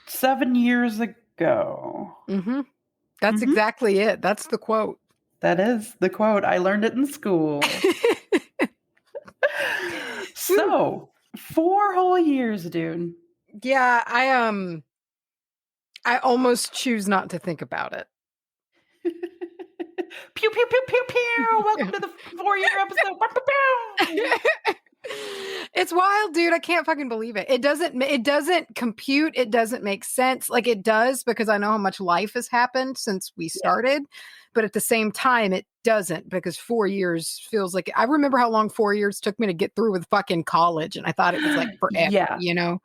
7 years ago. Mm-hmm. That's Mhm. exactly it. That's the quote. That is the quote. I learned it in school. So, 4 whole years, dude. Yeah, I almost choose not to think about it. Pew, pew, pew, pew, pew. Welcome to the 4-year episode. Pew, pew, pew. It's wild, dude. I can't fucking believe it. It doesn't compute. It doesn't make sense. Like it does because I know how much life has happened since we started. But at the same time, it doesn't because 4 years feels like I remember how long 4 years took me to get through with fucking college. And I thought it was like forever, Yeah. you know?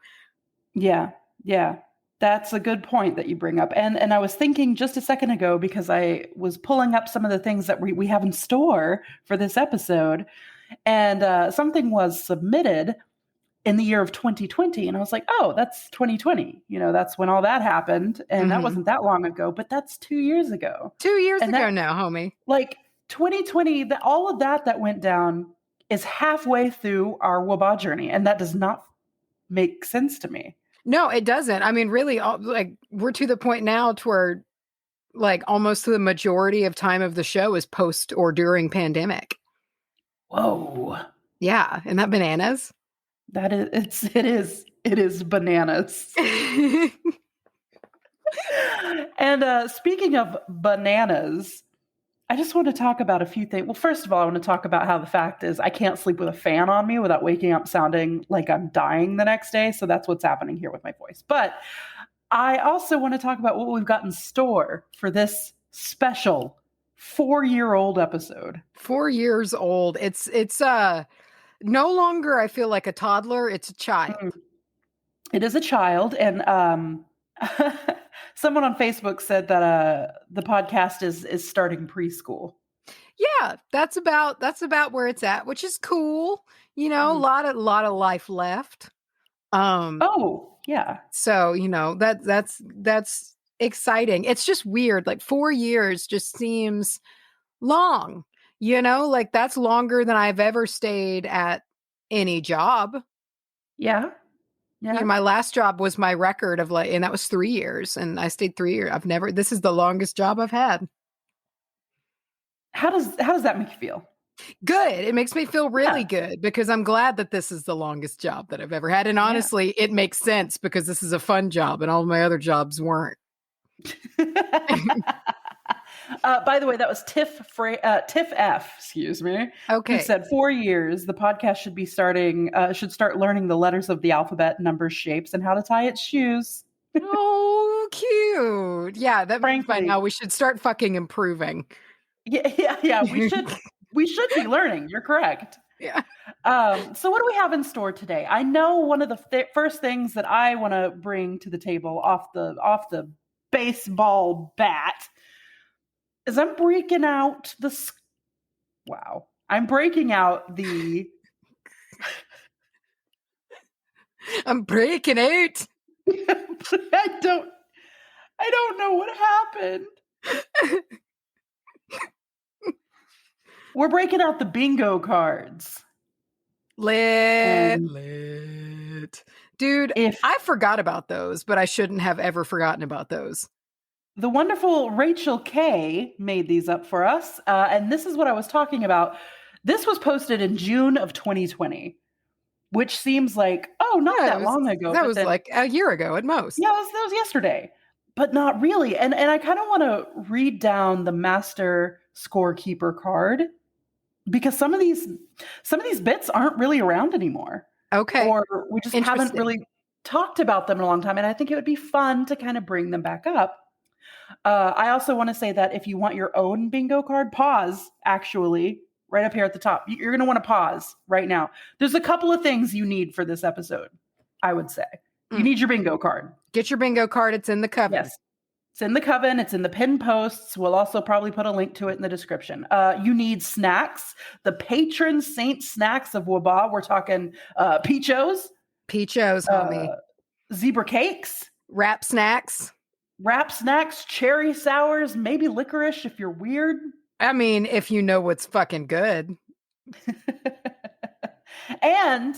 Yeah. Yeah. That's a good point that you bring up. And I was thinking just a second ago because I was pulling up some of the things that we have in store for this episode. And something was submitted in the year of 2020. And I was like, oh, that's 2020. You know, that's when all that happened. And that wasn't that long ago, but that's 2 years ago. 2 years And ago that, now, homie. like 2020, all of that went down is halfway through our WBAH journey. And that does not make sense to me. No, it doesn't. I mean, really, like we're to the point now to where like almost the majority of time of the show is post or during pandemic. Whoa. Yeah. Isn't that bananas? That is, it is bananas. And speaking of bananas, I just want to talk about a few things. Well, first of all, I want to talk about how the fact is I can't sleep with a fan on me without waking up sounding like I'm dying the next day. So that's what's happening here with my voice. But I also want to talk about what we've got in store for this special 4-year-old episode. 4 years old. It's no longer I feel like a toddler. It's a child. It is a child. And someone on Facebook said that the podcast is starting preschool. Yeah, that's about where it's at, which is cool. You know, a lot of life left. Oh, yeah. So, you know, that's exciting. It's just weird. Like 4 years just seems long. You know, like that's longer than I've ever stayed at any job. Yeah. You know, my last job was my record of like, and that was 3 years, and I stayed 3 years. This is the longest job I've had. How does that make you feel? Good. It makes me feel really good because I'm glad that this is the longest job that I've ever had. And honestly, it makes sense because this is a fun job and all of my other jobs weren't. By the way, that was Tiff F, excuse me. Okay. Who said 4 years, the podcast should start learning the letters of the alphabet, numbers, shapes, and how to tie its shoes. Oh, cute. Yeah, that means by now we should start fucking improving. Yeah. We should be learning. You're correct. Yeah. So what do we have in store today? I know one of the first things that I want to bring to the table off the baseball bat is I'm breaking out the I'm breaking out. I don't know what happened. We're breaking out the bingo cards. Lit. Dude, I forgot about those, but I shouldn't have ever forgotten about those. The wonderful Rachel K made these up for us. And this is what I was talking about. This was posted in June of 2020, which seems like, not that long ago. That was like a year ago at most. Yeah, that was yesterday, but not really. And I kind of want to read down the master scorekeeper card because some of these bits aren't really around anymore. Okay. Or we just haven't really talked about them in a long time. And I think it would be fun to kind of bring them back up. I also want to say that if you want your own bingo card, pause, actually, right up here at the top. You're going to want to pause right now. There's a couple of things you need for this episode, I would say. You need your bingo card. Get your bingo card. It's in the coven. Yes. It's in the coven. It's in the pinned posts. We'll also probably put a link to it in the description. You need snacks. The patron saint snacks of WBAH. We're talking Peachos. Peachos, homie. Zebra cakes. Wrap snacks, cherry sours, maybe licorice if you're weird. I mean, if you know what's fucking good. And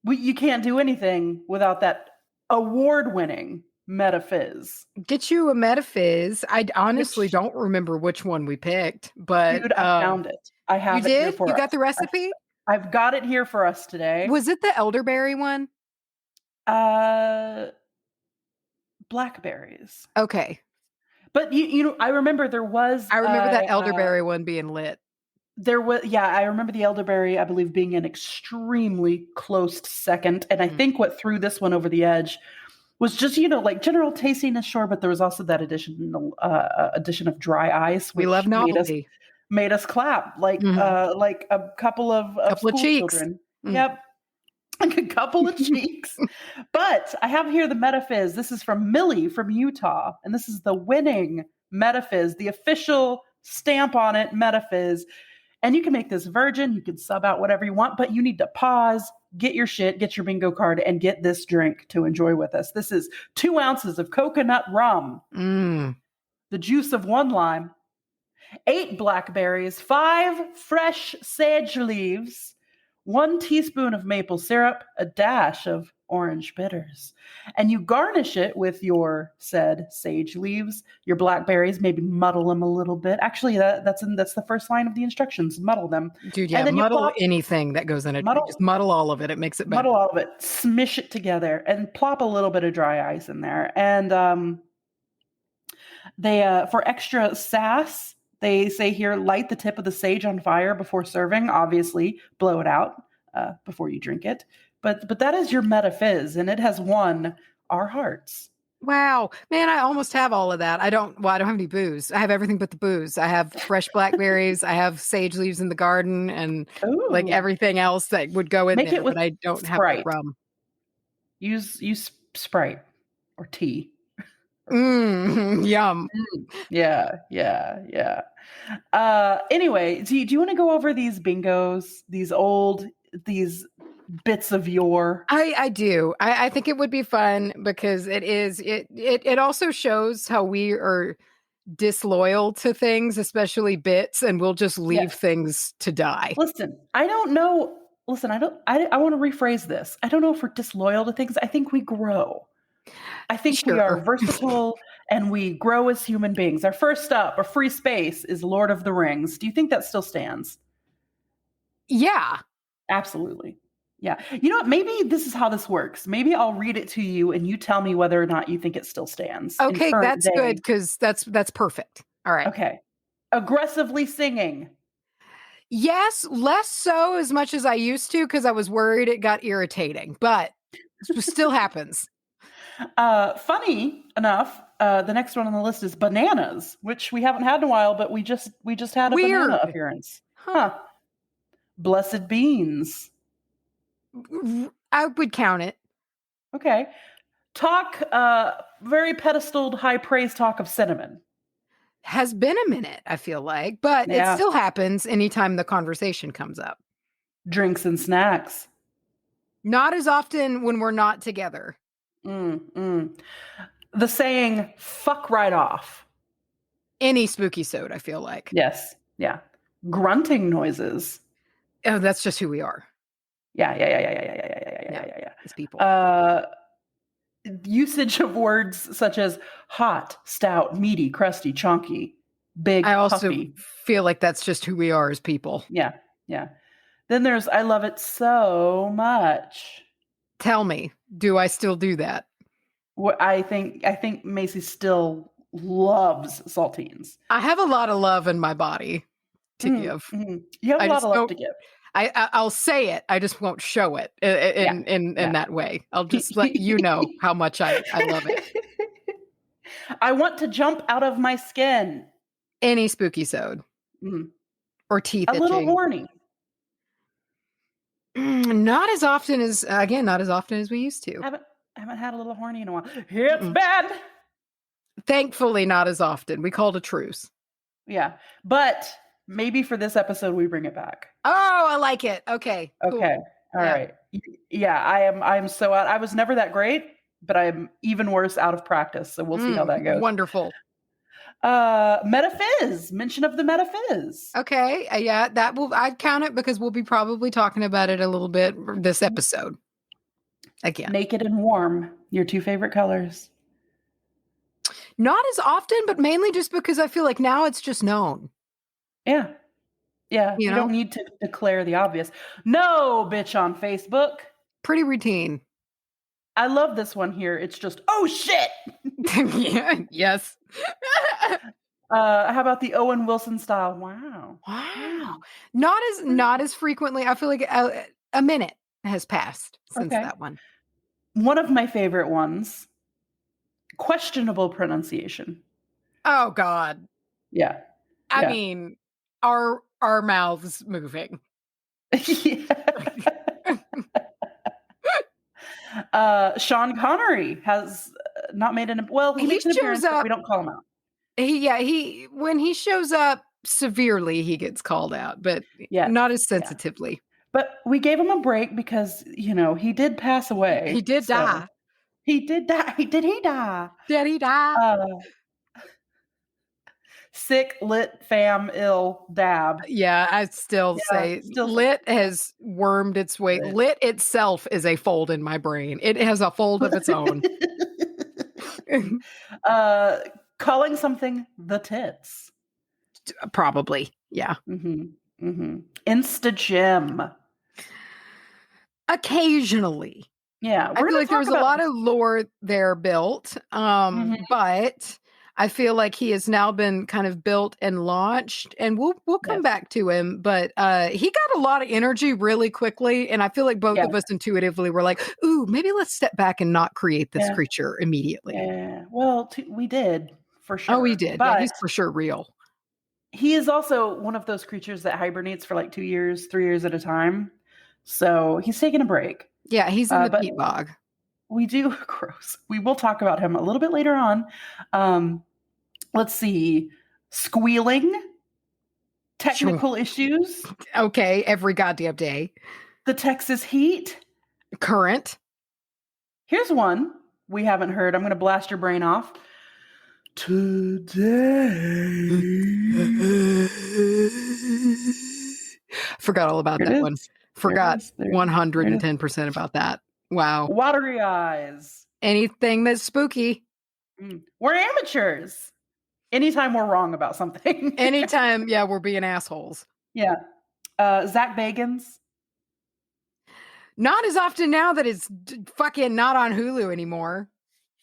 you can't do anything without that award-winning Metafizz. Get you a Metafizz. I honestly Which, don't remember which one we picked, but dude, I found it. I have you it here did? for You us. got the recipe? I've got it here for us today. Was it the elderberry one? Blackberries. Okay. But I remember there was. I remember that elderberry one being lit. There was, I remember the elderberry, I believe, being an extremely close second. And I think what threw this one over the edge was just, like general tastiness, sure, but there was also that addition of dry ice, which we love novelty. Made us clap like a couple of school cheeks. children. Yep. Like a couple of cheeks. But I have here the Metafizz. This is from Millie from Utah. And this is the winning Metafizz, the official stamp on it Metafizz. And you can make this virgin. You can sub out whatever you want, but you need to pause, get your shit, get your bingo card, and get this drink to enjoy with us. This is 2 ounces of coconut rum, the juice of 1 lime, 8 blackberries, 5 fresh sage leaves, 1 teaspoon of maple syrup, a dash of orange bitters. And you garnish it with your said sage leaves, your blackberries, maybe muddle them a little bit. Actually, that's the first line of the instructions, muddle them. Dude, yeah, muddle anything that goes in it. Just muddle all of it. It makes it better. Muddle all of it, smish it together, and plop a little bit of dry ice in there. And they for extra sass, they say here, light the tip of the sage on fire before serving. Obviously, blow it out before you drink it. But that is your Metafizz, and it has won our hearts. Wow, man, I almost have all of that. I don't have any booze. I have everything but the booze. I have fresh blackberries. I have sage leaves in the garden, and like everything else that would go in there. But I don't have the rum. Use Sprite or tea. Yum. Yeah. Anyway, do you want to go over these bingos? These bits of yore? I do. I think it would be fun because it also shows how we are disloyal to things, especially bits, and we'll just leave things to die. Listen, I don't know. Listen, I want to rephrase this. I don't know if we're disloyal to things. I think we grow. I think we are versatile and we grow as human beings. Our first up, a free space, is Lord of the Rings. Do you think that still stands? Yeah. Absolutely. Yeah. You know what? Maybe this is how this works. Maybe I'll read it to you and you tell me whether or not you think it still stands. Okay, that's good because that's perfect. All right. Okay. Aggressively singing. Yes, less so as much as I used to because I was worried it got irritating, but it still happens. Funny enough, the next one on the list is bananas, which we haven't had in a while, but we just had a banana appearance. Huh. Blessed beans. I would count it. Okay. Talk, very pedestaled, high praise talk of cinnamon. Has been a minute, I feel like, but it still happens anytime the conversation comes up. Drinks and snacks. Not as often when we're not together. The saying, fuck right off. Any spooky soda, I feel like. Yes. Yeah. Grunting noises. Oh, that's just who we are. Yeah. It's people. Usage of words such as hot, stout, meaty, crusty, chunky, big, I also puffy. Feel like that's just who we are as people. Yeah. Then there's I love it so much. Tell me, do I still do that? What I think Macy still loves saltines. I have a lot of love in my body to give. You have a lot of love to give. I'll say it. I just won't show it in that way. I'll just let you know how much I love it. I want to jump out of my skin. Any spooky sode. Or teeth itching. A little horny. Not as often as we used to. Haven't had a little horny in a while. It's bad. Thankfully, not as often. We called a truce. Yeah, but maybe for this episode we bring it back. Oh, I like it. Okay. Cool. Okay. All right. Yeah, I'm so out. I was never that great, but I'm even worse out of practice. So we'll see how that goes. Wonderful. Metafizz. Mention of the Metafizz. Okay. Yeah, I'd count it because we'll be probably talking about it a little bit this episode. Again. Naked and warm. Your two favorite colors. Not as often, but mainly just because I feel like now it's just known. Yeah. Yeah. You You know? don't need to declare the obvious. No, bitch on Facebook. Pretty routine. I love this one here. It's just, oh shit. Yeah, yes. How about the Owen Wilson style? Wow. Wow. Not as frequently. I feel like a minute has passed since Okay. that one. One of my favorite ones. Questionable pronunciation. Oh God. Yeah. I Yeah. mean, our mouths moving. Sean Connery has not made an he makes an appearance, but we don't call him out. He when he shows up severely, he gets called out, but not as sensitively. Yeah. But we gave him a break because, he did pass away. He did die. He did die. Did he die? Did he die? Sick, lit, fam, ill, dab. Yeah, I still say lit has wormed its way. Lit itself is a fold in my brain. It has a fold of its own. Calling something the tits. Probably. Yeah. Insta gym. Occasionally. Yeah. I feel like there was a lot of lore there built. But I feel like he has now been kind of built and launched, and we'll come back to him. But he got a lot of energy really quickly, and I feel like both of us intuitively were like, "Ooh, maybe let's step back and not create this creature immediately." Yeah, well, we did for sure. Oh, we did. But he's for sure real. He is also one of those creatures that hibernates for like 2 years, 3 years at a time. So he's taking a break. Yeah, he's in the peat bog. We do gross. We will talk about him a little bit later on. Let's see. Squealing. Technical issues. Okay, every goddamn day. The Texas heat. Current. Here's one we haven't heard. I'm going to blast your brain off. Today. Forgot all about that one. Forgot 110% about that. Wow. Watery eyes. Anything that's spooky. We're amateurs. Anytime we're wrong about something. Anytime, we're being assholes. Yeah. Zach Bagans. Not as often now that it's fucking not on Hulu anymore.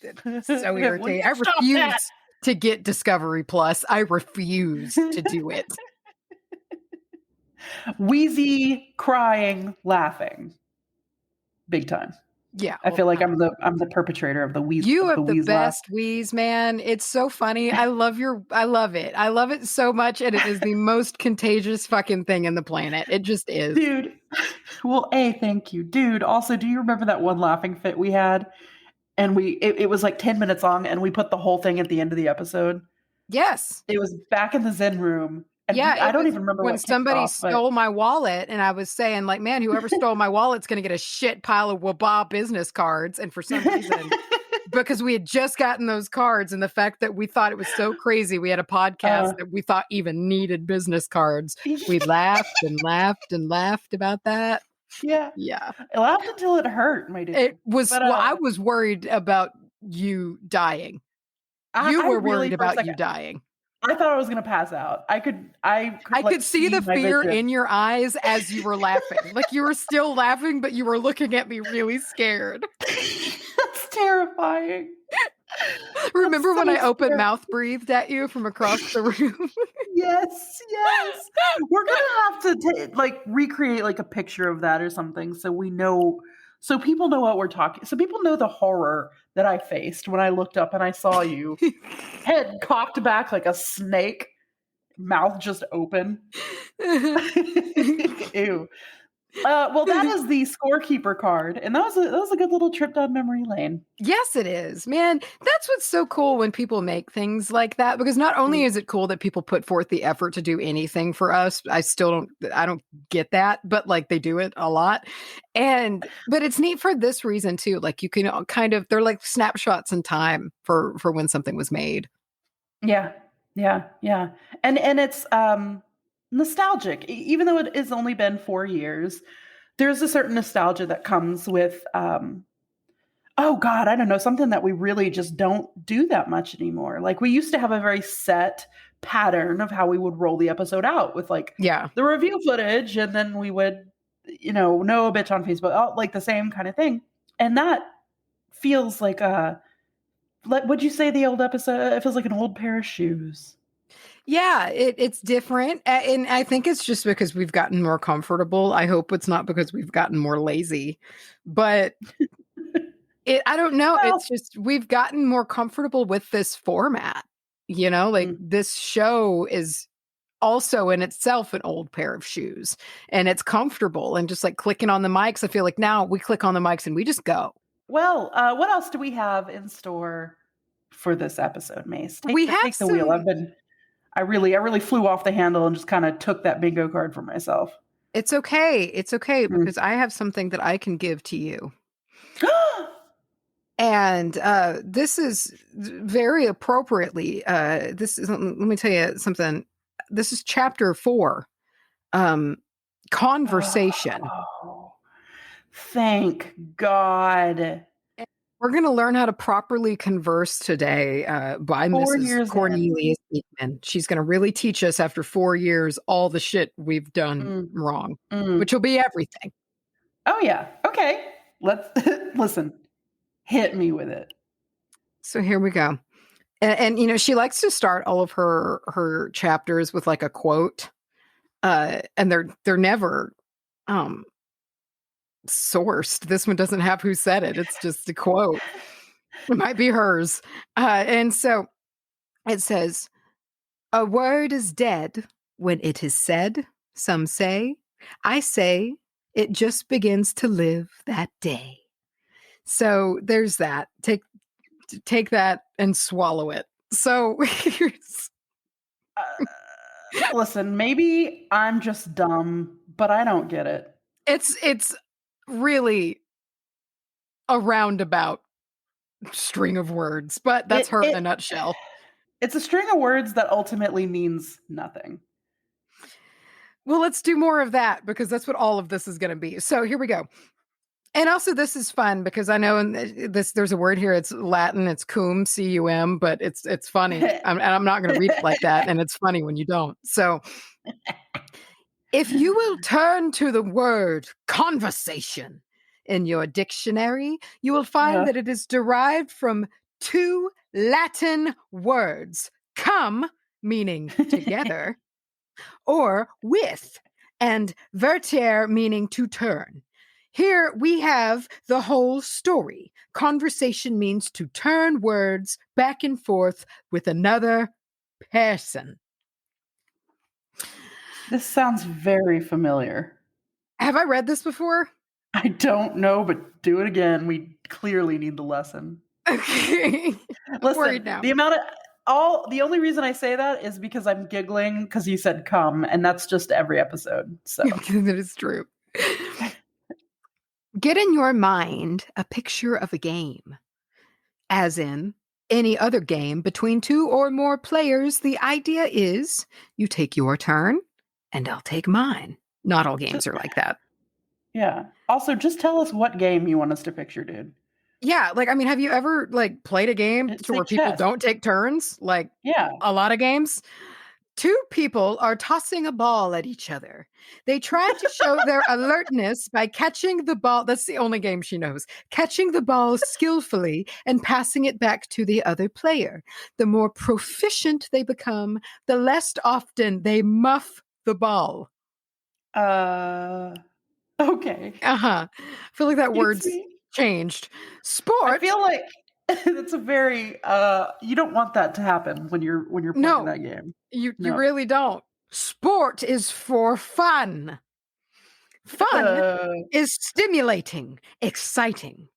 It's so irritating. I refuse to get Discovery Plus. I refuse to do it. Wheezy, crying, laughing. Big time. Yeah. I feel like I'm the perpetrator of the wheeze. You have the best wheeze, man. It's so funny. I love it. I love it so much. And it is the most contagious fucking thing in the planet. It just is. Dude. Well, thank you. Dude, also, do you remember that one laughing fit we had? And it was like 10 minutes long and we put the whole thing at the end of the episode. Yes. It was back in the Zen room. And I don't even remember when somebody stole my wallet, and I was saying, like, man, whoever stole my wallet's going to get a shit pile of WBAH business cards. And for some reason, because we had just gotten those cards, and the fact that we thought it was so crazy, we had a podcast that we thought even needed business cards. We laughed and laughed and laughed about that. Yeah. Yeah. I laughed until it hurt, my dude. It was, I was worried about you dying. You were worried about you dying. I thought I was going to pass out. I could see the fear in your eyes as you were laughing. Like you were still laughing, but you were looking at me really scared. That's terrifying. Remember when I open mouth breathed at you from across the room? Yes. We're going to have to recreate like a picture of that or something so we know, so people know what we're talking. So people know the horror that I faced when I looked up and I saw you, head cocked back like a snake, mouth just open. Ew. Well, that is the scorekeeper card, and that was a good little trip down memory lane. Yes, it is, man. That's what's so cool when people make things like that, because not only is it cool that people put forth the effort to do anything for us, I don't get that, but like they do it a lot, but it's neat for this reason too. Like you can they're like snapshots in time for when something was made. Yeah, and it's nostalgic, even though it has only been 4 years. There's a certain nostalgia that comes with Oh God, I don't know, something that we really just don't do that much anymore. Like we used to have a very set pattern of how we would roll the episode out with like Yeah. the review footage, and then we would, no bitch on Facebook, like the same kind of thing. And that feels like would you say the old episode? It feels like an old pair of shoes. Yeah, it's different. And I think it's just because we've gotten more comfortable. I hope it's not because we've gotten more lazy. But I don't know. Well, It's just we've gotten more comfortable with this format. Like mm, this show is also in itself an old pair of shoes, and it's comfortable, and just like clicking on the mics. I feel like now we click on the mics and we just go. well, what else do we have in store for this episode, Mace? We have Take the wheel. some. I really flew off the handle and just kind of took that bingo card for myself. It's okay. It's okay Mm. because I have something that I can give to you. And this is very appropriately. This is. Let me tell you something. This is chapter 4. Conversation. Oh, thank God. We're going to learn how to properly converse today by 4 Mrs. years in. Cornelia Seekman. She's going to really teach us after 4 years all the shit we've done wrong, which will be everything. Oh yeah. Okay. Let's listen. Hit me with it. So here we go. And she likes to start all of her chapters with like a quote, and they're never sourced. This one doesn't have who said it. It's just a quote. It might be hers. And so it says, "A word is dead when it is said, some say. I say it just begins to live that day." So there's that. Take that and swallow it. So listen, maybe I'm just dumb, but I don't get it. It's really a roundabout string of words, but that's her in a nutshell. It's a string of words that ultimately means nothing. Well, let's do more of that because that's what all of this is going to be. So here we go. And also, this is fun because I know there's a word here. It's Latin. It's cum, C-U-M, but it's funny. I'm not going to read it like that, and it's funny when you don't. So, if you will turn to the word conversation in your dictionary, you will find that it is derived from 2 Latin words: cum, meaning together, or with, and vertere, meaning to turn. Here we have the whole story. Conversation means to turn words back and forth with another person. This sounds very familiar. Have I read this before? I don't know, but do it again. We clearly need the lesson. Okay. I'm worried now. The only reason I say that is because I'm giggling because you said come, and that's just every episode. So that is true. Get in your mind a picture of a game, as in any other game between 2 or more players. The idea is you take your turn and I'll take mine. Not all games are like that. Yeah. Also, just tell us what game you want us to picture, dude. Yeah, have you ever played a game where people don't take turns? Yeah, a lot of games. 2 people are tossing a ball at each other. They try to show their alertness by catching the ball. That's the only game she knows. Catching the ball skillfully and passing it back to the other player. The more proficient they become, the less often they muff the ball. Okay. I feel like that word's changed. Sport. I feel like that's a very you don't want that to happen when you're playing that game. You really don't. Sport is for fun. Fun is stimulating, exciting.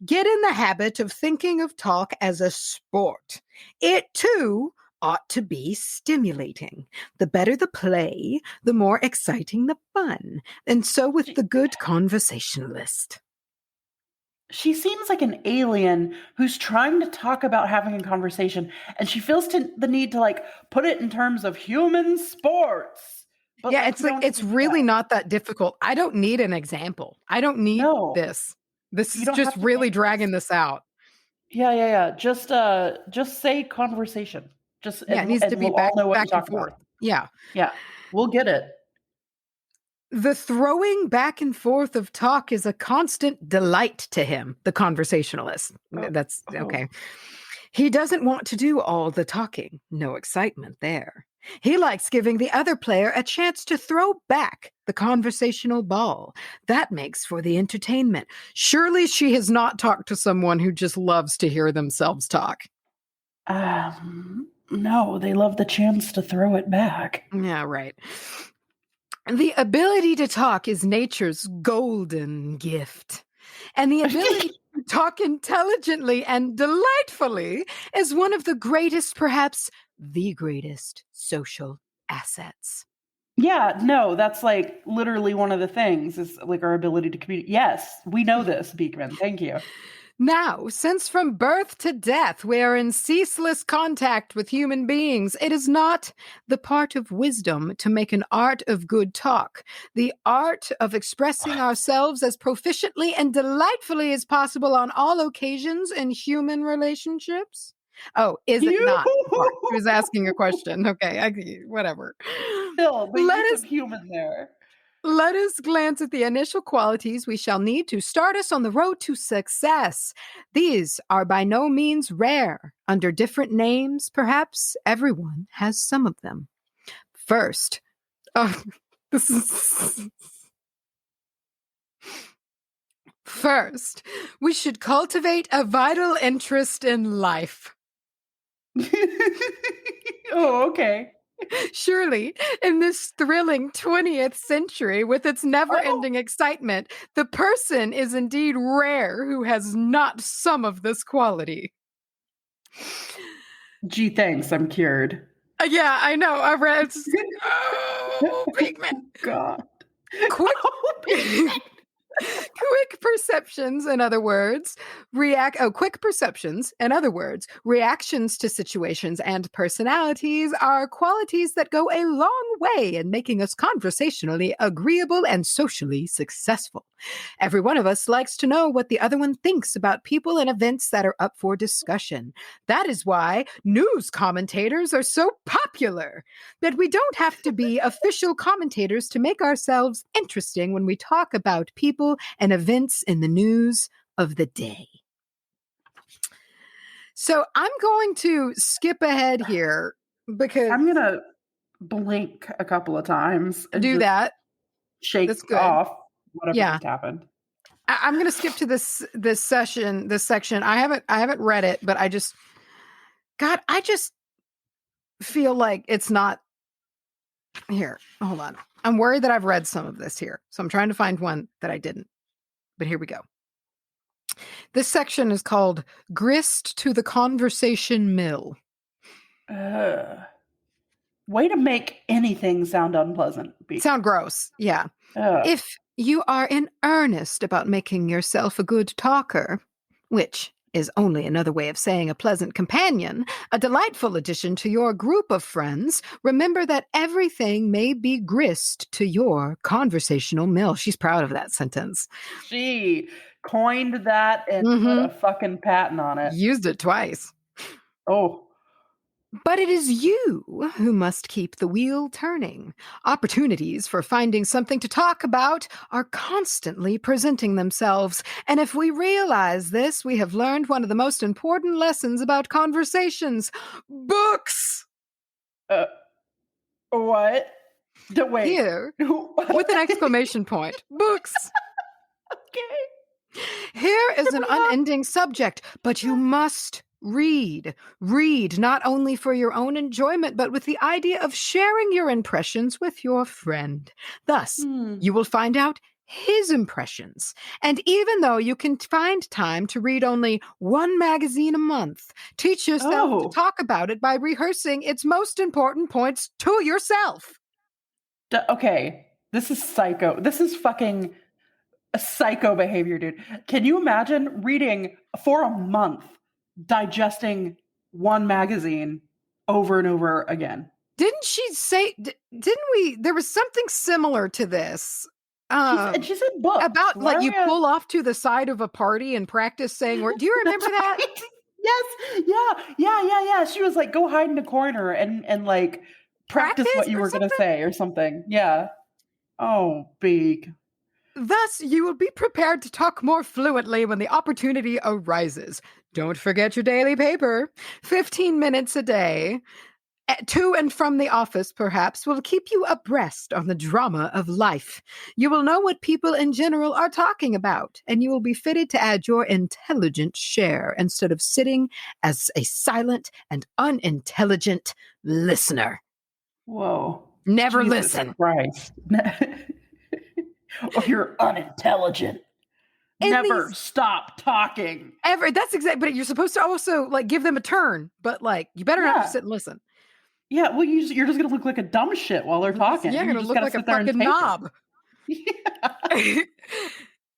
Get in the habit of thinking of talk as a sport. It too ought to be stimulating. The better the play, the more exciting the fun. And so with the good conversationalist. She seems like an alien who's trying to talk about having a conversation, and she feels the need to put it in terms of human sports. But yeah, it's really not that difficult. I don't need an example. I don't need this. This You is don't just have to really make dragging this out. Yeah. Just say conversation. Yeah, it needs to And be we'll all know what back you're and talking forth. about. Yeah. Yeah. We'll get it. The throwing back and forth of talk is a constant delight to him, the conversationalist. Oh, That's oh. okay. He doesn't want to do all the talking. No excitement there. He likes giving the other player a chance to throw back the conversational ball. That makes for the entertainment. Surely she has not talked to someone who just loves to hear themselves talk. No, they love the chance to throw it back. Yeah, right. The ability to talk is nature's golden gift. And the ability to talk intelligently and delightfully is one of the greatest, perhaps the greatest social assets. Yeah, no, that's like literally one of the things is like our ability to communicate. Yes, we know this, Beekman. Thank you. Now, since from birth to death we are in ceaseless contact with human beings, it is not the part of wisdom to make an art of good talk, the art of expressing ourselves as proficiently and delightfully as possible on all occasions in human relationships. Oh, is it not? He was asking a question. Okay, whatever. Still, the Let use us of human there. Let us glance at the initial qualities we shall need to start us on the road to success. These are by no means rare. Under different names, perhaps everyone has some of them. First, this is. First, we should cultivate a vital interest in life. Oh, okay. Surely, in this thrilling 20th century, with its never ending excitement, the person is indeed rare who has not some of this quality. Gee, thanks. I'm cured. Yeah, I know. I read. Oh, Pigman. God. Quick. Oh, Quick perceptions, in other words, reactions to situations and personalities are qualities that go a long way in making us conversationally agreeable and socially successful. Every one of us likes to know what the other one thinks about people and events that are up for discussion. That is why news commentators are so popular, that we don't have to be official commentators to make ourselves interesting when we talk about people and events in the news of the day. So I'm going to skip ahead here because I'm going to blink a couple of times and do just that. shake That's good. off whatever Yeah. just happened. I'm going to skip to this section. I haven't read it, but I just feel like it's not here. Hold on. I'm worried that I've read some of this here. So I'm trying to find one that I didn't. But here we go. This section is called Grist to the Conversation Mill. Way to make anything sound unpleasant. Sound gross. Yeah. If you are in earnest about making yourself a good talker, which is only another way of saying a pleasant companion, a delightful addition to your group of friends, remember that everything may be grist to your conversational mill. She's proud of that sentence. She coined that and put a fucking patent on it. Used it twice. Oh. But it is you who must keep the wheel turning. Opportunities for finding something to talk about are constantly presenting themselves. And if we realize this, we have learned one of the most important lessons about conversations. Books! What? Wait. Here, with an exclamation point. Books! Okay. Here is an unending subject, but you must read. Read not only for your own enjoyment, but with the idea of sharing your impressions with your friend. Thus, you will find out his impressions. And even though you can find time to read only one magazine a month, teach yourself to talk about it by rehearsing its most important points to yourself. Okay, this is psycho. This is fucking a psycho behavior, dude. Can you imagine reading for a month, digesting one magazine over and over again? Didn't she say, didn't we, there was something similar to this. And she's in books. About Why like are you we pull off to the side of a party and practice saying words. Do you remember That's that? right. Yes. Yeah. She was like, go hide in a corner and like practice what Practice you or were going to something? say or something. Yeah. Oh, big. Thus, you will be prepared to talk more fluently when the opportunity arises. Don't forget your daily paper. 15 minutes a day, to and from the office, perhaps, will keep you abreast on the drama of life. You will know what people in general are talking about, and you will be fitted to add your intelligent share instead of sitting as a silent and unintelligent listener. Whoa. Never Jesus listen. Christ. Or you're unintelligent. In Never these stop talking. ever, that's exactly, but you're supposed to also like give them a turn, but like you better not just Yeah. sit and listen. Yeah. Well, you're just going to look like a dumb shit while they're talking. You're You gonna just look got to like a sit there and fucking take knob. it.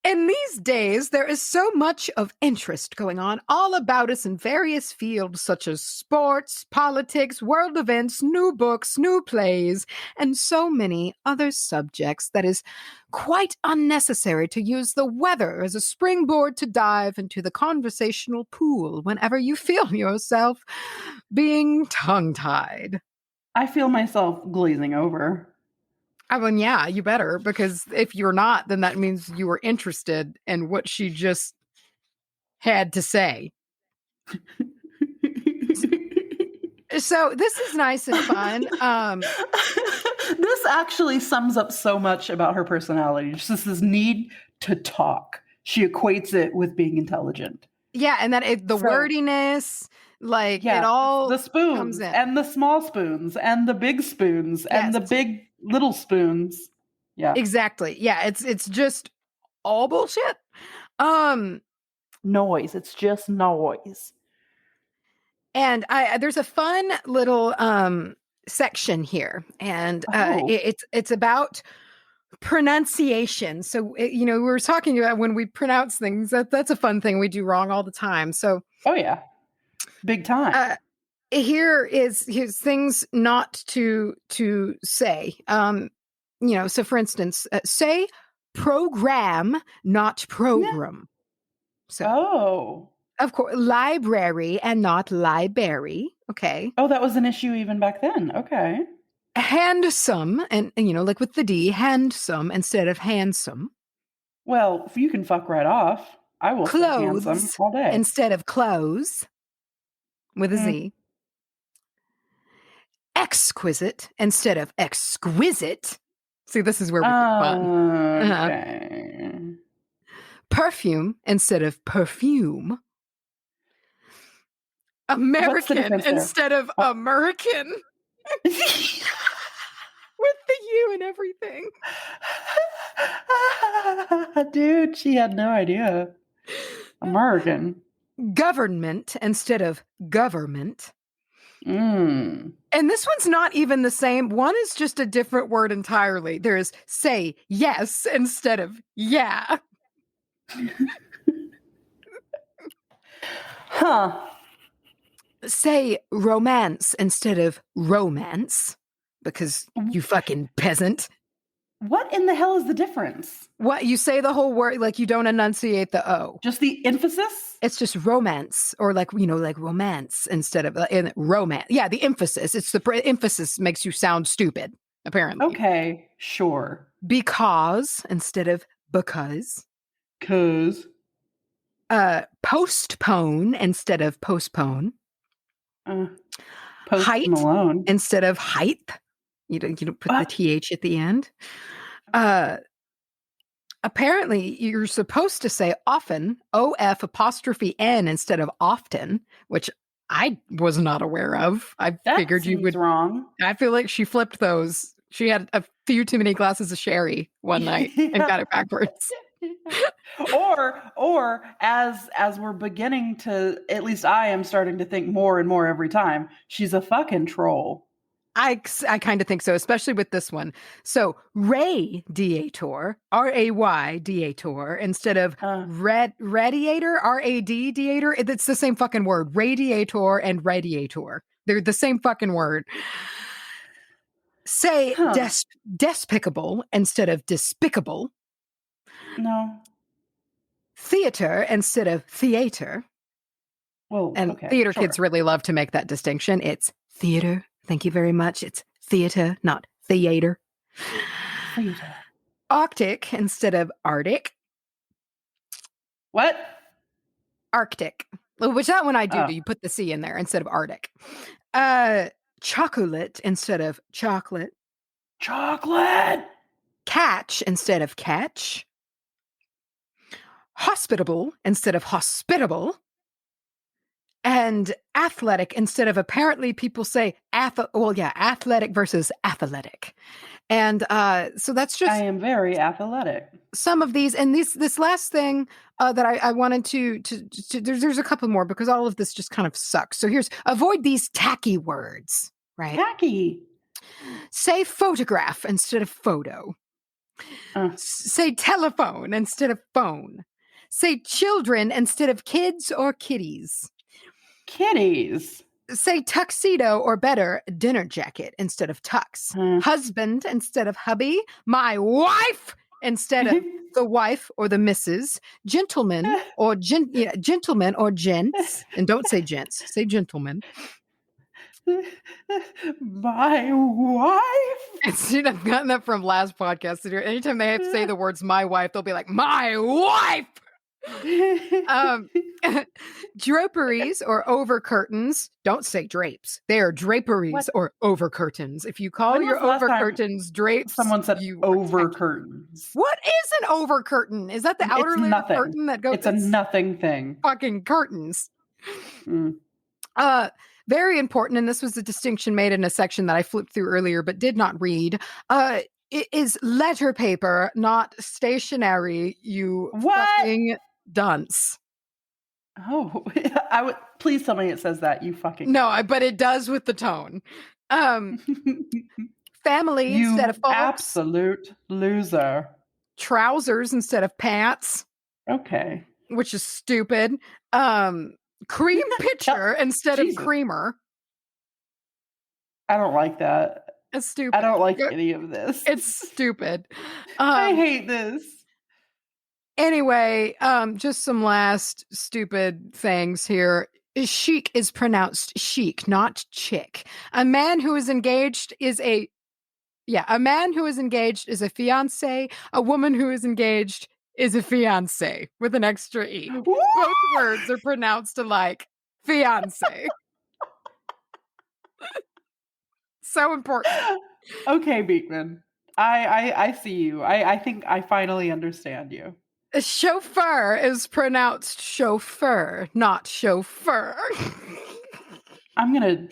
In these days, there is so much of interest going on all about us in various fields such as sports, politics, world events, new books, new plays, and so many other subjects that is quite unnecessary to use the weather as a springboard to dive into the conversational pool whenever you feel yourself being tongue-tied. I feel myself glazing over. I mean, yeah, you better, because if you're not, then that means you were interested in what she just had to say. So this is nice and fun. This actually sums up so much about her personality. Just this need to talk. She equates it with being intelligent. Yeah, and that the So, wordiness, like it yeah, all the comes spoons in. and the small spoons and the big spoons and the Yes. big little spoons. Yeah. Exactly. Yeah, it's just all bullshit. Noise. It's just noise. And there's a fun little section here, and Oh. it's about pronunciation. So we were talking about when we pronounce things, that's a fun thing we do wrong all the time. So Oh yeah. Big time. here's things not to say. So for instance, say program, not program. So Oh. of course, library and not library. Okay. Oh, that was an issue even back then. Okay. Handsome, and like with the D, handsome instead of handsome. Well, if you can fuck right off, I will say handsome Clothes all day. instead of clothes with a Z. Exquisite instead of exquisite. See, this is where we get fun. Okay. Perfume instead of perfume. What's the American difference there? instead of American. With the U and everything. Dude, she had no idea. American. Government instead of government. Mm. And this one's not even the same. One is just a different word entirely. There is say yes instead of yeah. Huh. Say romance instead of romance, because you fucking peasant. What in the hell is the difference? What, you say the whole word, like you don't enunciate the O. Just the emphasis? It's just romance, or like romance instead of romance. Yeah, the emphasis. It's the emphasis makes you sound stupid, apparently. Okay, sure. Because instead of because. 'Cause. Postpone instead of postpone. Post Height Malone instead of height. You don't put the TH at the end. Apparently, you're supposed to say often, OF apostrophe N instead of often, which I was not aware of. I figured you would. Wrong. I feel like she flipped those. She had a few too many glasses of sherry one night and got it backwards. or as we're beginning to, at least I am starting to think more and more every time, she's a fucking troll. I kind of think so, especially with this one. So radiator, raydiator, instead of radiator, radiator. It's the same fucking word. Radiator and radiator. They're the same fucking word. Say despicable instead of despicable. No. Theater instead of theater. Well, And okay. theater Sure. kids really love to make that distinction. It's theater. Thank you very much. It's theater, not theater. Theater. Arctic instead of Arctic. What? Arctic. Which that one I do. Oh. You put the C in there instead of Arctic. Chocolate instead of chocolate. Chocolate. Catch instead of catch. Hospitable instead of hospitable. And athletic instead of apparently people say athletic versus athletic. And so that's just I am very athletic. some of these. And this last thing that I wanted to there's a couple more because all of this just kind of sucks. So here's avoid these tacky words, right? Tacky. Say photograph instead of photo. Say telephone instead of phone. Say children instead of kids or kitties. Kitties. Say tuxedo or better, dinner jacket instead of tux. Husband instead of hubby. My wife instead of the wife or the missus. Gentleman or gentlemen or gents. And don't say gents, say gentlemen. My wife. And see, I've gotten that from last podcast. Anytime they have to say the words my wife, they'll be like, my wife. Draperies or over curtains. Don't say drapes. They are draperies or over curtains. If you call your over curtains drapes, someone said over curtains. What is an over curtain? Is that the outer layer of curtain that goes? It's a nothing thing. Fucking curtains. Very important, and this was a distinction made in a section that I flipped through earlier but did not read. It is letter paper, not stationery, you fucking dunce. Oh, please tell me it says that, you fucking. No, but it does with the tone. Family instead of folks. Absolute loser. Trousers instead of pants. Okay. Which is stupid. Cream pitcher instead of creamer. I don't like that. It's stupid. I don't like any of this. It's stupid. I hate this. Anyway, just some last stupid things here. Chic is pronounced chic, not chick. A man who is engaged is a fiance. A woman who is engaged is a fiance with an extra E. Both words are pronounced alike. Fiance. So important. Okay, Beekman. I see you. I think I finally understand you. A chauffeur is pronounced chauffeur, not chauffeur. I can't even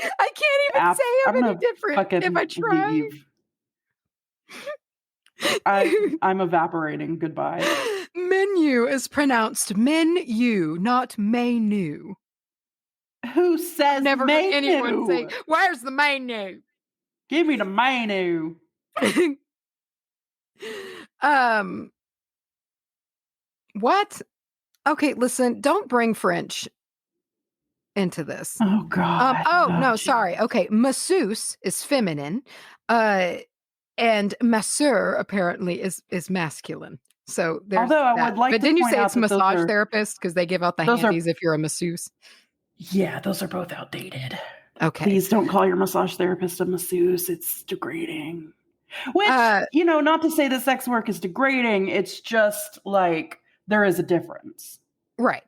say them any different if I try. Leave. I'm evaporating. Goodbye. Menu is pronounced menu, not menu. Who says never menu? Heard anyone say, "Where's the menu?" Give me the menu. What? Okay, listen, don't bring French into this. Oh God. No, sorry. Okay, masseuse is feminine. And masseur apparently is masculine. So there's Although I would like but to didn't you point say out it's that massage therapist because they give out the handies if you're a masseuse? Yeah, those are both outdated. Okay. Please don't call your massage therapist a masseuse. It's degrading. Which, not to say that sex work is degrading. It's just like there is a difference. Right.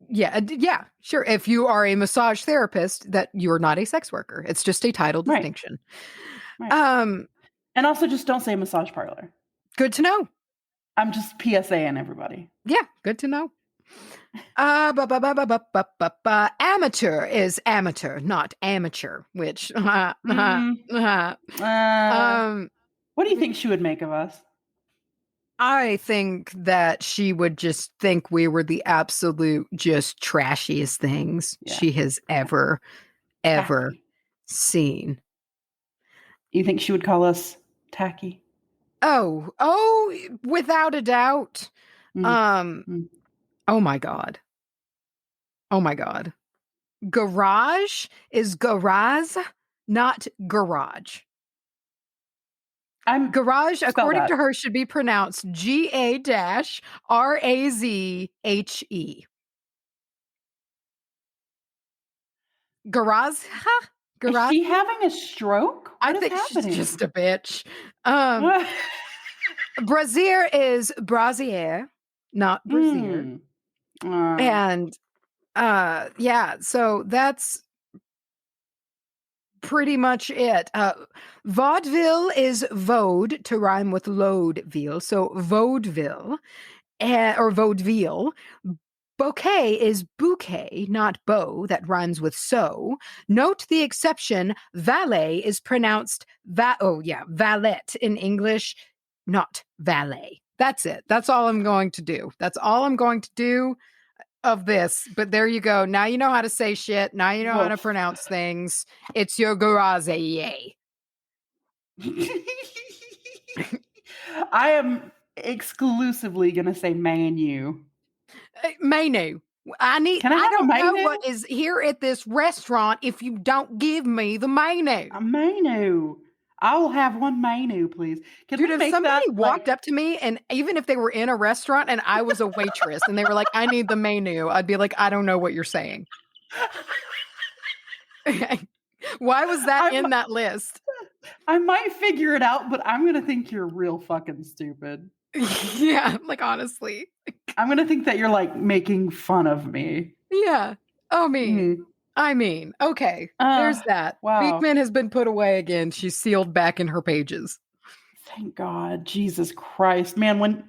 Yeah. Yeah. Sure. If you are a massage therapist, that you're not a sex worker. It's just a title distinction. Right. And also just don't say massage parlor. Good to know. I'm just PSAing everybody. Yeah. Good to know. Amateur is amateur, not amateur, which what do you think she would make of us? I think that she would just think we were the absolute just trashiest things she has ever seen. You think she would call us tacky? Oh, without a doubt. Oh my God. Garage is garage, not garage. Garage, spell according that. to her, should be pronounced G-A-R-A-Z-H-E. Garage? Is she having a stroke? What I is think happening? she's just a bitch. Brassiere is brassiere, not brassiere. And yeah, so that's pretty much it. Vaudeville is vaude to rhyme with loadville. So vaudeville or vaudeville. Bouquet is bouquet, not beau, that rhymes with so. Note the exception. Valet is pronounced valet in English, not valet. That's it. That's all I'm going to do. That's all I'm going to do of this. But there you go. Now you know how to say shit. Now you know how to pronounce things. It's your garage. Yay. I am exclusively going to say menu. Menu. I don't know what is here at this restaurant if you don't give me the menu. A menu. I will have one menu, please. Dude, if somebody walked up to me, and even if they were in a restaurant and I was a waitress and they were like, I need the menu, I'd be like, I don't know what you're saying. Why was that in that list? I might figure it out, but I'm going to think you're real fucking stupid. Yeah, like honestly. I'm going to think that you're like making fun of me. Yeah. I mean, okay. There's that. Wow. Beekman has been put away again. She's sealed back in her pages. Thank God. Jesus Christ. Man, when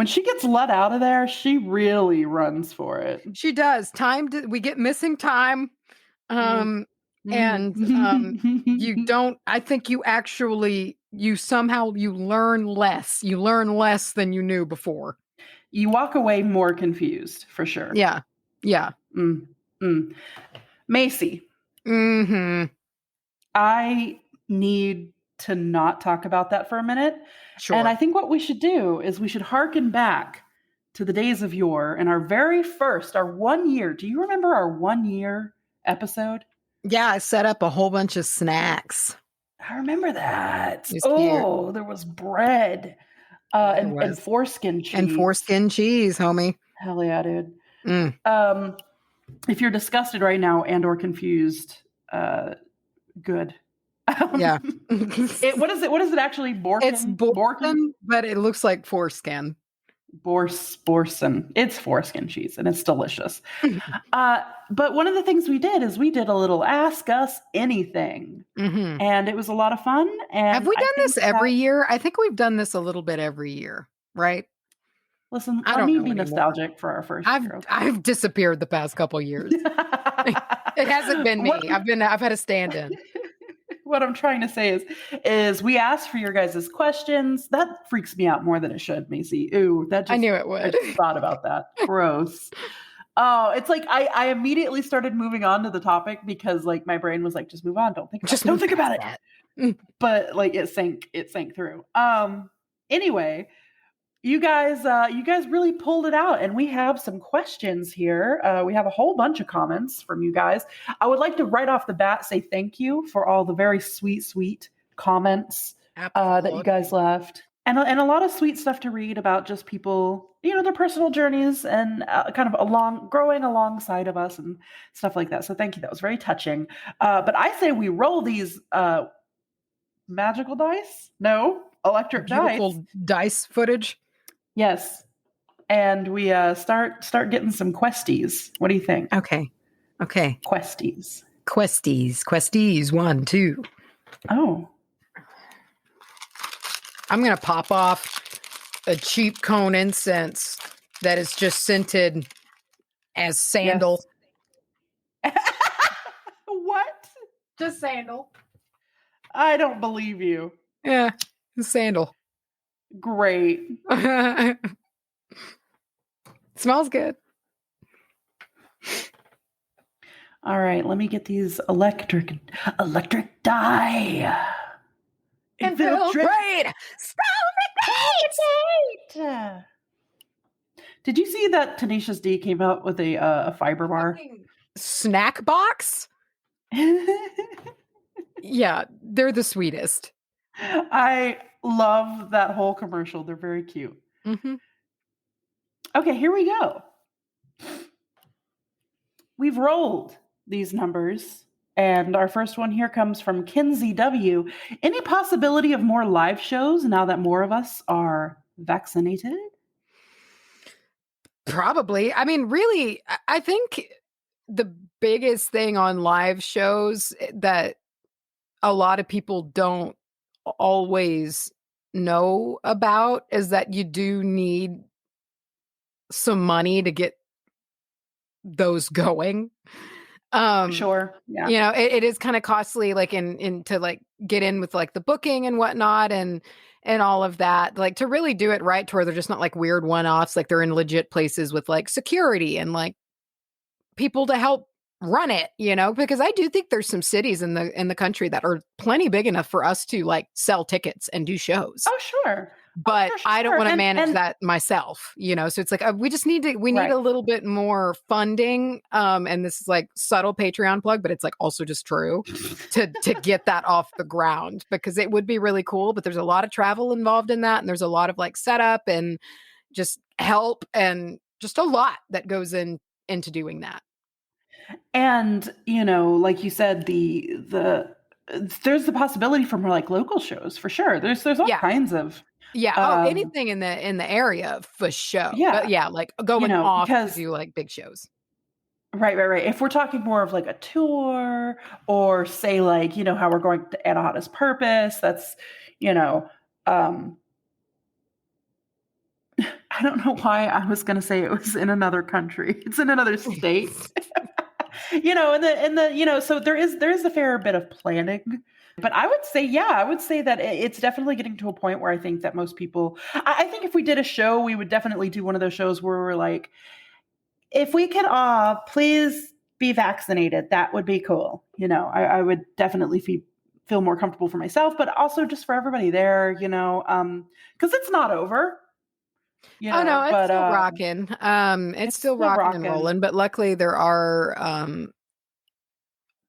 she gets let out of there, she really runs for it. She does. We get missing time. And you don't, I think you learn less. You learn less than you knew before. You walk away more confused, for sure. Yeah. Yeah. Macy. Mm-hmm. I need to not talk about that for a minute. Sure. And I think what we should do is we should hearken back to the days of yore and our 1 year. Do you remember our 1 year episode? Yeah, I set up a whole bunch of snacks. I remember that. There was bread and foreskin cheese. And foreskin cheese, homie. Hell yeah, dude. If you're disgusted right now and or confused, good. Yeah. What is it actually? Borkin? It's borkin, but it looks like foreskin. Borsen. It's foreskin cheese and it's delicious. But one of the things we did is we did a little Ask Us Anything. Mm-hmm. And it was a lot of fun. And have we done this every year? I think we've done this a little bit every year, right? Listen, let me be nostalgic for our first year. I've disappeared the past couple years. It hasn't been me. I've had a stand-in. What I'm trying to say is we asked for your guys' questions. That freaks me out more than it should, Macy. Ooh, I knew it would. I just thought about that. Gross. Oh, it's like I immediately started moving on to the topic because like my brain was like, just move on. Don't think about it. But like it sank through. Anyway, you guys really pulled it out, and we have some questions here. We have a whole bunch of comments from you guys. I would like to right off the bat say thank you for all the very sweet comments that you guys left, and a lot of sweet stuff to read about just people, their personal journeys and kind of growing alongside of us and stuff like that. So thank you. That was very touching. But I say we roll these magical dice. No, electric beautiful dice footage. Yes. And we start getting some questies. What do you think? Okay. Questies. 1, 2. Oh. I'm going to pop off a cheap cone incense that is just scented as sandal. Yes. What? Just sandal. I don't believe you. Yeah, sandal. Great. Smells good. All right, let me get these electric dye. Infiltrate. Did you see that Tenacious D came out with a fiber bar? Snack box? Yeah, they're the sweetest. I love that whole commercial. They're very cute. Mm-hmm. Okay, here we go. We've rolled these numbers, and our first one here comes from Kinsey W. Any possibility of more live shows now that more of us are vaccinated? Probably. I mean, really, I think the biggest thing on live shows that a lot of people don't always know about is that you do need some money to get those going. Sure. Yeah. You know, it is kind of costly, like in to like get in with like the booking and whatnot and all of that, like to really do it right to where they're just not like weird one-offs, like they're in legit places with like security and like people to help run it, you know, because I do think there's some cities in the country that are plenty big enough for us to like sell tickets and do shows. Oh, sure. But sure, I don't sure. want to And- manage and- that myself, you know. So it's like we just need we need Right. a little bit more funding. And this is like subtle Patreon plug, but it's like also just true to get that off the ground, because it would be really cool. But there's a lot of travel involved in that, and there's a lot of like setup and just help and just a lot that goes into doing that. And, you know, like you said, there's the possibility for more like local shows for sure. There's all Yeah. kinds of Yeah. Anything in the area for show. Yeah. But yeah, like going know, off because- to do like big shows. Right. If we're talking more of like a tour, or say like, you know, how we're going to Anahata's Purpose, that's, you know, I don't know why I was going to say it was in another country. It's in another state. You know, and the you know, so there is a fair bit of planning. But I would say that it's definitely getting to a point where I think that most people, I think if we did a show, we would definitely do one of those shows where we're like, if we could all please be vaccinated, that would be cool. You know, I would definitely feel more comfortable for myself, but also just for everybody there, you know, because it's not over. You know, oh no, it's but, still rocking. It's still still rocking and rocking. rolling. But luckily, there are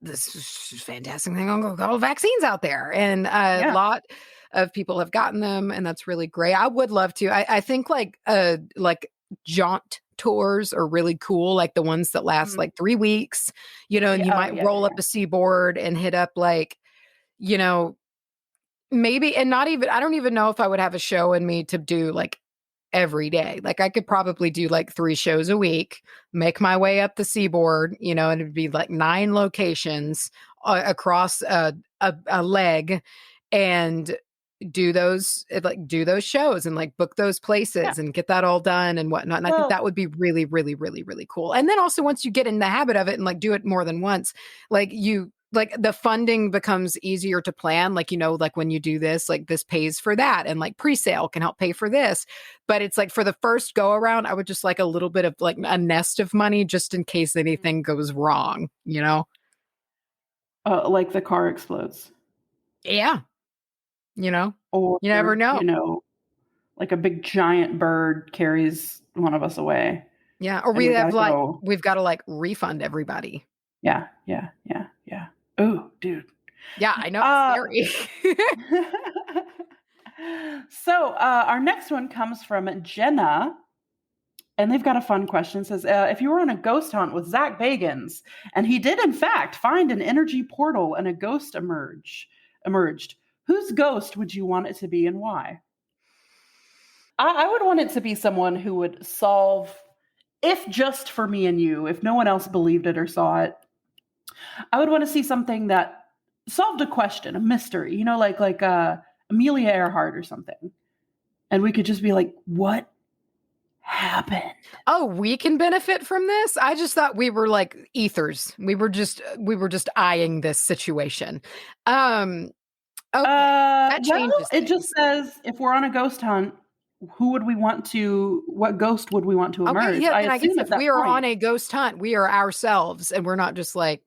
this fantastic thing called vaccines out there, and a lot of people have gotten them, and that's really great. I would love to. I think like jaunt tours are really cool, like the ones that last like 3 weeks. You know, and you might roll up a seaboard and hit up like, you know, maybe, and not even. I don't even know if I would have a show in me to do like every day. Like I could probably do like 3 shows a week, make my way up the seaboard, you know, and it'd be like 9 locations across a leg, and do those shows and like book those places and get that all done and whatnot. And I think that would be really, really, really, really cool. And then also once you get in the habit of it and like do it more than once, like the funding becomes easier to plan. Like, you know, like when you do this, like this pays for that. And like pre-sale can help pay for this. But it's like for the first go around, I would just like a little bit of like a nest of money just in case anything goes wrong, you know? Like the car explodes. Yeah. You know, Or you never know. You know, like a big giant bird carries one of us away. Yeah. Or we've got to like refund everybody. Yeah. Oh, dude. Yeah, I know. It's scary. So our next one comes from Jenna, and they've got a fun question. It says, if you were on a ghost hunt with Zach Bagans, and he did in fact find an energy portal and a ghost emerged, whose ghost would you want it to be and why? I would want it to be someone who would solve, if just for me and you, if no one else believed it or saw it, I would want to see something that solved a question, a mystery, you know, like Amelia Earhart or something. And we could just be like, what happened? Oh, we can benefit from this? I just thought we were like ethers. We were just eyeing this situation. Okay. That changes it just says if we're on a ghost hunt, what ghost would we want to emerge? Okay, yeah, and I guess if we are on a ghost hunt, we are ourselves and we're not just like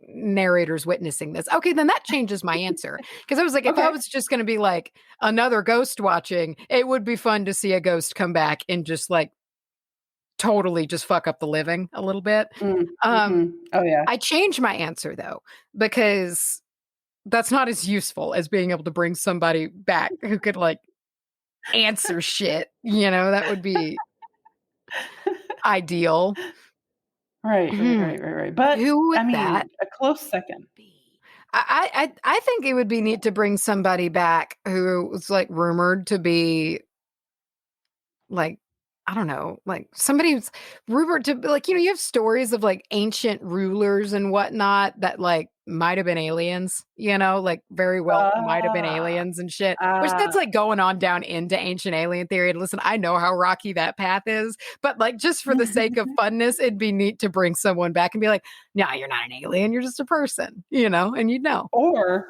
narrators witnessing this. Okay, then that changes my answer. Because I was like, if I was just going to be like another ghost watching, it would be fun to see a ghost come back and just like totally just fuck up the living a little bit. Oh yeah. I changed my answer though, because that's not as useful as being able to bring somebody back who could like answer shit. That would be ideal. Right. But Who I would that mean, a close second. be? I think it would be neat to bring somebody back who was like rumored to be like, I don't know, like somebody who's rumored to be like, you have stories of like ancient rulers and whatnot that like might have been aliens, like very well might have been Ah, aliens and shit, which that's ah. like going on down into ancient alien theory. And listen, I know how rocky that path is, but like just for the sake of funness, it'd be neat to bring someone back and be like, no, you're not an alien, you're just a person, and you'd know. Or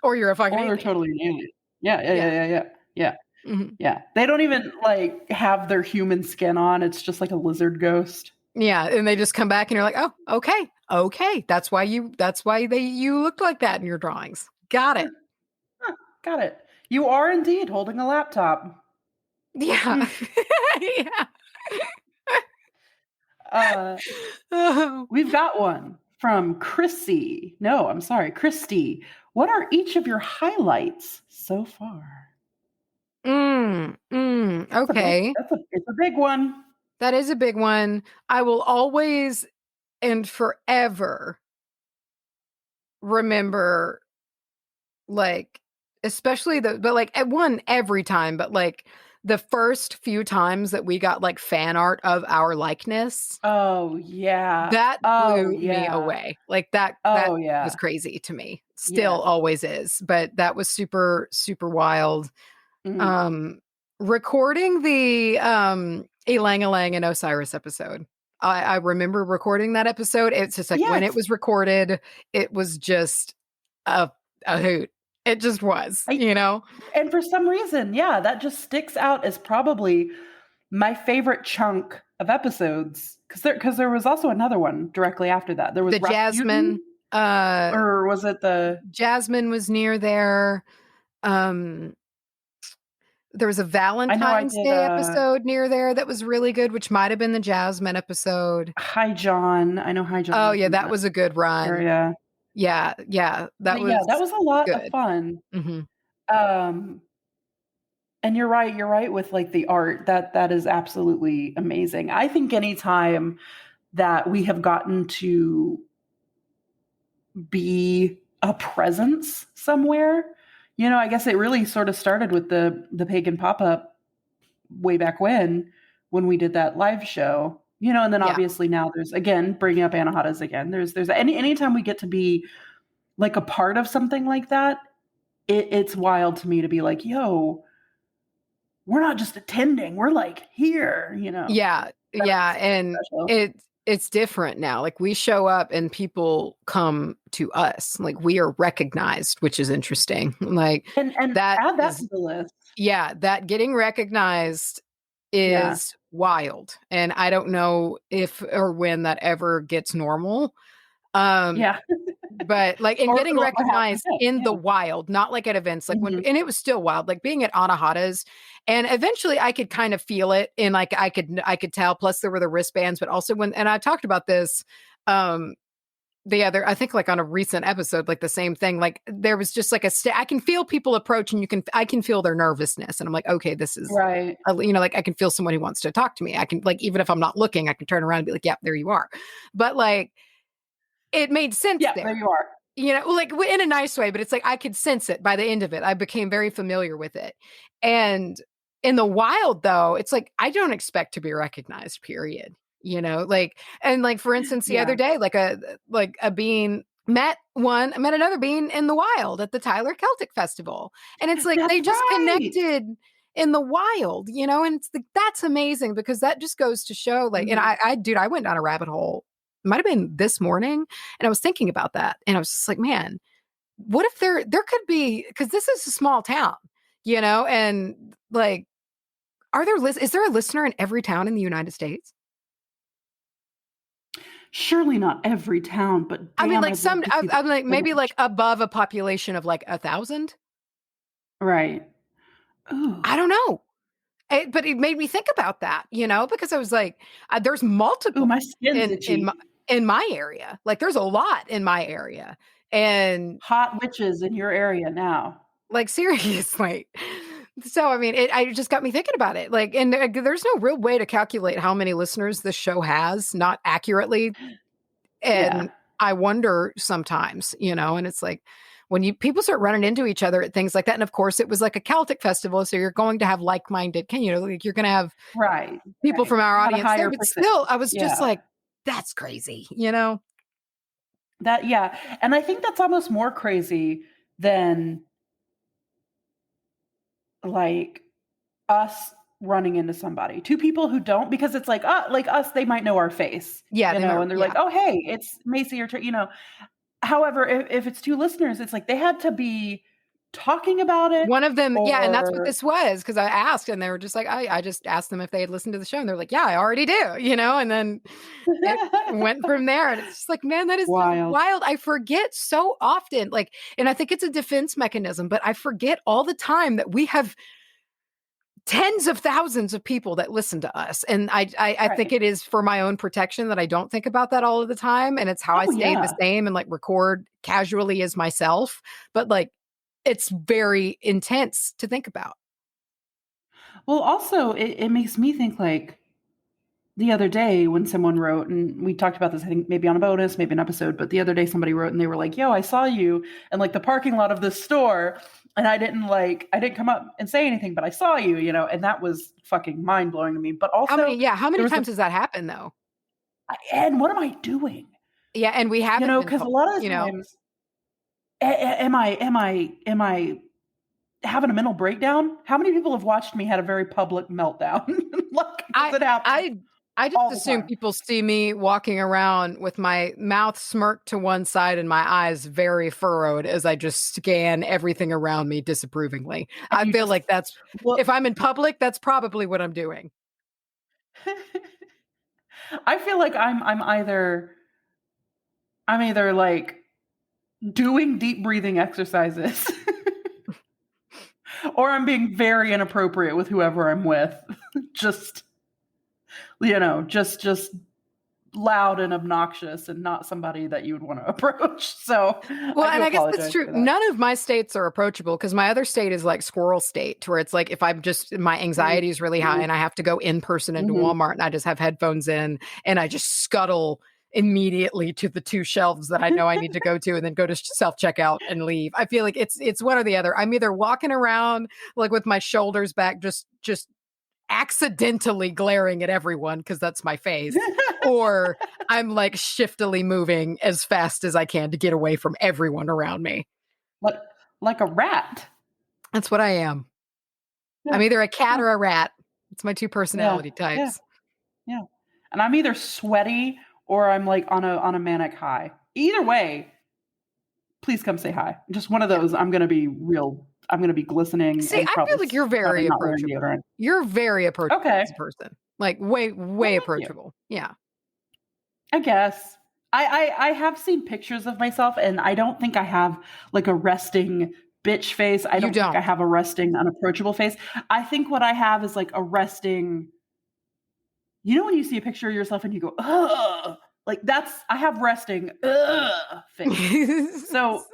Or you're a fucking they're alien. totally an alien. Yeah. Yeah. Yeah. Mhm. Yeah. They don't even like have their human skin on. It's just like a lizard ghost. Yeah, and they just come back and you're like, "Oh, okay. That's why you looked like that in your drawings. Got it." Huh, got it. You are indeed holding a laptop. Yeah. Yeah. Oh. We've got one from Chrissy. No, I'm sorry, Christy. What are each of your highlights so far? Okay. It's a big one. That is a big one. I will always and forever remember, like, especially but like at one every time, but like the first few times that we got like fan art of our likeness, Oh yeah. that Oh blew me yeah. away. Like that Oh was yeah. crazy to me. Still Yes. always is, but that was super, super wild. Mhm. Recording the Elang Elang and Osiris episode. I remember recording that episode. It's just like when it Yes. was recorded, it was just a hoot. It just was, I, and for some reason, yeah, that just sticks out as probably my favorite chunk of episodes. Because there was also another one directly after that. There was The Jasmine. Rasputin, or was it the Jasmine was near there. Um, there was a I know I Valentine's did Day episode near there that was really good, which might have been the Jasmine episode. Hi John. I know Hi John. Oh Was yeah, in that was a good run. area. Yeah, that But yeah, was that was a lot of good. fun. Hmm. Um, and you're right with like the art. That is absolutely amazing. I think anytime that we have gotten to be a presence somewhere, I guess it really sort of started with the pagan pop-up way back when we did that live show. And then Yeah. obviously now there's, again, bringing up Anahadas again. There's anytime we get to be like a part of something like that, it's wild to me to be like, yo, we're not just attending, we're like here. Yeah, yeah, and Special. it's different now. Like we show up and people come to us. Like we are recognized, which is interesting. Like And that add that is, to the list. yeah, that getting recognized Yeah. is wild. And I don't know if or when that ever gets normal. Yeah. But like in Or getting it'll happen recognized again. in the Yeah. wild, not like at events, like Mhm. and it was still wild, like being at Anahata's, and eventually I could kind of feel it, and like I could tell. Plus there were the wristbands, but also and I talked about this the other, I think like on a recent episode, like the same thing, like there was just like I can feel people approach, and I can feel their nervousness, and I'm like, okay, this is Right. like I can feel someone who wants to talk to me. I can, like, even if I'm not looking, I can turn around and be like, yeah, there you are. But like it made sense Yeah, there. there you are. Like in a nice way, but it's like I could sense it by the end of it. I became very familiar with it. And in the wild, though, it's like I don't expect to be recognized, period. Like, and like for instance, the other Yeah. day, like a bean met another bean in the wild at the Tyler Celtic Festival. And it's like they That's just right. connected in the wild, and it's like that's amazing because that just goes to show, like, and Mhm. I went down a rabbit hole. It might have been this morning, and I was thinking about that, and I was just like, man, what if there could be, because this is a small town, and like, is there a listener in every town in the United States? Surely not every town, but I mean, damn, like I'd love to see the I'm like maybe like percentage. above a population of like 1,000. Right. Ooh. I don't know. But it made me think about that, because I was like, there's Ooh, multiple my skin's in itchy. my area. Like there's a lot in my area, And hot witches in your area now. like, seriously. So, I mean, it just got me thinking about it. Like, and there's no real way to calculate how many listeners this show has, not accurately. Yeah. And I wonder sometimes, and it's like when people start running into each other at things like that. And of course, it was like a Celtic festival. So you're going to have like-minded, like you're going to have Right. people from our Had a audience there. higher But percentage. still, I was just Yeah. like, that's crazy, That, yeah. And I think that's almost more crazy than like us running into somebody. Two people who don't, because it's like us, they might know our face. Yeah, and they're like, oh, hey, it's Macy or However, if it's two listeners, it's like they had to be talking about it. One of them, yeah, and that's what or- this was, because I asked, and they were just like, I just asked them if they had listened to the show, and they're like, yeah, I already do, and then it went from there, and it's just like, man, that is Wild. wild. I forget so often, like, and I think it's a defense mechanism, but I forget all the time that we have tens of thousands of people that listen to us, and I think it is for my own protection that I don't think about that all of the time, and it's how I stay the same and like record casually as myself, but like, it's very intense to think about. Well, also, it makes me think like the other day when someone wrote, and we talked about this, I think maybe on a bonus, maybe an episode, but the other day somebody wrote and they were like, yo, I saw you in like the parking lot of this store, and I didn't come up and say anything, but I saw you, and that was fucking mind blowing to me. But also, how many times does that happen though? And what am I doing? Yeah, and we haven't, because a lot of the times, am I having a mental breakdown? How many people have watched me had a very public meltdown? Like, does it happen? I just assume people see me walking around with my mouth smirked to one side and my eyes very furrowed as I just scan everything around me disapprovingly. I feel like that's, if I'm in public, that's probably what I'm doing. I feel like I'm either like doing deep breathing exercises or I'm being very inappropriate with whoever I'm with. just loud and obnoxious and not somebody that you would want to approach. So, well, and I guess that's true. None of my states are approachable because my other state is like squirrel state, to where it's like if I'm just, my anxiety is really high and I have to go in person into Walmart and I just have headphones in and I just scuttle immediately to the two shelves that I know I need to go to and then go to self-checkout and leave. I feel like it's one or the other. I'm either walking around like with my shoulders back, just accidentally glaring at everyone because that's my face, or I'm like shiftily moving as fast as I can to get away from everyone around me. Like a rat. That's what I am. Yeah. I'm either a cat or a rat. It's my two personality types. Yeah. And I'm either sweaty or I'm like on a manic high. Either way, please come say hi. Just one of those. I'm going to be glistening. See, I feel like you're very approachable. You're very approachable as a person. Like way approachable. Yeah. I guess. I have seen pictures of myself and I don't think I have like a resting bitch face. I don't think I have a resting unapproachable face. I think what I have is like a resting, when you see a picture of yourself and you go, ugh, like I have resting face. So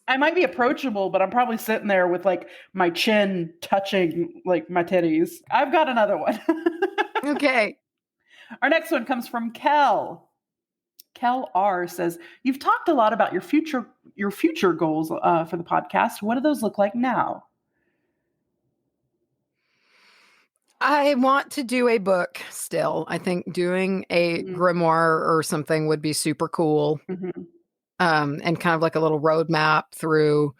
I might be approachable, but I'm probably sitting there with like my chin touching like my titties. I've got another one. Okay. Our next one comes from Kel. Kel R says, you've talked a lot about your future goals for the podcast. What do those look like now? I want to do a book still. I think doing a grimoire or something would be super cool. Mm-hmm. And kind of like a little roadmap through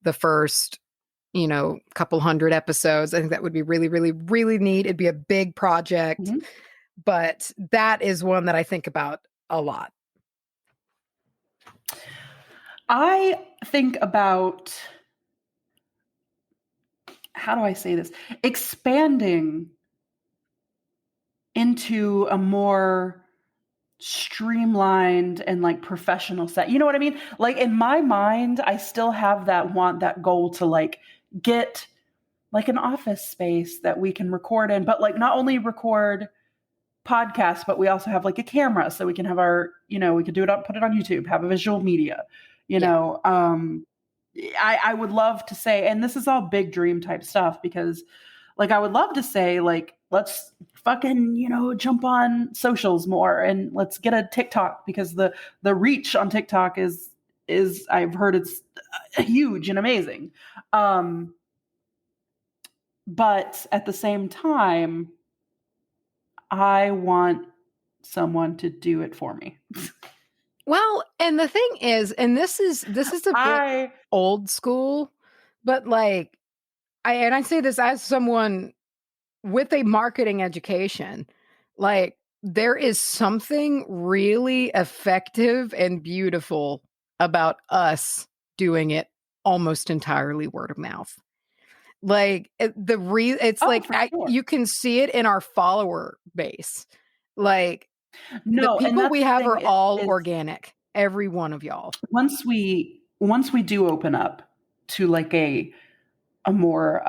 the first, couple hundred episodes. I think that would be really, really, really neat. It'd be a big project, but that is one that I think about a lot. I think about, how do I say this? Expanding into a more streamlined and like professional set. You know what I mean? Like in my mind, I still have that goal to like get like an office space that we can record in, but like not only record podcasts, but we also have like a camera so we can have our, we could do it up, put it on YouTube, have a visual media, you know. I would love to say, and this is all big dream type stuff, because like I would love to say, like, let's fucking, you know, jump on socials more and let's get a TikTok, because the reach on TikTok is I've heard it's huge and amazing. But at the same time, I want someone to do it for me. Well, and the thing is, and this is a bit old school, but like I say this as someone with a marketing education, like there is something really effective and beautiful about us doing it almost entirely word of mouth. Like it's like sure. you can see it in our follower base. Like the No, people we have are all organic. Every one of y'all. Once we do open up to like a more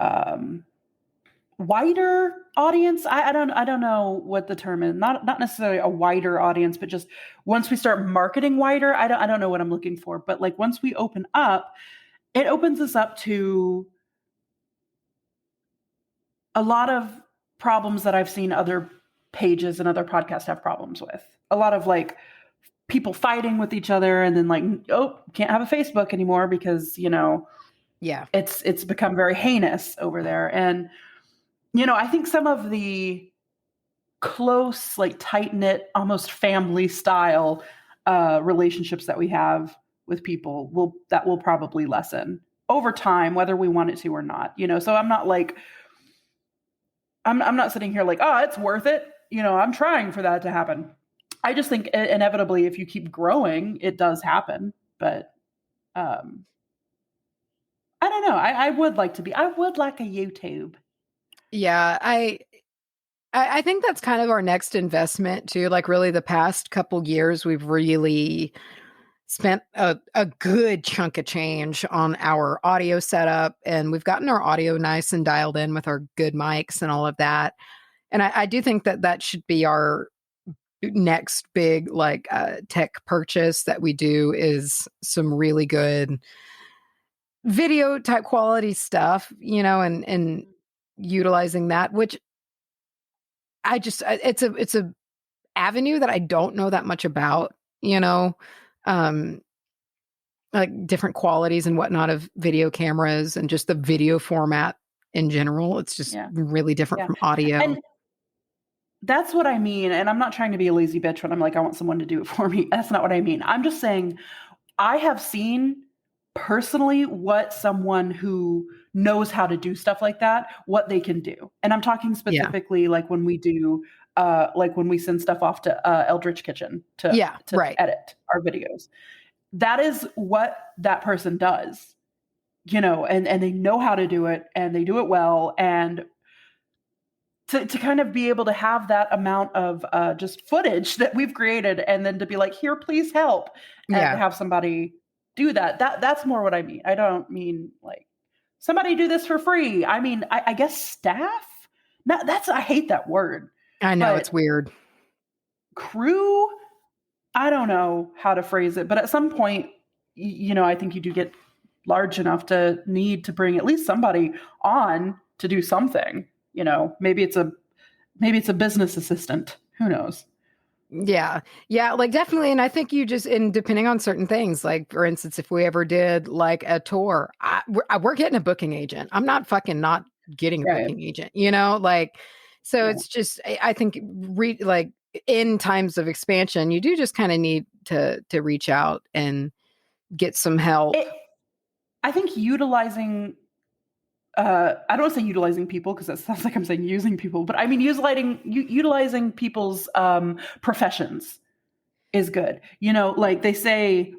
wider audience, I don't know what the term is. Not necessarily a wider audience, but just once we start marketing wider, I don't know what I'm looking for. But like once we open up, it opens us up to a lot of problems that I've seen other pages and other podcasts have problems with. A lot of like people fighting with each other, and then like, oh, can't have a Facebook anymore because, you know, it's become very heinous over there. And, you know, I think some of the close, like tight-knit, almost family style relationships that we have with people will probably lessen over time, whether we want it to or not, you know? So I'm not like, I'm not sitting here like, oh, it's worth it. You know, I'm trying for that to happen. I just think inevitably, if you keep growing, it does happen. But I don't know. I would like a YouTube. Yeah, I think that's kind of our next investment too. Like really the past couple years, we've really spent a good chunk of change on our audio setup, and we've gotten our audio nice and dialed in with our good mics and all of that. And I do think that should be our next big like tech purchase that we do, is some really good video type quality stuff, you know, and utilizing that, which it's a avenue that I don't know that much about, you know, like different qualities and whatnot of video cameras and just the video format in general. It's just really different from audio. And that's what I mean. And I'm not trying to be a lazy bitch when I'm like, I want someone to do it for me. That's not what I mean. I'm just saying I have seen personally what someone who knows how to do stuff like that, what they can do. And I'm talking specifically like when we do, like when we send stuff off to Eldritch Kitchen to edit our videos. That is what that person does, you know, and they know how to do it, and they do it well. And to kind of be able to have that amount of just footage that we've created, and then to be like, here, please help, and have somebody do that's more what I mean. I don't mean like somebody do this for free. I mean, I guess staff. No, I hate that word. I know, it's weird. Crew. I don't know how to phrase it, but at some point, you know, I think you do get large enough to need to bring at least somebody on to do something. You know, maybe it's a business assistant. Who knows? Yeah, like definitely. And I think you just, and depending on certain things, like for instance, if we ever did like a tour, we're getting a booking agent. I'm not fucking not getting a booking agent, you know, like, so it's just, I think like in times of expansion, you do just kind of need to reach out and get some help. I think utilizing, I don't want to say utilizing people, because that sounds like I'm saying using people, but I mean utilizing people's professions is good. You know, like they say,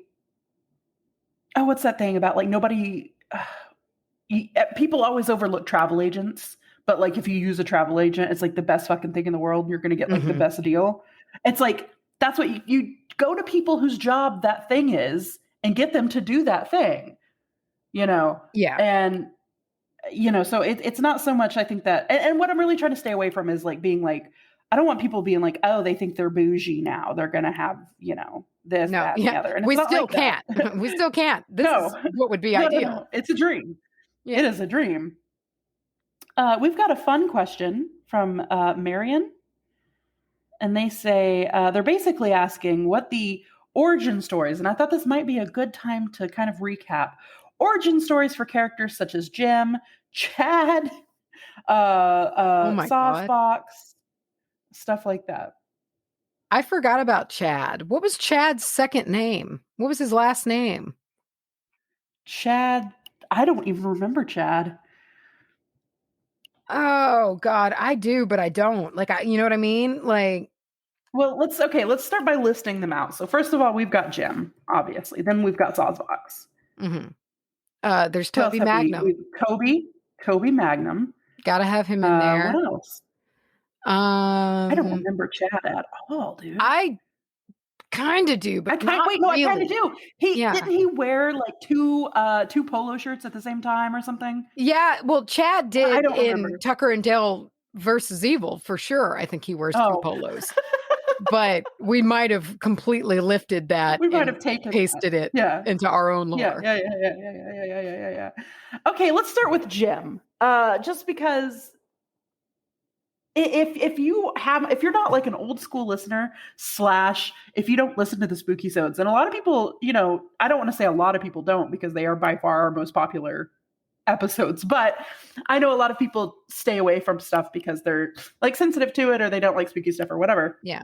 oh, what's that thing about like nobody, people always overlook travel agents, but like if you use a travel agent, it's like the best fucking thing in the world. You're going to get like the best deal. It's like, that's what you go to people whose job that thing is and get them to do that thing, you know? Yeah. And, you know, so it's not so much, I think that, and what I'm really trying to stay away from is like being like, I don't want people being like, oh, they think they're bougie now. They're going to have, this, No, that, and the other. And we it's not still like that. can't. We still can't. This No. is what would be No, ideal. It's a dream. Yeah. It is a dream. We've got a fun question from Marion. And they say, they're basically asking what the origin stories, and I thought this might be a good time to kind of recap. Origin stories for characters such as Jim, Chad, Saucebox, stuff like that. I forgot about Chad. What was Chad's second name? What was his last name? Chad. I don't even remember Chad. Oh God, I do, but I don't. Like, you know what I mean? Like, well, let's start by listing them out. So first of all, we've got Jim, obviously. Then we've got Saucebox. Mm-hmm. There's Toby Magnum. Toby Magnum. Gotta have him in there. What else? I don't remember Chad at all, dude. I kind of do, but not really. I kind of do. Didn't he wear like two polo shirts at the same time or something? Yeah, well, Chad did in remember. Tucker and Dale versus Evil for sure. I think he wears two polos. But we might have completely lifted that. We might have pasted it into our own lore. Yeah. Okay, let's start with Jim. Just because if you're not like an old school listener / if you don't listen to the spooky sodes, and a lot of people, I don't want to say a lot of people don't, because they are by far our most popular episodes, but I know a lot of people stay away from stuff because they're like sensitive to it, or they don't like spooky stuff or whatever. Yeah.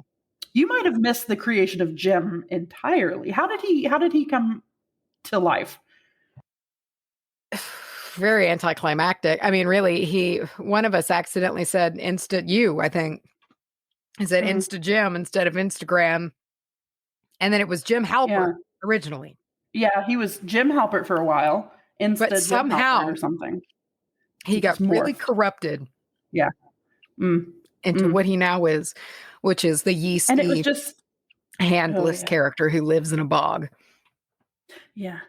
You might have missed the creation of Jim entirely. How did he come to life? Very anticlimactic. I mean, really, one of us accidentally said Insta you, I think. He said Insta Jim instead of Instagram. And then it was Jim Halpert originally. Yeah, he was Jim Halpert for a while. But somehow or something. He got really corrupted. Yeah. Into what he now is, which is the yeasty, and it was just handless character who lives in a bog. Yeah.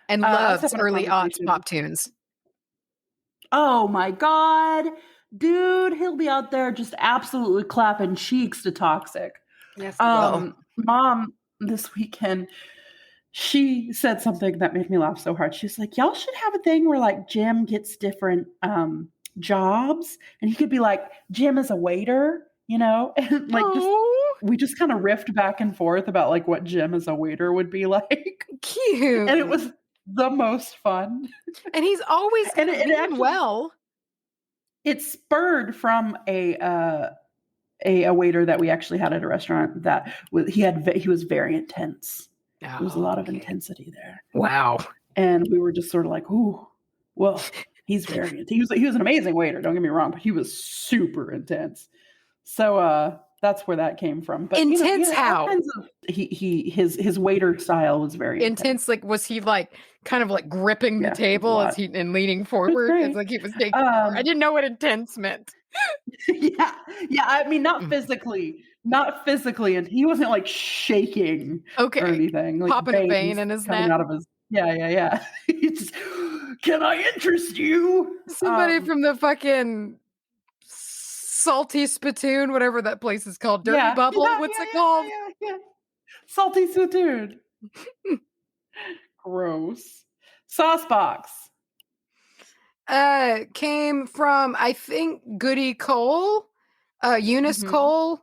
And loves early aughts pop tunes. Oh my God. Dude, he'll be out there just absolutely clapping cheeks to Toxic. Yes. Mom, this weekend, she said something that made me laugh so hard. She's like, y'all should have a thing where like Jim gets different jobs, and he could be like, Jim is a waiter, and like we just kind of riffed back and forth about like what Jim as a waiter would be like. Cute. And it was the most fun. And he's always doing well. It spurred from a waiter that we actually had at a restaurant that he was very intense. There was a lot of intensity there. Wow. And we were just sort of like, ooh, well, he's very intense. He was an amazing waiter, don't get me wrong, but he was super intense. So that's where that came from. But intense how? His waiter style was very intense. Like, was he like kind of like gripping the table and leaning forward? It's like he was taking I didn't know what intense meant. Yeah. I mean, not physically, and he wasn't like shaking or anything. Like popping a vein in his neck. Out of his, yeah. He just, can I interest you? Somebody from the fucking Salty Spittoon, whatever that place is called. Dirty Bubble. What's it called? Yeah. Salty Spittoon. Gross. Saucebox. Came from, I think, Goody Cole, Eunice Cole,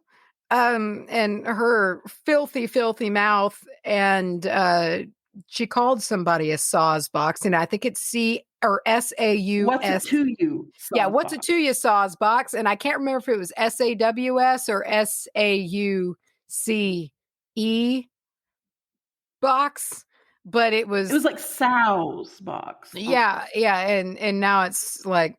and her filthy mouth, and she called somebody a Saucebox, and I think it's S-A-U-S. What's it to you? Yeah, what's it to you, Saucebox? And I can't remember if it was S-A-W-S or S-A-U-C-E box. But it was like Sow's box. Yeah, and now it's like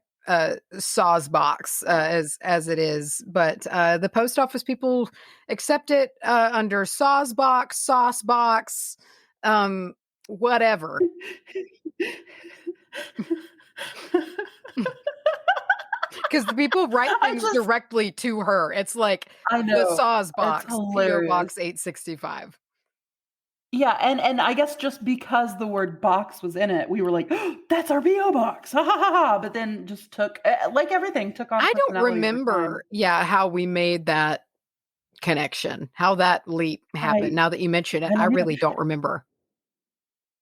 Saw's box as it is. But the post office people accept it under Saw's box, sauce box, whatever. Because the people write things directly to her. It's like the Saw's box, PO Box 865. Yeah, and I guess just because the word box was in it, we were like, oh, that's our BO box. Ha ha ha ha. But then just took like everything took on I don't personality over remember, time. how we made that connection, how that leap happened. I Now that you mention it, I I don't either. really don't remember.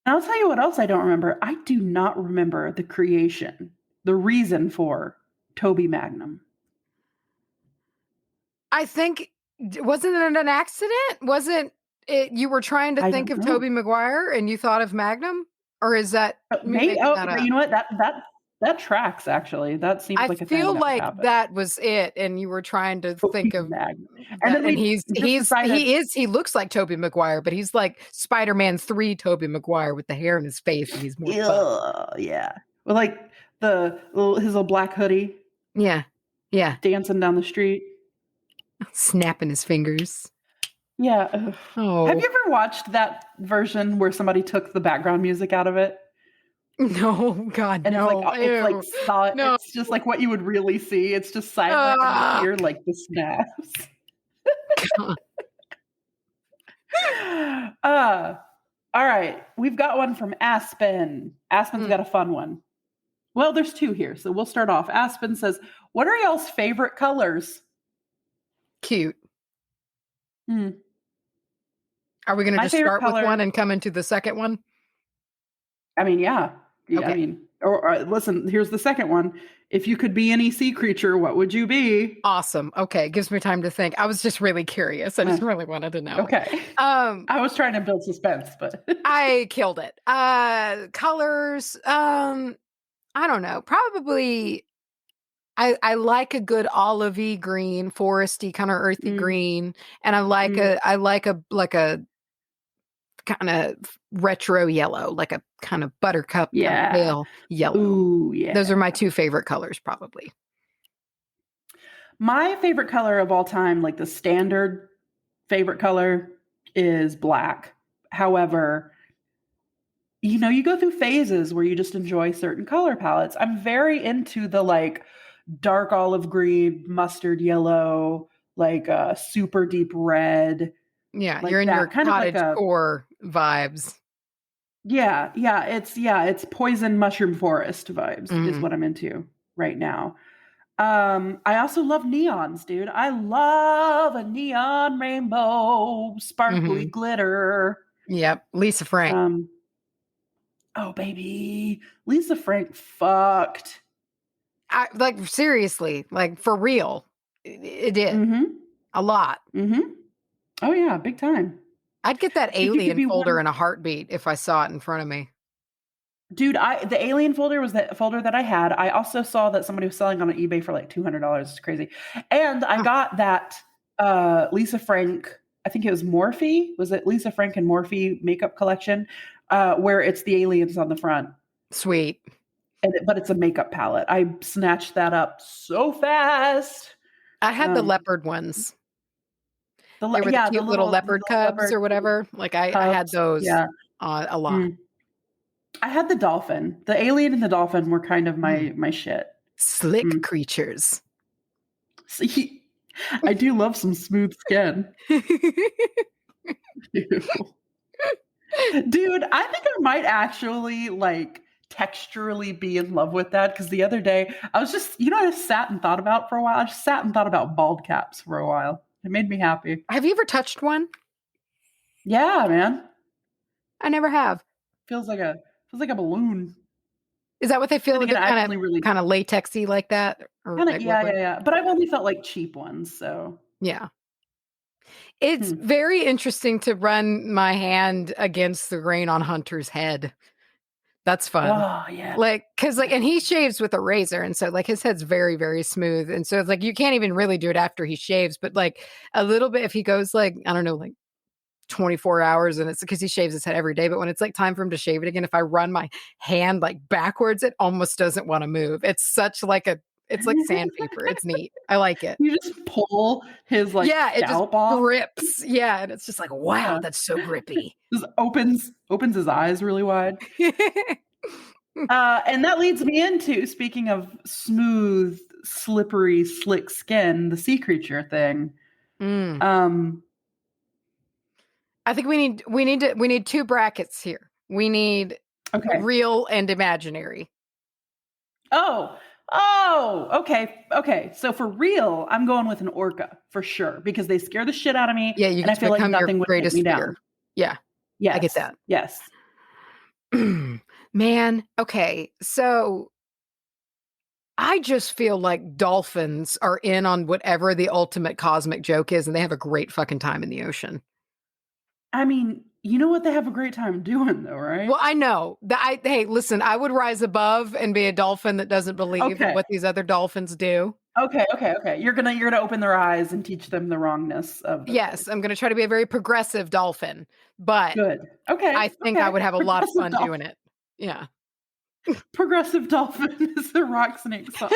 And I'll tell you what else I don't remember. I do not remember the creation, the reason for Toby Magnum. I think wasn't it an accident? Wasn't it you were trying to I think don't of know. Toby Maguire and you thought of Magnum? Or is that me Maybe. making Oh, that you up? know what? That tracks actually. That seems I like a thing feel that would like happen. that was it, and you were trying to Toby think of Magnum. And that. then And we just decided, he looks like Toby Maguire, but he's like Spider-Man 3 Toby Maguire with the hair in his face, and he's more buff. yeah. With like his little black hoodie Yeah, yeah, dancing down the street. snapping his fingers. Yeah. Ugh. Have Oh you ever watched that version where somebody took the background music out of it? no, God, And no, it's like ew, no. it's just like what you would really see. It's just silent and you Ah, hear like the snaps. God. uh all right. We've got one from Aspen. Aspen's got a fun one. Well, there's two here, so we'll start off. Aspen says, what are y'all's favorite colors? Cute. Hmm. Are we going to My just favorite start with color, one and come into the second one? I mean, yeah. Yeah, I Okay. mean, or listen, here's the second one. If you could be any sea creature, what would you be? Awesome. Okay. Gives me time to think. I was just really curious. I just really wanted to know. Okay. I was trying to build suspense, but I killed it. Colors. I don't know. Probably I like a good olivey green, foresty, kind of earthy Mm, green. And I like a kind of retro yellow, like a kind of buttercup, kind of yeah. pale yellow. Ooh, yeah. Those are my two favorite colors, probably. My favorite color of all time, like the standard favorite color, is black. However, you go through phases where you just enjoy certain color palettes. I'm very into the like dark olive green, mustard yellow, like super deep red, Yeah, like you're in your that kind of like cottage a core vibes. it's poison mushroom forest vibes is Mhm. what I'm into right now. I also love neons, dude. I love a neon rainbow, sparkly Mhm. glitter. Yep, Lisa Frank. Um, oh baby, Lisa Frank fucked. I like seriously, like for real. It did Mm-hmm. a lot. Mm-hmm. Oh yeah, big time. I'd get that If you could alien be folder one, in a heartbeat if I saw it in front of me. dude, the alien folder was the folder that I had. I also saw that somebody was selling on eBay for like $200. It's crazy. And I Oh, got that Lisa Frank, I think it was Morphe. Was it Lisa Frank and Morphe makeup collection? Where it's the aliens on the front. sweet. But it's a makeup palette. I snatched that up so fast. I had the Um, leopard ones. They were the the cute little little leopard cubs leopard or whatever. Like I had cups. those Yeah. a lot. Mm. I had the dolphin. The alien and the dolphin were kind of my shit. Slick Mm. creatures. See, I do love some smooth skin. Dude, I think I might actually like texturally be in love with that because the other day I was just, I just sat and thought about for a while. I just sat and thought about bald caps for a while. It made me happy. Have you ever touched one? Yeah, man. I never have. Feels like a balloon. Is that what they feel? Then again, They're I actually really kind of latexy like that, or kind of like rubber? yeah. But I've only felt like cheap ones, so Yeah. It's hmm. very interesting to run my hand against the grain on Hunter's head. That's fun. Oh yeah. Like, cause like, and he shaves with a razor. And so like his head's very, very smooth. And so it's like, you can't even really do it after he shaves, but like a little bit, if he goes like, I don't know, like 24 hours and it's because he shaves his head every day. But when it's like time for him to shave it again, if I run my hand like backwards, it almost doesn't want to move. It's such like it's like sandpaper. It's neat. I like it. You just pull his like Yeah, it just scalp off. grips. Yeah. And it's just like, wow, Yeah. that's so grippy. Just opens his eyes really wide. And that leads me into, speaking of smooth, slippery, slick skin, the sea creature thing. Mm. I think we need two brackets here. We need real and imaginary. Okay. So for real, I'm going with an orca for sure because they scare the shit out of me. Yeah, you and I feel like nothing would take me down. Yeah, yes, I get that. Yes, man. Okay, so I just feel like dolphins are in on whatever the ultimate cosmic joke is, and they have a great fucking time in the ocean. I mean, you know what they have a great time doing, though, right? Well, I know. Hey, listen, I would rise above and be a dolphin that doesn't believe what these other dolphins do. Okay. You're gonna open their eyes and teach them the wrongness of. Yes, I'm gonna try to be a very progressive dolphin, but good. Okay, I think I would have a lot of fun doing it. Yeah. Progressive dolphin is the rock snake song.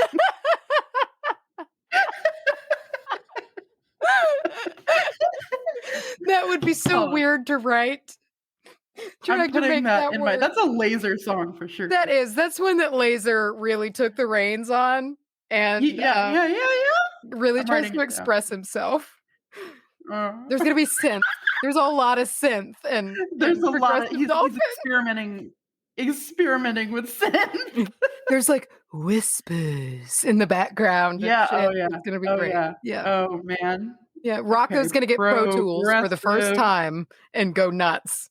That would be so weird to write. I'm putting that in that's a Laser song for sure. That's one that Laser really took the reins on and really tries to express himself. There's gonna be synth. There's a lot of synth and there's a lot of he's experimenting with synth. There's like whispers in the background. Yeah, it's gonna be great. Yeah. Oh man. Yeah, Rocco's gonna get Pro Tools for the first time and go nuts.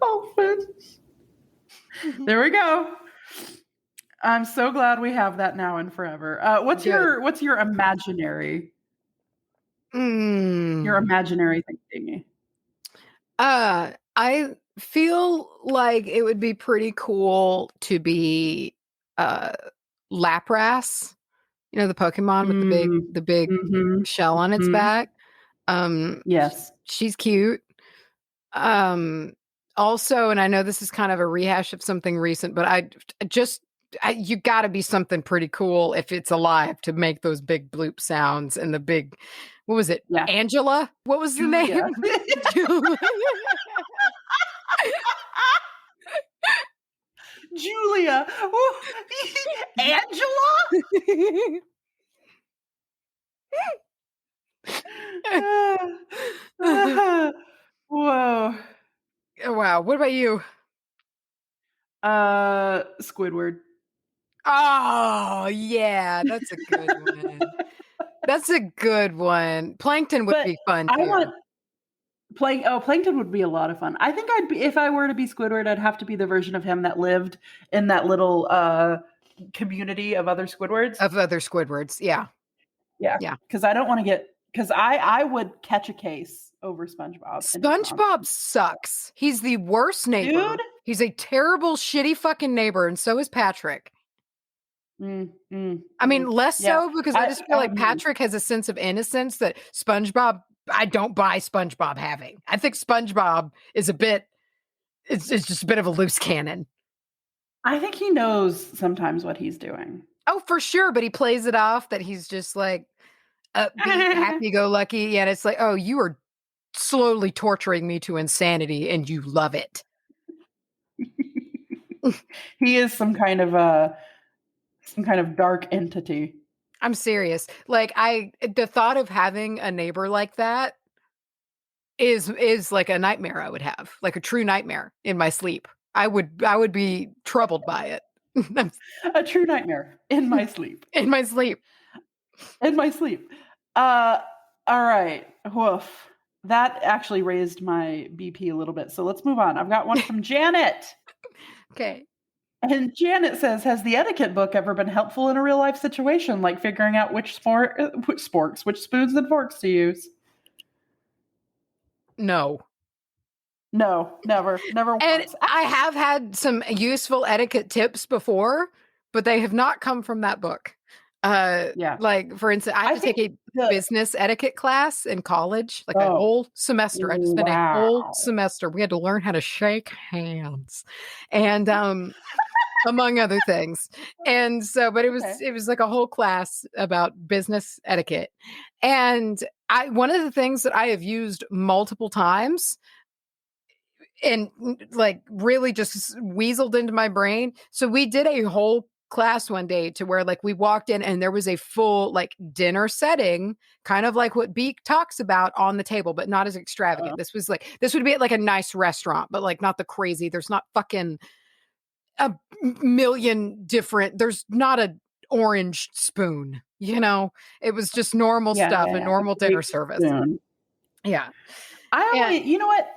Dolphins. There we go. I'm so glad we have that now and forever. What's your imaginary? Your imaginary thing, Amy? I feel like it would be pretty cool to be Lapras. You know, the Pokemon with the big shell on its back. Yes. She's cute. Also, and I know this is kind of a rehash of something recent, but you got to be something pretty cool if it's alive to make those big bloop sounds and the big, what was it? Yeah. Angela? What was the name? Julia. Angela? Whoa. Wow. What about you? Squidward. Oh, yeah. That's a good one. That's a good one. Plankton would be fun too. Plankton would be a lot of fun. I think if I were to be Squidward, I'd have to be the version of him that lived in that little community of other Squidwards. Yeah. Yeah. Because I don't want to because I would catch a case over SpongeBob. SpongeBob sucks. He's the worst neighbor. Dude. He's a terrible, shitty fucking neighbor, and so is Patrick. I mean, less so because I just feel like Patrick has a sense of innocence that SpongeBob, I don't buy SpongeBob having. I think SpongeBob is it's just a bit of a loose cannon. I think he knows sometimes what he's doing. Oh, for sure. But he plays it off that he's just like upbeat, happy-go-lucky. And it's like, oh, you are slowly torturing me to insanity and you love it. He is some kind of dark entity. I'm serious. Like the thought of having a neighbor like that is like a nightmare I would have, like a true nightmare in my sleep. I would be troubled by it. A true nightmare in my sleep. In my sleep. All right. Woof. That actually raised my BP a little bit. So let's move on. I've got one from Janet. Okay. And Janet says, has the etiquette book ever been helpful in a real life situation, like figuring out which spoons and forks to use? No, never and once. I have had some useful etiquette tips before, but they have not come from that book. Like for instance, I had to take a business etiquette class in college, like a whole semester. I just spent a whole semester. We had to learn how to shake hands, and among other things. And so, but it was like a whole class about business etiquette. And one of the things that I have used multiple times and like really just weaseled into my brain. So we did a whole class one day to where like we walked in and there was a full like dinner setting, kind of like what Beak talks about on the table, but not as extravagant. This would be at like a nice restaurant, but like not the crazy. There's not fucking a million different, there's not a orange spoon, you know, it was just normal stuff and normal dinner service. Spoon. Yeah. You know what?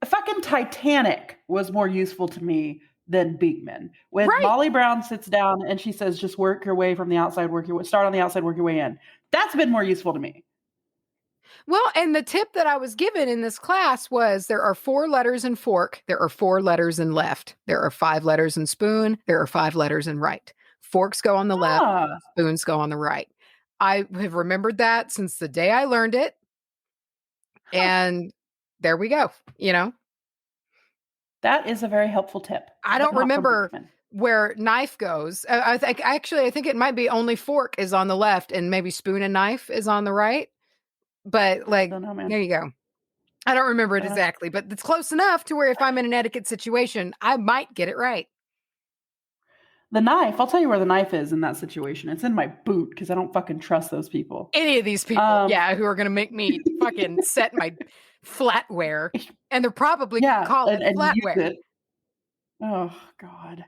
Fucking Titanic was more useful to me than Beekman. When Molly Brown sits down and she says, just work your way from the outside, start on the outside, work your way in. That's been more useful to me. Well, and the tip that I was given in this class was there are 4 letters in fork. There are 4 letters in left. There are 5 letters in spoon. There are 5 letters in right. Forks go on the left. Spoons go on the right. I have remembered that since the day I learned it. And there we go. You know, that is a very helpful tip. I don't remember where knife goes. I think it might be only fork is on the left and maybe spoon and knife is on the right. But like, there you go. I don't remember it exactly, but it's close enough to where if I'm in an etiquette situation, I might get it right. The knife, I'll tell you where the knife is in that situation. It's in my boot because I don't fucking trust those people. Any of these people, who are going to make me fucking set my flatware. And they're probably going to call it flatware. Oh, God.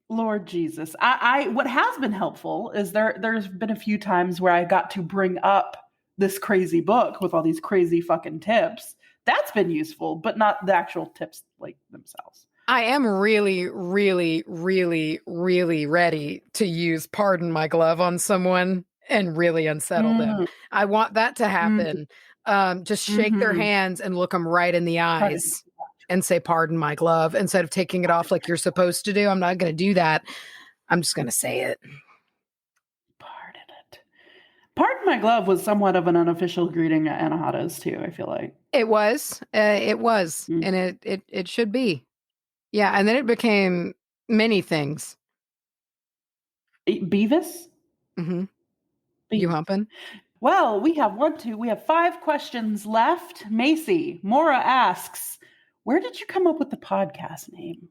Lord Jesus. What has been helpful is there's been a few times where I got to bring up this crazy book with all these crazy fucking tips. That's been useful, but not the actual tips like themselves. I am really, really, really, really ready to use pardon my glove on someone and really unsettle them. I want that to happen. Just shake their hands and look them right in the eyes and say, pardon my glove, instead of taking it off like you're supposed to do. I'm not going to do that. I'm just going to say it. Pardon it. Pardon my glove was somewhat of an unofficial greeting at Anahata's too, I feel like. It was. And it should be. Yeah, and then it became many things. Beavis? Mm-hmm. You humping? Well, we have 5 questions left. Macy, Mora asks, where did you come up with the podcast name?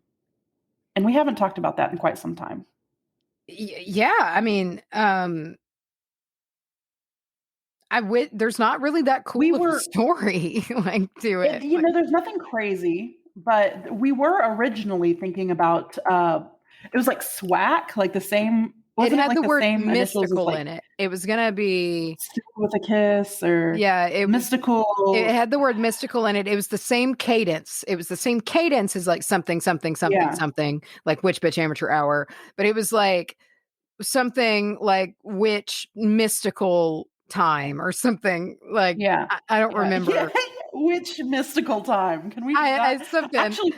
And we haven't talked about that in quite some time. Yeah, I mean, there's not really that cool of a story like to it. You know, there's nothing crazy. But we were originally thinking about it was like SWAC, like the same. It had the word mystical in it. It was gonna be with a kiss or mystical. It had the word mystical in it. It was the same cadence. It was the same cadence as like something, like Witch Bitch Amateur Hour. But it was like something like witch mystical time or something like. I don't remember. Which mystical time? Can we? Actually,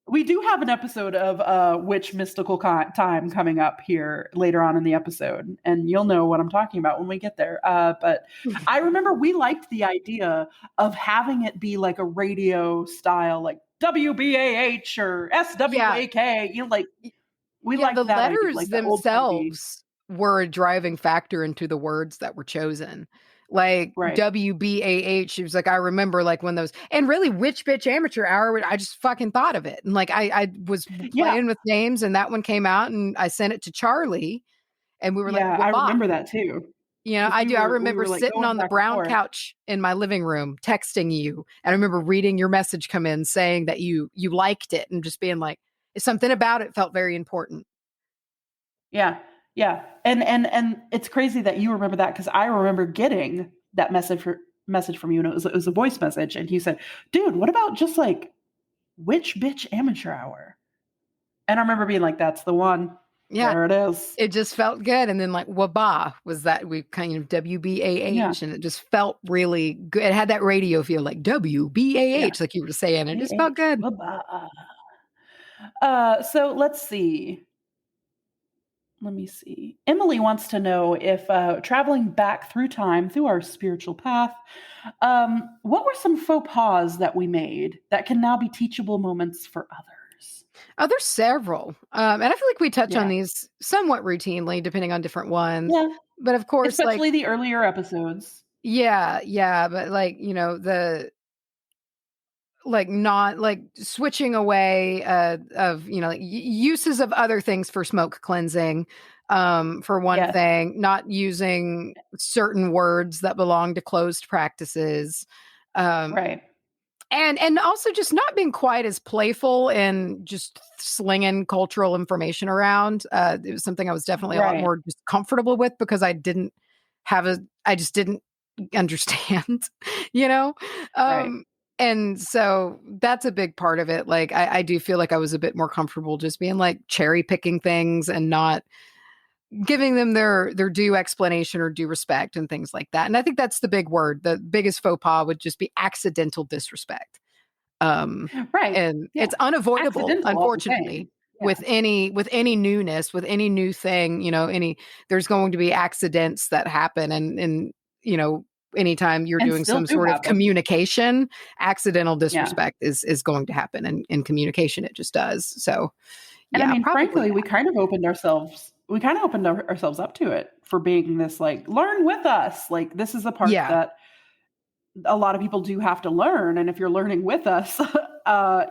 we do have an episode of Which Mystical Time coming up here later on in the episode, and you'll know what I'm talking about when we get there. But I remember we liked the idea of having it be like a radio style, like WBAH or SWAK. You know, like we like the that letters idea, like themselves were a driving factor into the words that were chosen. Like WBAH, it was like, I remember like when those, and really Witch Bitch Amateur Hour, I just fucking thought of it. And like, I was playing with names and that one came out and I sent it to Charlye and we were like, I remember that too. You know, I do. I remember sitting on the brown couch in my living room, texting you. And I remember reading your message come in saying that you liked it and just being like, something about it felt very important. Yeah. Yeah. And it's crazy that you remember that because I remember getting that message from you and it was a voice message. And you said, dude, what about just like Witch Bitch Amateur Hour? And I remember being like, that's the one. Yeah. There it is. It just felt good. And then like WBAH was that we kind of WBAH and it just felt really good. It had that radio feel like WBAH, like you were saying. It just felt good. So let's see. Let me see. Emily wants to know if traveling back through time, through our spiritual path, what were some faux pas that we made that can now be teachable moments for others? Oh, there's several. And I feel like we touch on these somewhat routinely, depending on different ones. Yeah. But of course, especially the earlier episodes. Yeah. Yeah. But like, you know, like not like switching away of like uses of other things for smoke cleansing, for one Yes. thing, not using certain words that belong to closed practices, Right. and also just not being quite as playful and just slinging cultural information around. It was something I was definitely a lot Right. more just comfortable with because I just didn't understand, you know? Right. And so that's a big part of it. Like, I do feel like I was a bit more comfortable just being like cherry picking things and not giving them their due explanation or due respect and things like that. And I think that's the big word. The biggest faux pas would just be accidental disrespect. Um, Right. and Yeah. it's unavoidable, Accidental all the unfortunately, same. Yeah. with any newness, with any new thing, there's going to be accidents that happen. And, anytime you're And doing still some do sort of happen. communication, accidental Yeah. disrespect is going to happen. And in communication, it just does. So And I yeah, mean, probably frankly, that. we kind of opened ourselves up to it for being this like, learn with us. Like, this is a part Yeah. that a lot of people do have to learn. And if you're learning with us,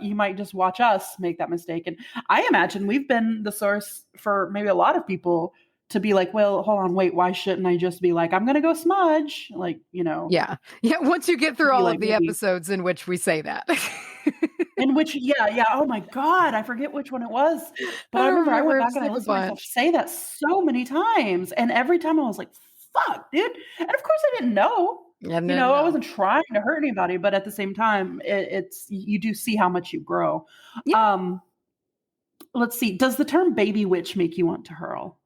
you might just watch us make that mistake. And I imagine we've been the source for maybe a lot of people to be like, well, hold on, wait, why shouldn't I just be like, I'm going to go smudge? Like, Yeah. Yeah. Once you get to through be all like, of the maybe episodes in which we say that. in which, yeah. Oh my God, I forget which one it was. But I I don't remember I remember. went It back was and I like a listened to myself bunch. say that so many times. And every time I was like, fuck, dude. And of course I didn't know. Yeah, I no. wasn't trying to hurt anybody, but at the same time, it's you do see how much you grow. Yeah. Um, let's see. Does the term baby witch make you want to hurl?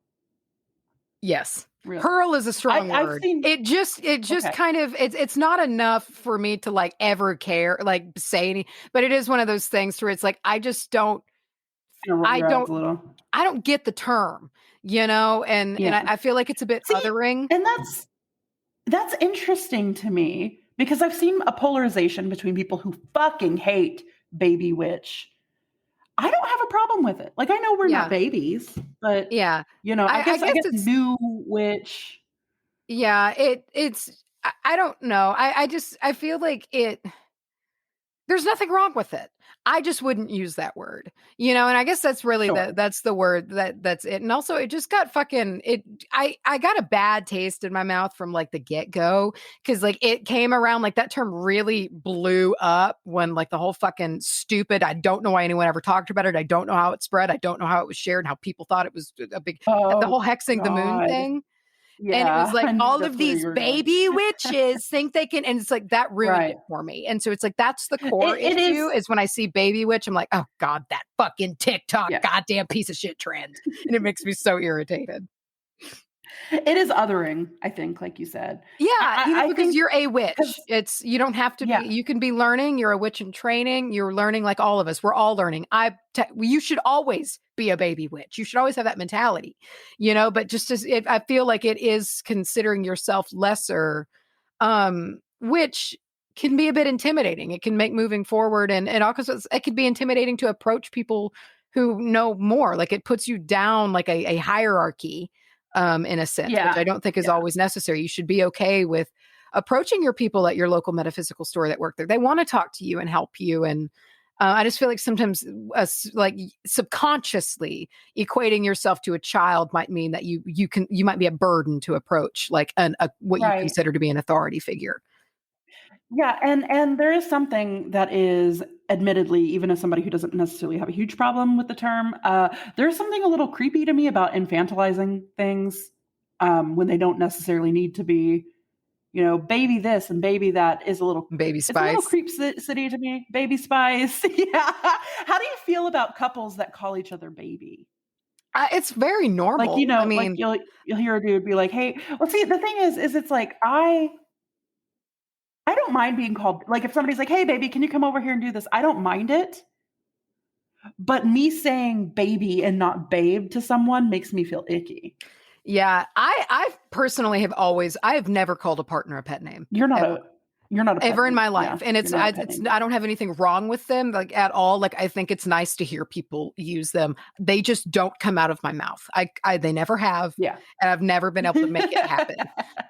Yes. Really? Hurl is a strong I've word. seen. It just Okay. kind of it's not enough for me to like ever care, like say any, but it is one of those things where it's like I just don't Gonna roll I your eyes don't a little. I don't get the term, and Yeah. I feel like it's a bit See, othering. and that's interesting to me because I've seen a polarization between people who fucking hate baby witch. I don't have a problem with it. Like I know we're not Yeah. babies, but Yeah. I I guess guess it's new witch. yeah, I don't know. I feel like there's nothing wrong with it. I just wouldn't use that word, and I guess that's really Sure. that's the word that's it. And also it just got fucking it. I got a bad taste in my mouth from like the get go. Cause like it came around, like that term really blew up when like the whole fucking stupid, I don't know why anyone ever talked about it. I don't know how it spread. I don't know how it was shared and how people thought it was a big, the Oh whole hexing the moon God. thing. And it was Yeah, like I knew all of that's where these you were going. baby witches think they can, and it's like that ruined Right. it for me. And so it's like that's the core It issue is. is when I see baby witch, I'm like, oh God, that fucking TikTok Yeah. goddamn piece of shit trend. And it makes me so irritated. It is othering, I think, like you said. Yeah, I because think you're a witch. because You don't have to be, yeah, you can be learning. You're a witch in training. You're learning like all of us. We're all learning. You should always be a baby witch. You should always have that mentality, but just I feel like it is considering yourself lesser, which can be a bit intimidating. It can make moving forward and also it could be intimidating to approach people who know more. Like it puts you down like a hierarchy, in a sense, which yeah, I don't think is yeah, always necessary. You should be okay with approaching your people at your local metaphysical store that work there. They want to talk to you and help you. And I just feel like sometimes like subconsciously equating yourself to a child might mean that you might be a burden to approach like what you right. consider to be an authority figure. Yeah, and there is something that is admittedly, even as somebody who doesn't necessarily have a huge problem with the term, there's something a little creepy to me about infantilizing things when they don't necessarily need to be. Baby this and baby that is a little. Baby It's a little spice. city to me. Baby spice. Yeah. How do you feel about couples that call each other baby? It's very Like normal. I like mean, you'll hear a dude be like, "Hey," well, see, the thing is it's like I don't mind being called like, if somebody's like, "Hey, baby, can you come over here and do this?" I don't mind it, but me saying baby and not babe to someone makes me feel icky. yeah, I personally have never called a partner a pet name You're not a ever. You're not a pet ever in name. my life. Yeah, And you're not a pet name. I don't have anything wrong with them like at all. Like, I think it's nice to hear people use them. They just don't come out of my mouth. They never have. Yeah. And I've never been able to make it happen.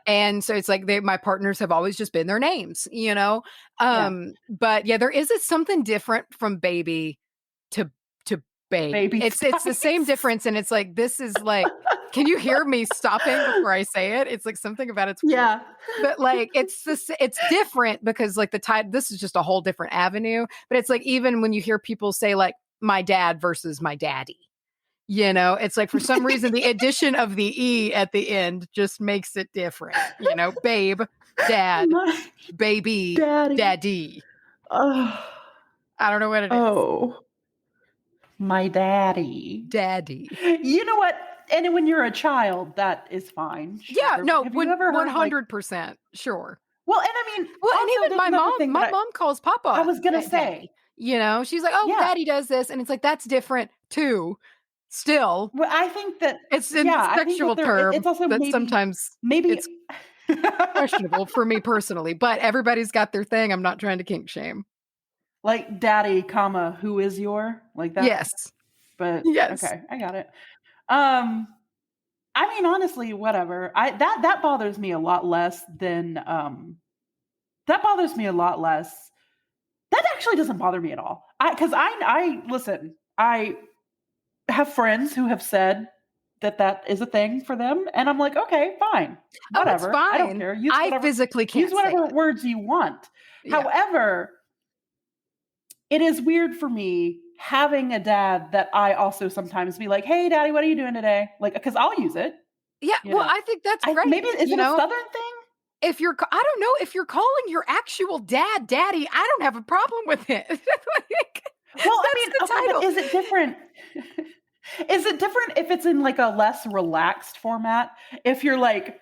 And so it's like my partners have always just been their names, you know? But yeah, there is something different from baby to babe. Baby It's the same difference. And it's like, this is like, can you hear me stopping before I say it? It's like something about it's weird. Yeah. But like, it's different because like this is just a whole different avenue. But it's like, even when you hear people say like my dad versus my daddy, you know, it's like for some reason, the addition of the E at the end just makes it different, you know, babe, dad, baby, daddy. Oh, I don't know what it is. Oh, my daddy. You know what? And when you're a child, that is fine. Sure. Yeah, no, have you ever heard 100%, sure. Well, and I mean, well, also, and even my mom calls Papa. I was gonna say, say, you know, she's like, "Oh, Daddy does this," and it's like that's different too. Still, well, I think that it's in the sexual term. It's also that maybe, sometimes it's questionable for me personally, but everybody's got their thing. I'm not trying to kink shame. Like daddy, comma, who is your like that? Yes, but yes, okay, I got it. I mean, honestly, whatever. That bothers me a lot less than that bothers me a lot less. That actually doesn't bother me at all. Because I listen. I have friends who have said that is a thing for them, and I'm like, okay, fine, whatever. Oh, it's fine. I don't care. I physically can't use whatever words you want. Yeah. However, it is weird for me having a dad that I also sometimes be like, hey, daddy, what are you doing today? Like, because I'll use it. Yeah, well, I think that's great. Maybe is it a Southern thing? If you're, I don't know, if you're calling your actual dad daddy, I don't have a problem with it. Well, I mean, okay, but is it different? Is it different if it's in like a less relaxed format? If you're like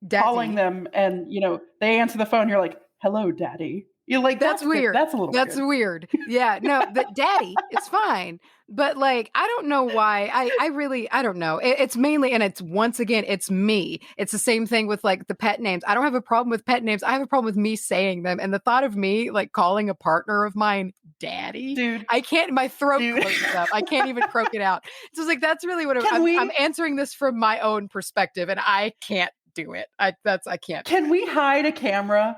calling them and, you know, they answer the phone, you're like, hello, daddy. You're like, that's weird. That's a little weird. Yeah, no, but daddy, it's fine. But like, I don't know why. I don't know. It's mainly, and it's once again, it's me. It's the same thing with like the pet names. I don't have a problem with pet names. I have a problem with me saying them. And the thought of me like calling a partner of mine daddy, dude, I can't, my throat closes up. I can't even croak it out. So it's like, that's really what I'm answering this from my own perspective and I can't do it. I can't. Can we hide a camera?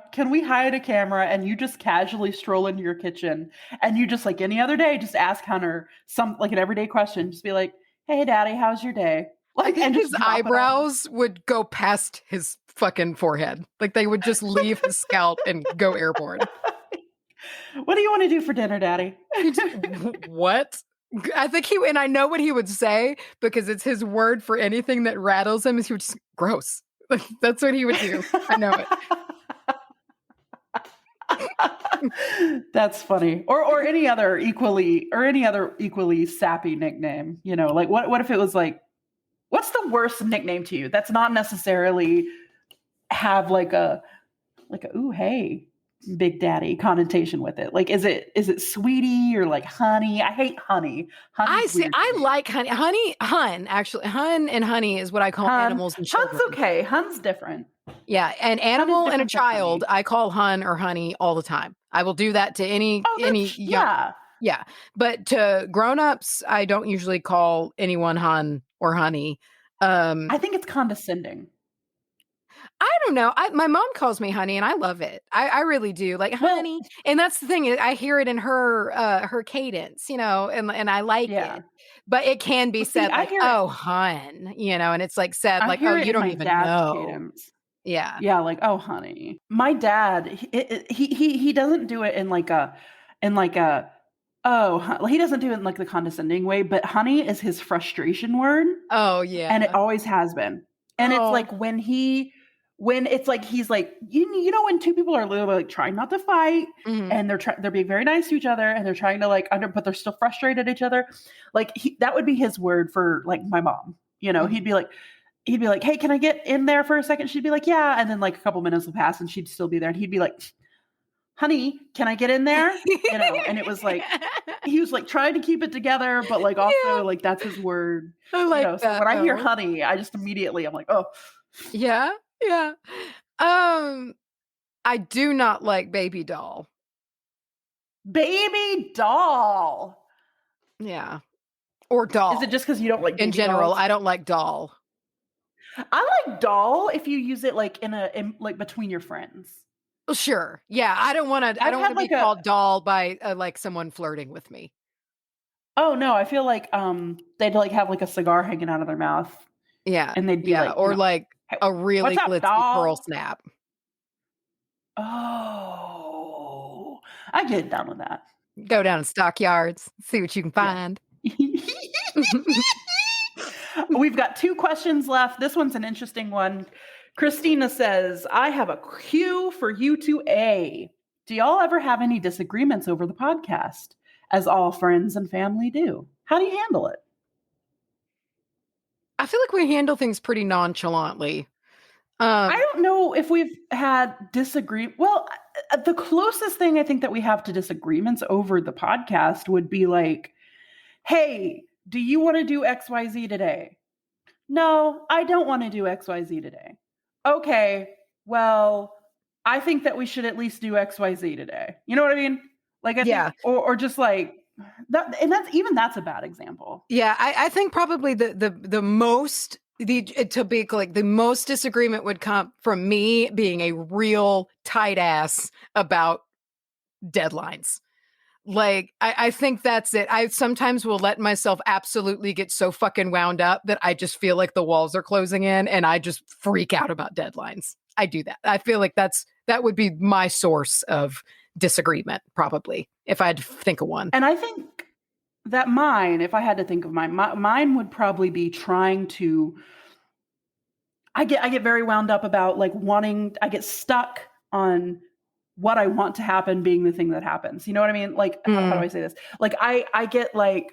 And you just casually stroll into your kitchen and you just like any other day, just ask Hunter some like an everyday question. Just be like, hey daddy, how's your day? Like, I think his eyebrows would go past his fucking forehead. Like they would just leave his scalp and go airborne. What do you want to do for dinner, daddy? What? I think and I know what he would say because it's his word for anything that rattles him is he would just gross. That's what he would do. I know it. That's funny. Or any other equally sappy nickname. You know, like what if it was like, what's the worst nickname to you? That's not necessarily have like a ooh hey big daddy connotation with it. Like is it sweetie or like honey? I hate honey. I like honey. Hun, actually. Hun and honey is what I call animals and children. Hun's okay. Hun's different. Yeah, an animal and a child I call hun or honey all the time. I will do that to any young. Yeah. But to grown-ups, I don't usually call anyone hun or honey. I think it's condescending. I don't know. My mom calls me honey and I love it. I really do. Like honey. And that's the thing. I hear it in her cadence, you know, and I like it. But it can be said like, oh, hun, you know, and it's like said like, oh, you don't even know. Cadence. Yeah. Yeah. Like, oh, honey. My dad, he doesn't do it in like a, oh, he doesn't do it in like the condescending way, but honey is his frustration word. Oh, yeah. And it always has been. And it's like when it's like he's like you know when two people are literally like trying not to fight and they're being very nice to each other and they're trying to like but they're still frustrated at each other, like that would be his word for like my mom, you know. He'd be like hey, can I get in there for a second? She'd be like yeah, and then like a couple minutes will pass and she'd still be there and he'd be like honey, can I get in there? You know, and it was like he was like trying to keep it together but like also like that's his word. I like that, so when I hear honey I just immediately I'm like oh yeah. I do not like baby doll. Baby doll. Yeah. Or doll. Is it just because you don't like baby In general, dolls? I don't like doll. I like doll if you use it like in like between your friends. Well, sure. Yeah, I don't want to. I I've don't want had to be like a called doll by like someone flirting with me. oh no, I feel like they'd like have like a cigar hanging out of their mouth Yeah, and they'd be yeah, like, you or know, like "Hey, a what's really up, glitzy pearl doll?" snap. Oh, I get down with that. Go down to stockyards, see what you can Yeah. find. We've got 2 questions left. This one's an interesting one. Christina says, I have a Q for you to A. Do y'all ever have any disagreements over the podcast? As all friends and family do. How do you handle it? I feel like we handle things pretty nonchalantly. I don't know if we've had Well, the closest thing I think that we have to disagreements over the podcast would be like, hey, do you want to do XYZ today? No, I don't want to do XYZ today. Okay, well, I think that we should at least do XYZ today. You know what I mean? Like I Yeah. think, or just like that, and that's a bad example. Yeah, I think probably the most to be like the most disagreement would come from me being a real tight ass about deadlines. Like I think that's it. I sometimes will let myself absolutely get so fucking wound up that I just feel like the walls are closing in and I just freak out about deadlines. I do that. I feel like that would be my source of disagreement, probably, if I had to think of one. And I think that mine, if I had to think of mine would probably be trying to. I get very wound up about like I get stuck on what I want to happen being the thing that happens. You know what I mean? Like, how do I say this? Like, I get like,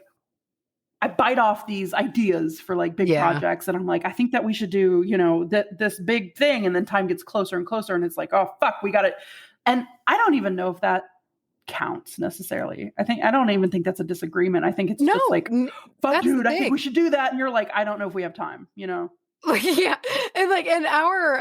I bite off these ideas for like big projects. And I'm like, I think that we should do, you know, this big thing. And then time gets closer and closer. And it's like, oh, fuck, we got it. And I don't even know if that counts necessarily. I don't even think that's a disagreement. I think it's just like, fuck, dude, I think we should do that. And you're like, I don't know if we have time, you know? Like, yeah. And like, and our,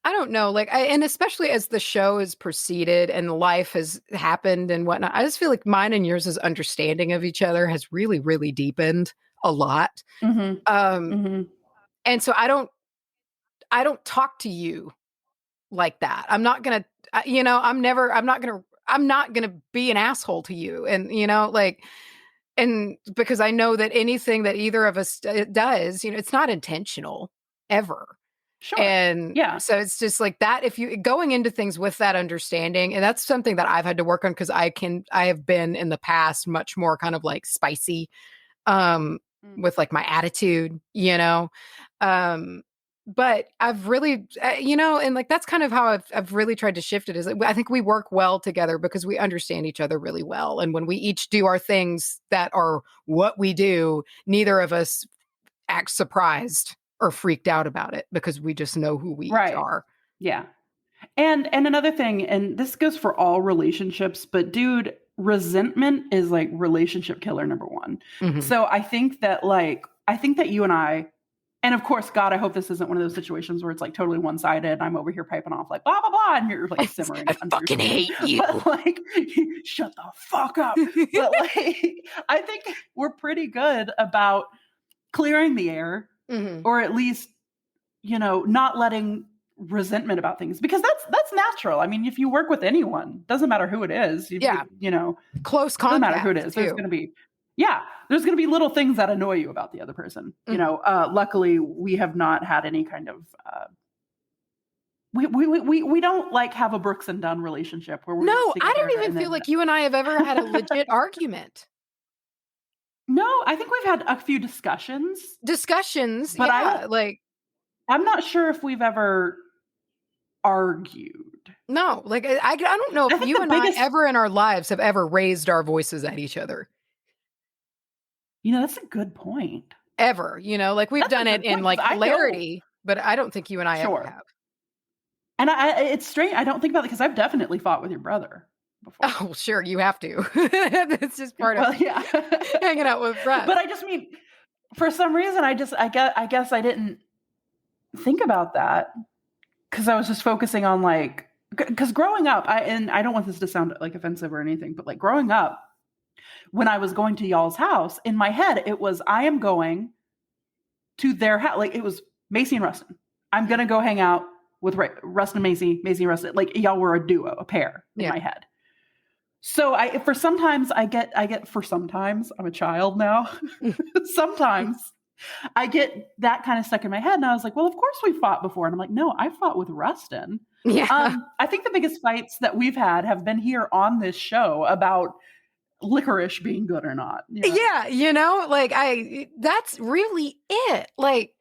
I don't know, like, and especially as the show has proceeded and life has happened and whatnot, I just feel like mine and yours' understanding of each other has really, really deepened a lot. And so I don't talk to you like that. I'm not going to, you know, I'm not going to be an asshole to you. And, you know, like, and because I know that anything that either of us does, you know, it's not intentional ever. Sure. And so it's just like that. If you going into things with that understanding, and that's something that I've had to work on because I have been in the past much more kind of like spicy with like my attitude, you know. But I've really, you know, and like that's kind of how I've really tried to shift it. Is I think we work well together because we understand each other really well, and when we each do our things that are what we do, neither of us act surprised or freaked out about it because we just know who we each are. Yeah, and another thing, and this goes for all relationships, but dude, resentment is like relationship killer number 1. So I think that you and I. And of course, God, I hope this isn't one of those situations where it's like totally one-sided. I'm over here piping off like blah blah blah, and you're like simmering. I fucking hate you. But like, shut the fuck up. But like, I think we're pretty good about clearing the air, or at least, you know, not letting resentment about things, because that's natural. I mean, if you work with anyone, doesn't matter who it is. You know, close contact. Doesn't matter who it is. There's going to be. Yeah, there's going to be little things that annoy you about the other person. You know, luckily we have not had any kind of. We don't like have a Brooks and Dunn relationship where we're. No, I don't even feel like you and I have ever had a legit argument. No, I think we've had a few discussions, but I'm not sure if we've ever argued. No, like I don't know if you and I ever in our lives have ever raised our voices at each other. You know, that's a good point. Ever, you know, like we've done it in like hilarity, but I don't think you and I ever have. And it's strange. I don't think about it because I've definitely fought with your brother before. Oh, sure, you have to. It's just part of hanging out with friends. But I just mean, for some reason, I guess I didn't think about that because I was just focusing on like because growing up, and I don't want this to sound like offensive or anything, but like growing up, when I was going to y'all's house, in my head, it was, I am going to their house. Like it was Macy and Rustin. I'm going to go hang out with Rustin and Macy, Macy and Rustin. Like y'all were a duo, a pair in my head. So sometimes I'm a child now. Sometimes I get that kind of stuck in my head. And I was like, well, of course we fought before. And I'm like, no, I fought with Rustin. Yeah. I think the biggest fights that we've had have been here on this show about licorice being good or not. You know? Yeah. You know, like that's really it. Like,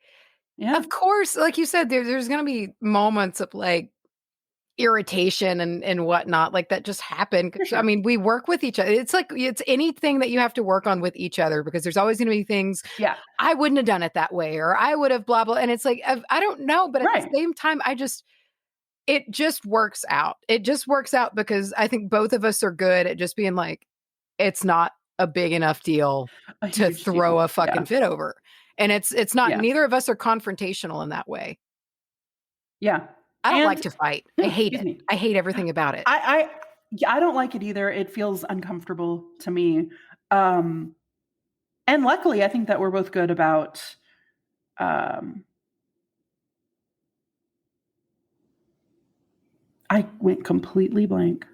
of course, like you said, there's going to be moments of like irritation and whatnot, like that just happen. Sure. I mean, we work with each other. It's like, it's anything that you have to work on with each other, because there's always going to be things. Yeah. I wouldn't have done it that way, or I would have blah, blah. And it's like, I don't know, but at the same time, it just works out. It just works out because I think both of us are good at just being like, it's not a big enough deal to throw a fucking fit over. And it's not, neither of us are confrontational in that way. Yeah. I don't like to fight. I hate it. I hate everything about it. I don't like it either. It feels uncomfortable to me. And luckily, I think that we're both good about I went completely blank.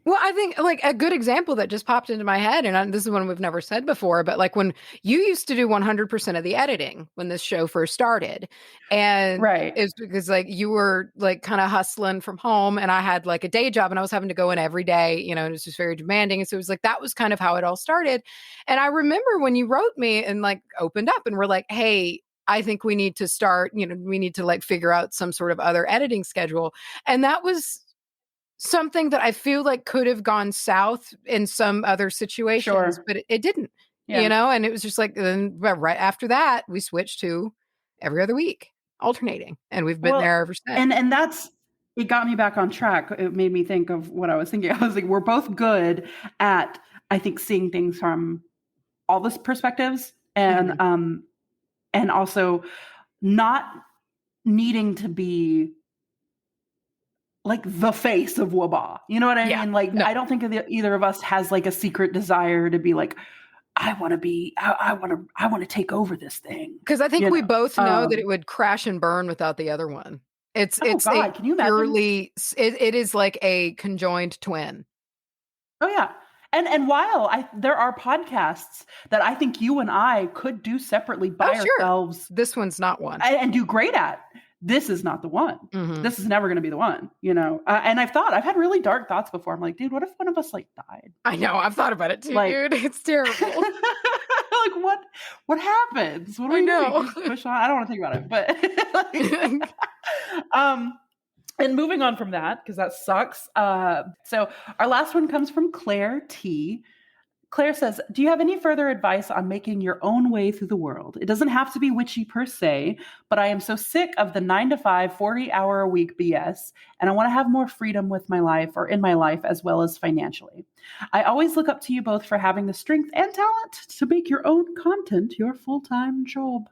Well, I think like a good example that just popped into my head, and this is one we've never said before, but like when you used to do 100% of the editing when this show first started, and it's because like you were like kind of hustling from home, and I had like a day job, and I was having to go in every day, you know, and it was just very demanding. And so it was like, that was kind of how it all started. And I remember when you wrote me and like opened up and were like, hey, I think we need to start, you know, we need to like figure out some sort of other editing schedule. And that was something that I feel like could have gone south in some other situations, but it didn't, you know? And it was just like, then right after that, we switched to every other week, alternating. And we've been there ever since. And it got me back on track. It made me think of what I was thinking. I was like, we're both good at, I think, seeing things from all the perspectives and, and also not needing to be like the face of WBAH. You know what I mean? Like, I don't think either of us has like a secret desire to be like, I want to take over this thing. Because I think we both know that it would crash and burn without the other one. It's God, can you imagine? Purely, it is like a conjoined twin. Oh yeah. And while there are podcasts that I think you and I could do separately by ourselves. This one's not one. And do great at. This is not the one. This is never going to be the one, you know? And I've had really dark thoughts before. I'm like, dude, what if one of us like died? I know. I've thought about it too, like, dude. It's terrible. Like what happens? What do we know? Push on. I don't want to think about it, but and moving on from that, because that sucks. So our last one comes from Claire T. Claire says, do you have any further advice on making your own way through the world? It doesn't have to be witchy per se, but I am so sick of the 9-to-5, 40-hour-a-week BS, and I want to have more freedom with my life or in my life as well as financially. I always look up to you both for having the strength and talent to make your own content your full-time job.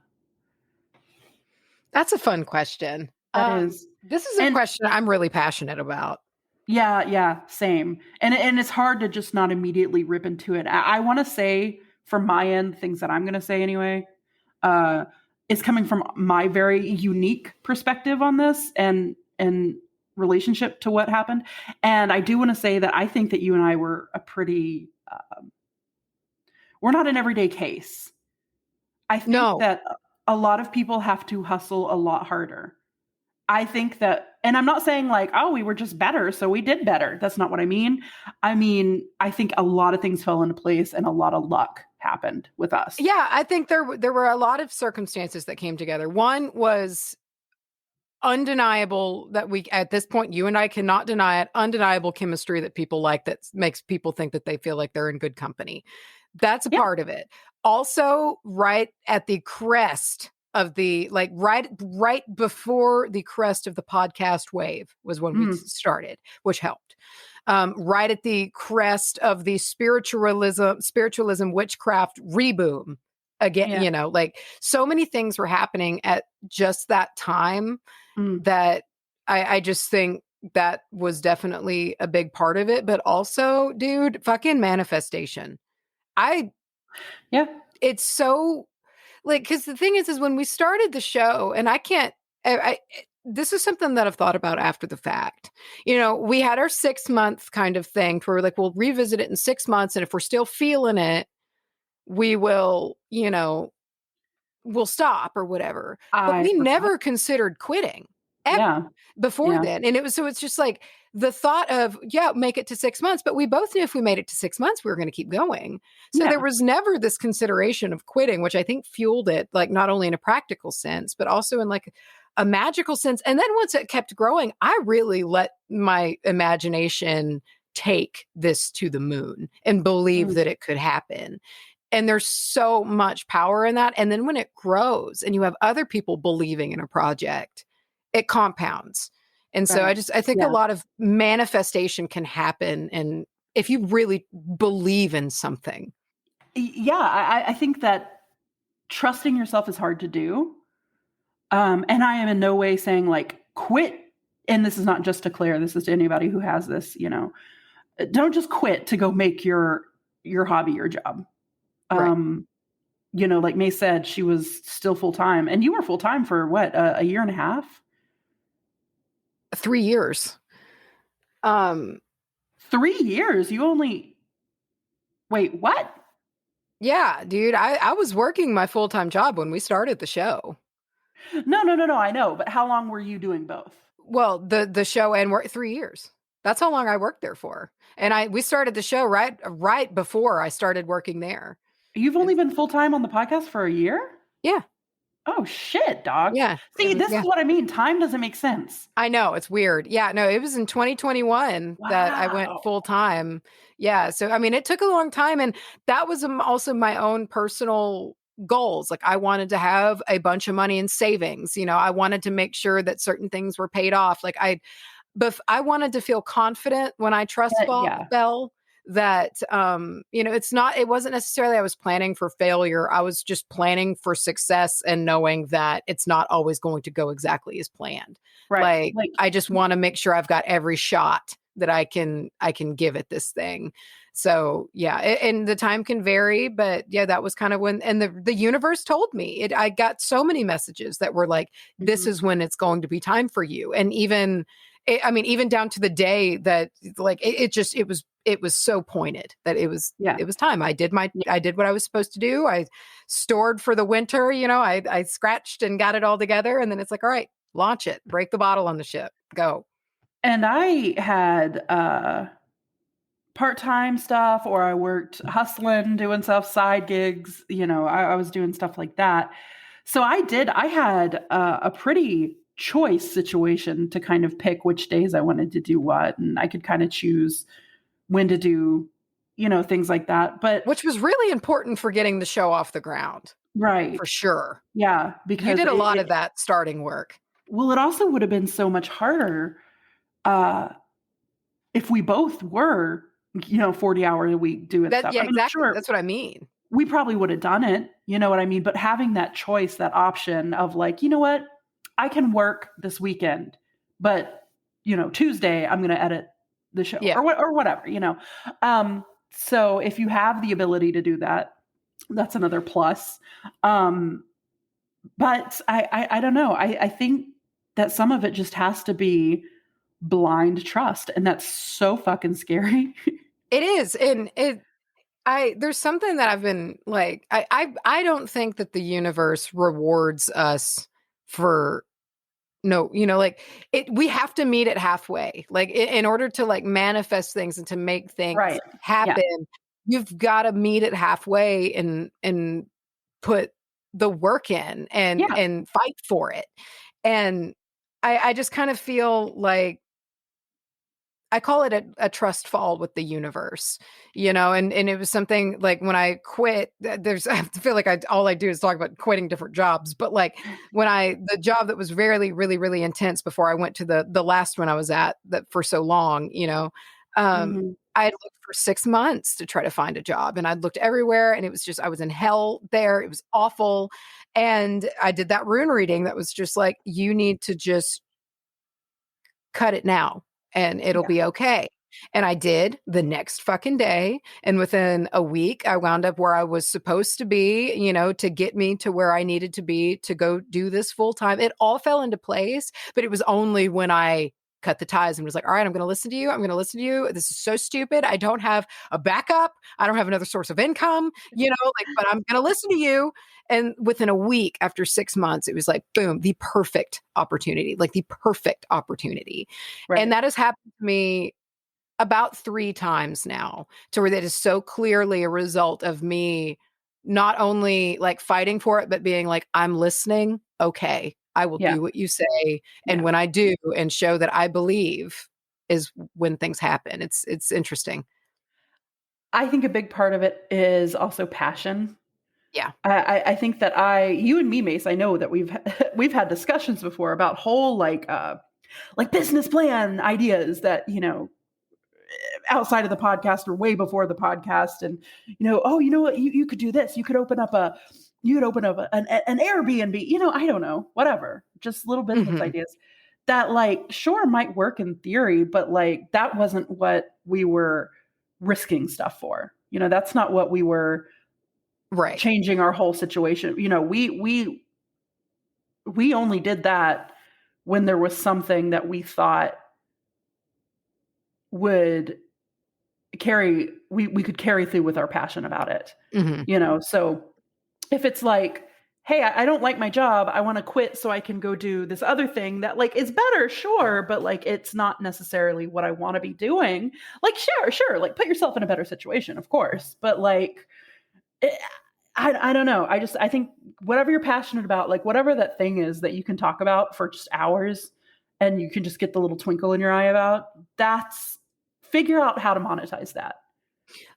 That's a fun question. This is a question I'm really passionate about. Yeah, same. And it's hard to just not immediately rip into it. I want to say from my end, things that I'm going to say anyway, is coming from my very unique perspective on this and relationship to what happened. And I do want to say that I think that you and I were a pretty, we're not an everyday case. I think that a lot of people have to hustle a lot harder. I think that, and I'm not saying like, oh, we were just better, so we did better. That's not what I mean. I mean, I think a lot of things fell into place and a lot of luck happened with us. Yeah, I think there were a lot of circumstances that came together. One was undeniable that at this point, you and I cannot deny it, undeniable chemistry that people like that makes people think that they feel like they're in good company. That's a part of it. Also, right at the crest of the, like right before the crest of the podcast wave was when we started, which helped. Right at the crest of the spiritualism, witchcraft reboom again, you know, like so many things were happening at just that time that I just think that was definitely a big part of it. But also, dude, fucking manifestation. Yeah. It's so like, because the thing is when we started the show, and this is something that I've thought about after the fact. We had our 6-month kind of thing where we're like, we'll revisit it in 6 months. And if we're still feeling it, we will, we'll stop or whatever. But I we forgot. never considered quitting ever Yeah. before Yeah. then. And so it's just like the thought of, make it to 6 months. But we both knew if we made it to 6 months, we were going to keep going. So Yeah. there was never this consideration of quitting, which I think fueled it, like not only in a practical sense, but also in like a magical sense. And then once it kept growing, I really let my imagination take this to the moon and believe that it could happen. And there's so much power in that. And then when it grows and you have other people believing in a project, it compounds. And so Right. I think a lot of manifestation can happen. And if you really believe in something. Yeah. I think that trusting yourself is hard to do. And I am in no way saying like quit. And this is not just to Claire, this is to anybody who has this, don't just quit to go make your hobby your job. Right. Like May said, she was still full-time, and you were full-time for what, a year and a half? 3 years. 3 years? Wait, what? Yeah, dude, I was working my full-time job when we started the show. No, I know. But how long were you doing both? Well, the show and work 3 years. That's how long I worked there for. And we started the show right before I started working there. You've only been full-time on the podcast for a year? Yeah. Oh shit, dog. Yeah. See, this is what I mean. Time doesn't make sense. I know, it's weird. Yeah, no, it was in 2021 that I went full time. Yeah, so I mean, it took a long time, and that was also my own personal goals. Like I wanted to have a bunch of money in savings. I wanted to make sure that certain things were paid off. Like but I wanted to feel confident when I trust fell that it wasn't necessarily I was planning for failure. I was just planning for success and knowing that it's not always going to go exactly as planned. Right. Like I just want to make sure I've got every shot that I can give at this thing. So yeah, and the time can vary, but yeah, that was kind of when, and the universe told me I got so many messages that were like, this is when it's going to be time for you. And even down to the day that like, it was so pointed that it was time. I did what I was supposed to do. I stored for the winter, I scratched and got it all together. And then it's like, all right, launch it, break the bottle on the ship, go. And I had, part-time stuff, or I worked hustling, doing stuff, side gigs, I was doing stuff like that. So I had a pretty choice situation to kind of pick which days I wanted to do what. And I could kind of choose when to do, things like that. But which was really important for getting the show off the ground. Right. For sure. Yeah. Because you did a lot of that starting work. Well, it also would have been so much harder if we both were 40-hour a week doing stuff. Yeah, exactly. Sure, that's what I mean. We probably would have done it. You know what I mean? But having that choice, that option of like, you know what? I can work this weekend, but Tuesday I'm going to edit the show or whatever, So if you have the ability to do that, that's another plus. But I don't know. I think that some of it just has to be blind trust. And that's so fucking scary. It is. And there's something that I've been like, I don't think that the universe rewards us for we have to meet it halfway. Like in order to like manifest things and to make things happen, you've got to meet it halfway and put the work in and fight for it. And I just kind of feel like I call it a trust fall with the universe, and it was something like when I quit, I feel like all I do is talk about quitting different jobs. But like the job that was really, really, really intense before I went to the last one I was at that for so long, I had looked for 6 months to try to find a job, and I'd looked everywhere, and it was just, I was in hell there. It was awful. And I did that rune reading that was just like, you need to just cut it now. and it'll Yeah. be okay. And I did the next fucking day. And within a week, I wound up where I was supposed to be, to get me to where I needed to be to go do this full time. It all fell into place, but it was only when I cut the ties and was like, all right, I'm going to listen to you. I'm going to listen to you. This is so stupid. I don't have a backup. I don't have another source of income, but I'm going to listen to you. And within a week, after 6 months, it was like, boom, the perfect opportunity. Right. And that has happened to me about 3 times now, to where that is so clearly a result of me not only like fighting for it, but being like, I'm listening. Okay, I will Yeah. do what you say. And Yeah. when I do and show that I believe is when things happen. It's interesting. I think a big part of it is also passion. Yeah. I think that you and me, Mace, I know that we've had discussions before about whole like business plan ideas that, outside of the podcast or way before the podcast. And, oh, you know what, you could do this. You could open up an Airbnb, I don't know, whatever, just little business Mhm. ideas that like, sure, might work in theory, but like, that wasn't what we were risking stuff for. That's not what we were Right. changing our whole situation. We only did that when there was something that we thought would we could carry through with our passion about it. Mhm. So if it's like, hey, I don't like my job, I want to quit so I can go do this other thing that like is better, sure, but like it's not necessarily what I want to be doing. Like, sure, like put yourself in a better situation, of course, but like I don't know. I think whatever you're passionate about, like whatever that thing is that you can talk about for just hours and you can just get the little twinkle in your eye about, figure out how to monetize that.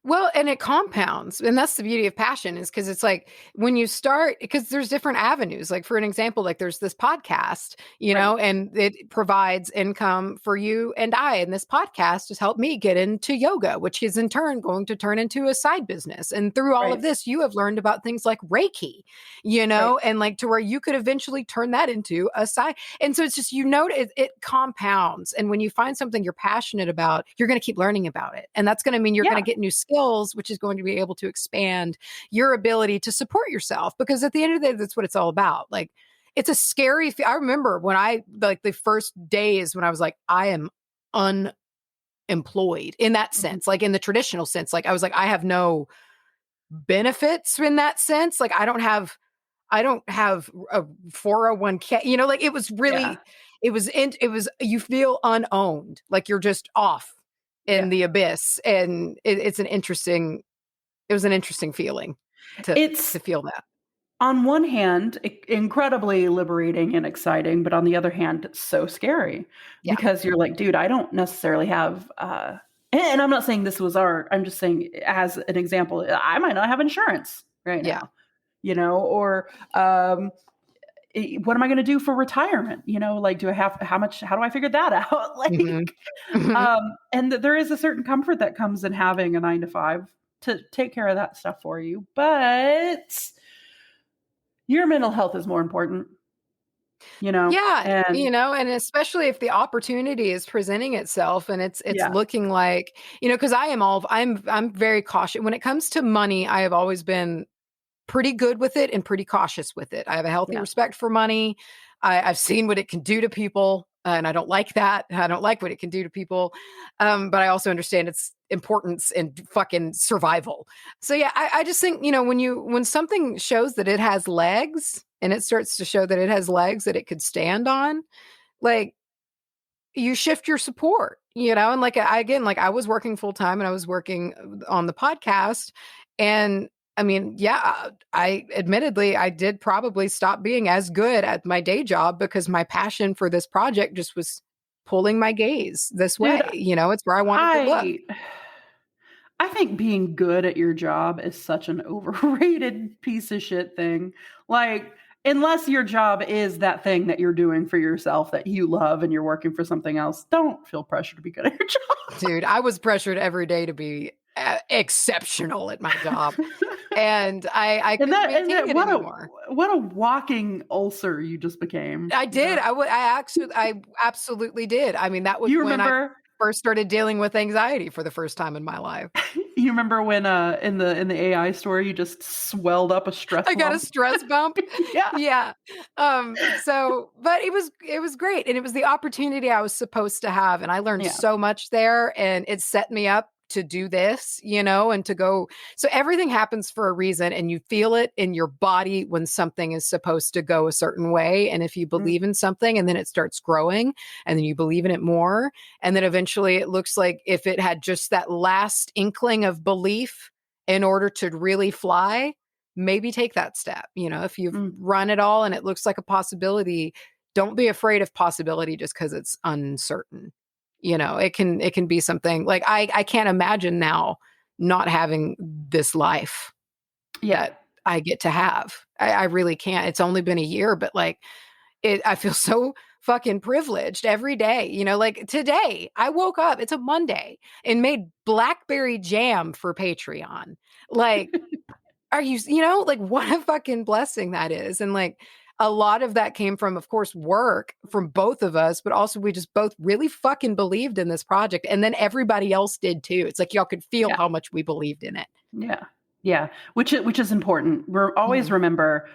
Well, and it compounds. And that's the beauty of passion, is because it's like when you start, because there's different avenues. Like, for an example, like there's this podcast, Right. and it provides income for you and I. And this podcast has helped me get into yoga, which is in turn going to turn into a side business. And through all of Right. this, you have learned about things like Reiki, Right. and like to where you could eventually turn that into a side. And so it's just, it compounds. And when you find something you're passionate about, you're going to keep learning about it. And that's going to mean you're going Yeah. to get new skills, which is going to be able to expand your ability to support yourself. Because at the end of the day, that's what it's all about. Like, it's a scary, I remember when the first days when I was like, I am unemployed in that Mhm. sense, like in the traditional sense, like I was like, I have no benefits in that sense. Like, I don't have a 401k, like it was Yeah. really, you feel unowned, like you're just off in Yeah. the abyss. And it was an interesting feeling to It's feel that. on one hand incredibly liberating and exciting, but on the other hand, so scary Yeah. because you're like, dude, I don't necessarily have and I'm not saying this was I'm just saying as an example, I might not have insurance right Yeah. now, or what am I going to do for retirement? Like, how do I figure that out? Mhm. Like, Mhm. and there is a certain comfort that comes in having a 9 to 5 to take care of that stuff for you. But your mental health is more important, Yeah, and and especially if the opportunity is presenting itself and it's yeah, looking like, because I'm very cautious when it comes to money. I have always been pretty good with it and pretty cautious with it. I have a healthy yeah, respect for money. I've seen what it can do to people, and I don't like that. I don't like what it can do to people. But I also understand its importance in fucking survival. So yeah, I just think, when something shows that it has legs and it starts to show that it has legs that it could stand on, like, you shift your support, and like, again, like I was working full time and I was working on the podcast. And I mean, yeah, I admittedly, I did probably stop being as good at my day job because my passion for this project just was pulling my gaze this dude, way. It's where I wanted to look. I I think being good at your job is such an overrated piece of shit thing. Like, unless your job is that thing that you're doing for yourself that you love and you're working for something else, don't feel pressure to be good at your Dude, I was pressured every day to be exceptional at my job. And I and couldn't and maintain that it anymore. what a walking ulcer you just became. I did. I actually, I absolutely did. I mean, that was You when I remember? first started dealing with anxiety for the first time in my life. You remember when in the AI story you just swelled up a stress I got a lump? stress bump. Yeah. Yeah. But it was great. And it was the opportunity I was supposed to have. And I learned Yeah. so much there. And it set me up to do this, and to go. So everything happens for a reason. And you feel it in your body when something is supposed to go a certain way. And if you believe in something and then it starts growing and then you believe in it more. And then eventually it looks like if it had just that last inkling of belief in order to really fly, maybe take that step. If you've run it all and it looks like a possibility, don't be afraid of possibility just because it's uncertain. It can be something like I can't imagine now not having this life that I get to have. I really can't. It's only been a year, but I feel so fucking privileged every day. Like today I woke up, it's a Monday, and made blackberry jam for Patreon. Like, are you, what a fucking blessing that is. And a lot of that came from, of course, work from both of us, but also we just both really fucking believed in this project. And then everybody else did too. It's like y'all could feel how much we believed in it. Yeah. Yeah. Which is important. We're always remember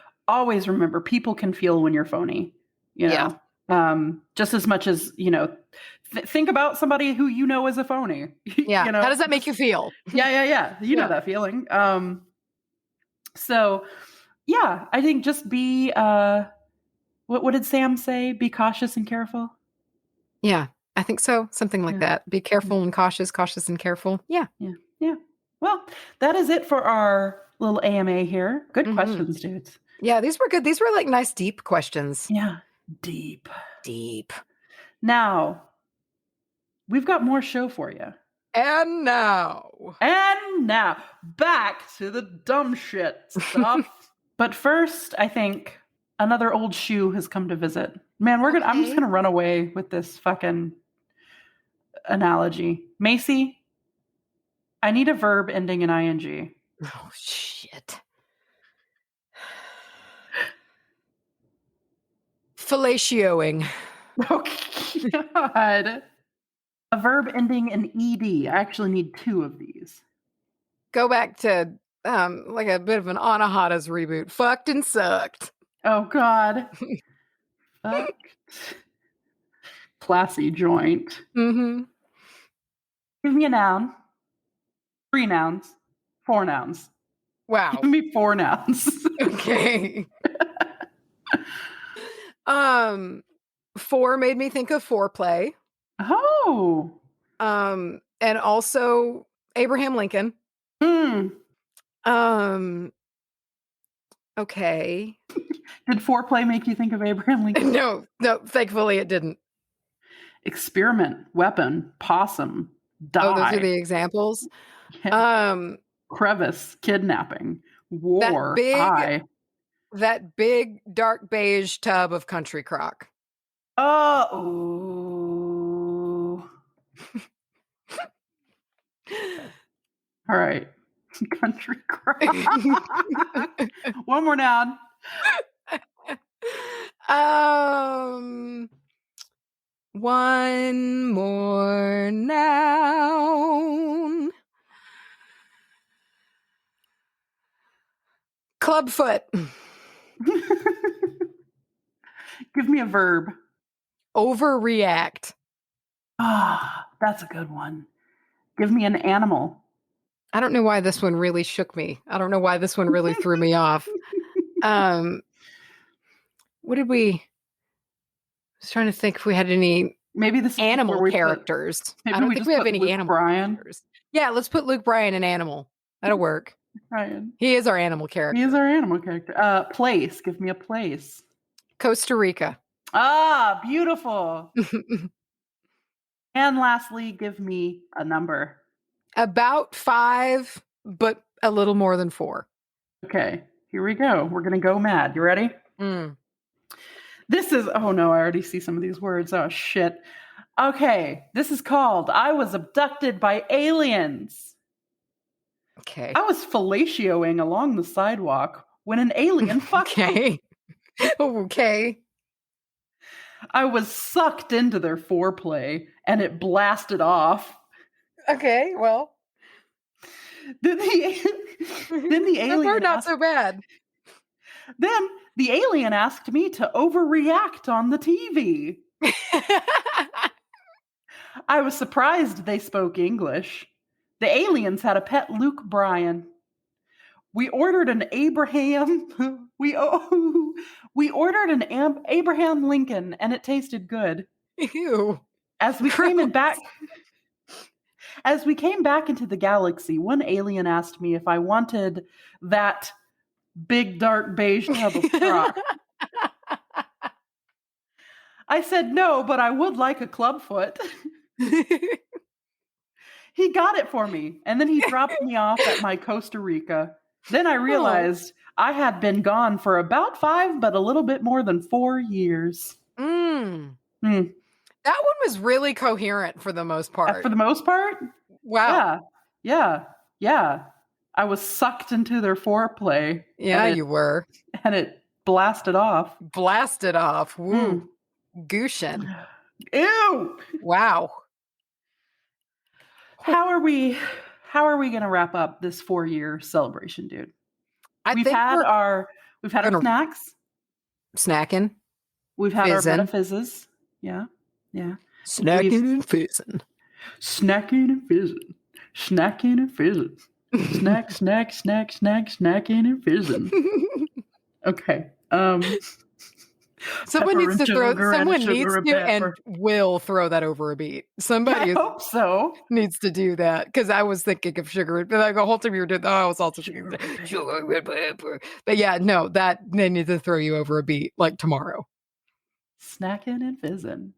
people can feel when you're phony, just as much as, think about somebody who is a phony. Yeah. How does that make you feel? Yeah. You know that feeling. So yeah, I think just be, what did Sam say? Be cautious and careful. Yeah, I think so. Something like that. Be careful and cautious and careful. Yeah. Yeah. Well, that is it for our little AMA here. Good questions, dudes. Yeah, these were good. These were nice, deep questions. Yeah. Deep. Now, we've got more show for you. And now, back to the dumb shit stuff. But first, I think another old shoe has come to visit. Man, I'm just gonna run away with this fucking analogy. Macy, I need a verb ending in ing. Oh shit. Fellatioing. Oh God. A verb ending in ed. I actually need 2 of these. Go back to a bit of an Anahatas reboot. Fucked and sucked. Oh God. Fucked. Classy joint. Mm-hmm. Give me a noun. 3 nouns. 4 nouns. Wow. Give me 4 nouns. Okay. 4 made me think of foreplay. Oh. And also Abraham Lincoln. Okay. Did foreplay make you think of Abraham Lincoln? No, thankfully it didn't. Experiment, weapon, possum, die. Oh, those are the examples. Yeah. Crevice, kidnapping, war, that big dark beige tub of country crock. Oh. All right. Country crock. One more noun. One more noun. Clubfoot. Give me a verb. Overreact. Ah, that's a good one. Give me an animal. I don't know why this one really shook me. I don't know why this one really threw me off. What did we? I was trying to think if we had any animal characters. I don't think we have any Luke animal Bryan. characters. Yeah, let's put Luke Bryan in animal. That'll work. Bryan. He is our animal character. He is our animal character. Place. Give me a place. Costa Rica. Ah, beautiful. And lastly, give me a number. About 5, but a little more than 4. Okay, here we go. We're going to go mad. You ready? This is, oh no, I already see some of these words. Oh shit. Okay, this is called I Was Abducted by Aliens. Okay. I was fellatioing along the sidewalk when an alien fucked me. Okay. I was sucked into their foreplay and it blasted off. Okay, well. Then the alien So far, not so bad. Then the alien asked me to overreact on the TV. I was surprised they spoke English. The aliens had a pet Luke Bryan. We ordered an Abraham Abraham Lincoln, and it tasted good. Ew. As we came back into the galaxy, one alien asked me if I wanted that big dark beige tub of crock. I said no, but I would like a clubfoot. He got it for me, and then he dropped me off at my Costa Rica. Then I realized I had been gone for about 5, but a little bit more than 4 years. That one was really coherent for the most part. For the most part? Wow. Yeah. I was sucked into their foreplay. Yeah, you were. And it blasted off. Woo. Gooshin. Ew. Wow. How are we going to wrap up this 4-year celebration, dude? We've had our snacks. Snacking. We've had our metaphysicians. Yeah. Snacking and fizzin. Snacking and fizzin. Snacking and fizzin. Snacking and fizzin. Okay. Someone needs to and will throw that over a beat. Somebody I hope so. Needs to do that, because I was thinking of sugar, but like the whole time you were doing I was also sugar. But yeah, no, that they need to throw you over a beat like tomorrow. Snacking and fizzin'.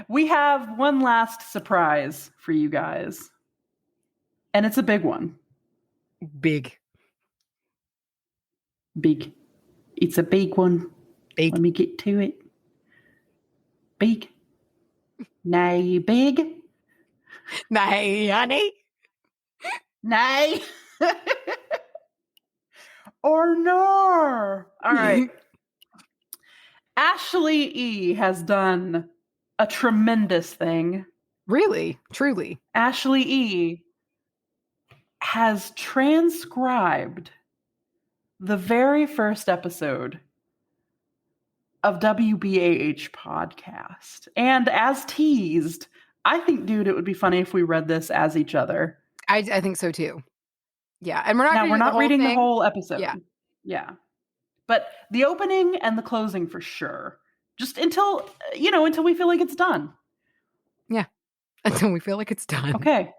We have one last surprise for you guys. And it's a big one. Big. It's a big one. Big. Let me get to it. Big. Nay, big. Nay, honey. Nay. Or no. All right. Ashley E. has done a tremendous thing. Really? Truly. Ashley E. has transcribed the very first episode of WBAH podcast. And as teased, I think, dude, it would be funny if we read this as each other. I think so too. Yeah. And we're not reading the whole episode. Yeah. But the opening and the closing for sure. Just until we feel like it's done. Yeah. Until we feel like it's done. Okay.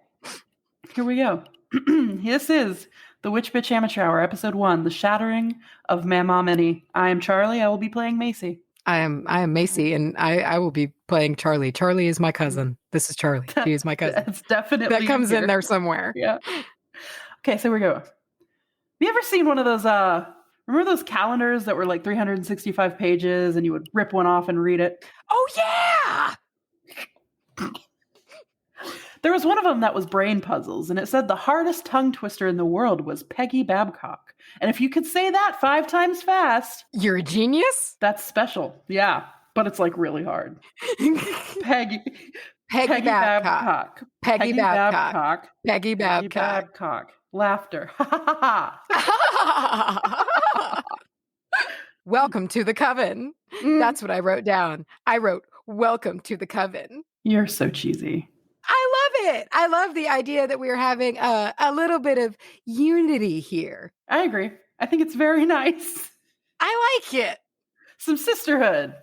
Here we go. This is the Witch Bitch Amateur Hour, Episode 1, The Shattering of Mama Minnie. I am Charlie. I will be playing Macy. I am Macy, and I will be playing Charlie. Charlie is my cousin. This is Charlie. She is my cousin. It's definitely that comes in there somewhere. Yeah. Okay, so here we go. Have you ever seen one of those, remember those calendars that were like 365 pages and you would rip one off and read it? Oh, yeah! There was one of them that was brain puzzles, and it said the hardest tongue twister in the world was Peggy Babcock. And if you could say that 5 times fast... You're a genius? That's special. Yeah, but it's like really hard. Peggy Babcock. Peggy Babcock. Peggy Babcock. Laughter. Welcome to the coven. That's what I wrote down. I wrote, welcome to the coven. You're so cheesy. I love it. I love the idea that we're having a little bit of unity here. I agree. I think it's very nice. I like it. Some sisterhood.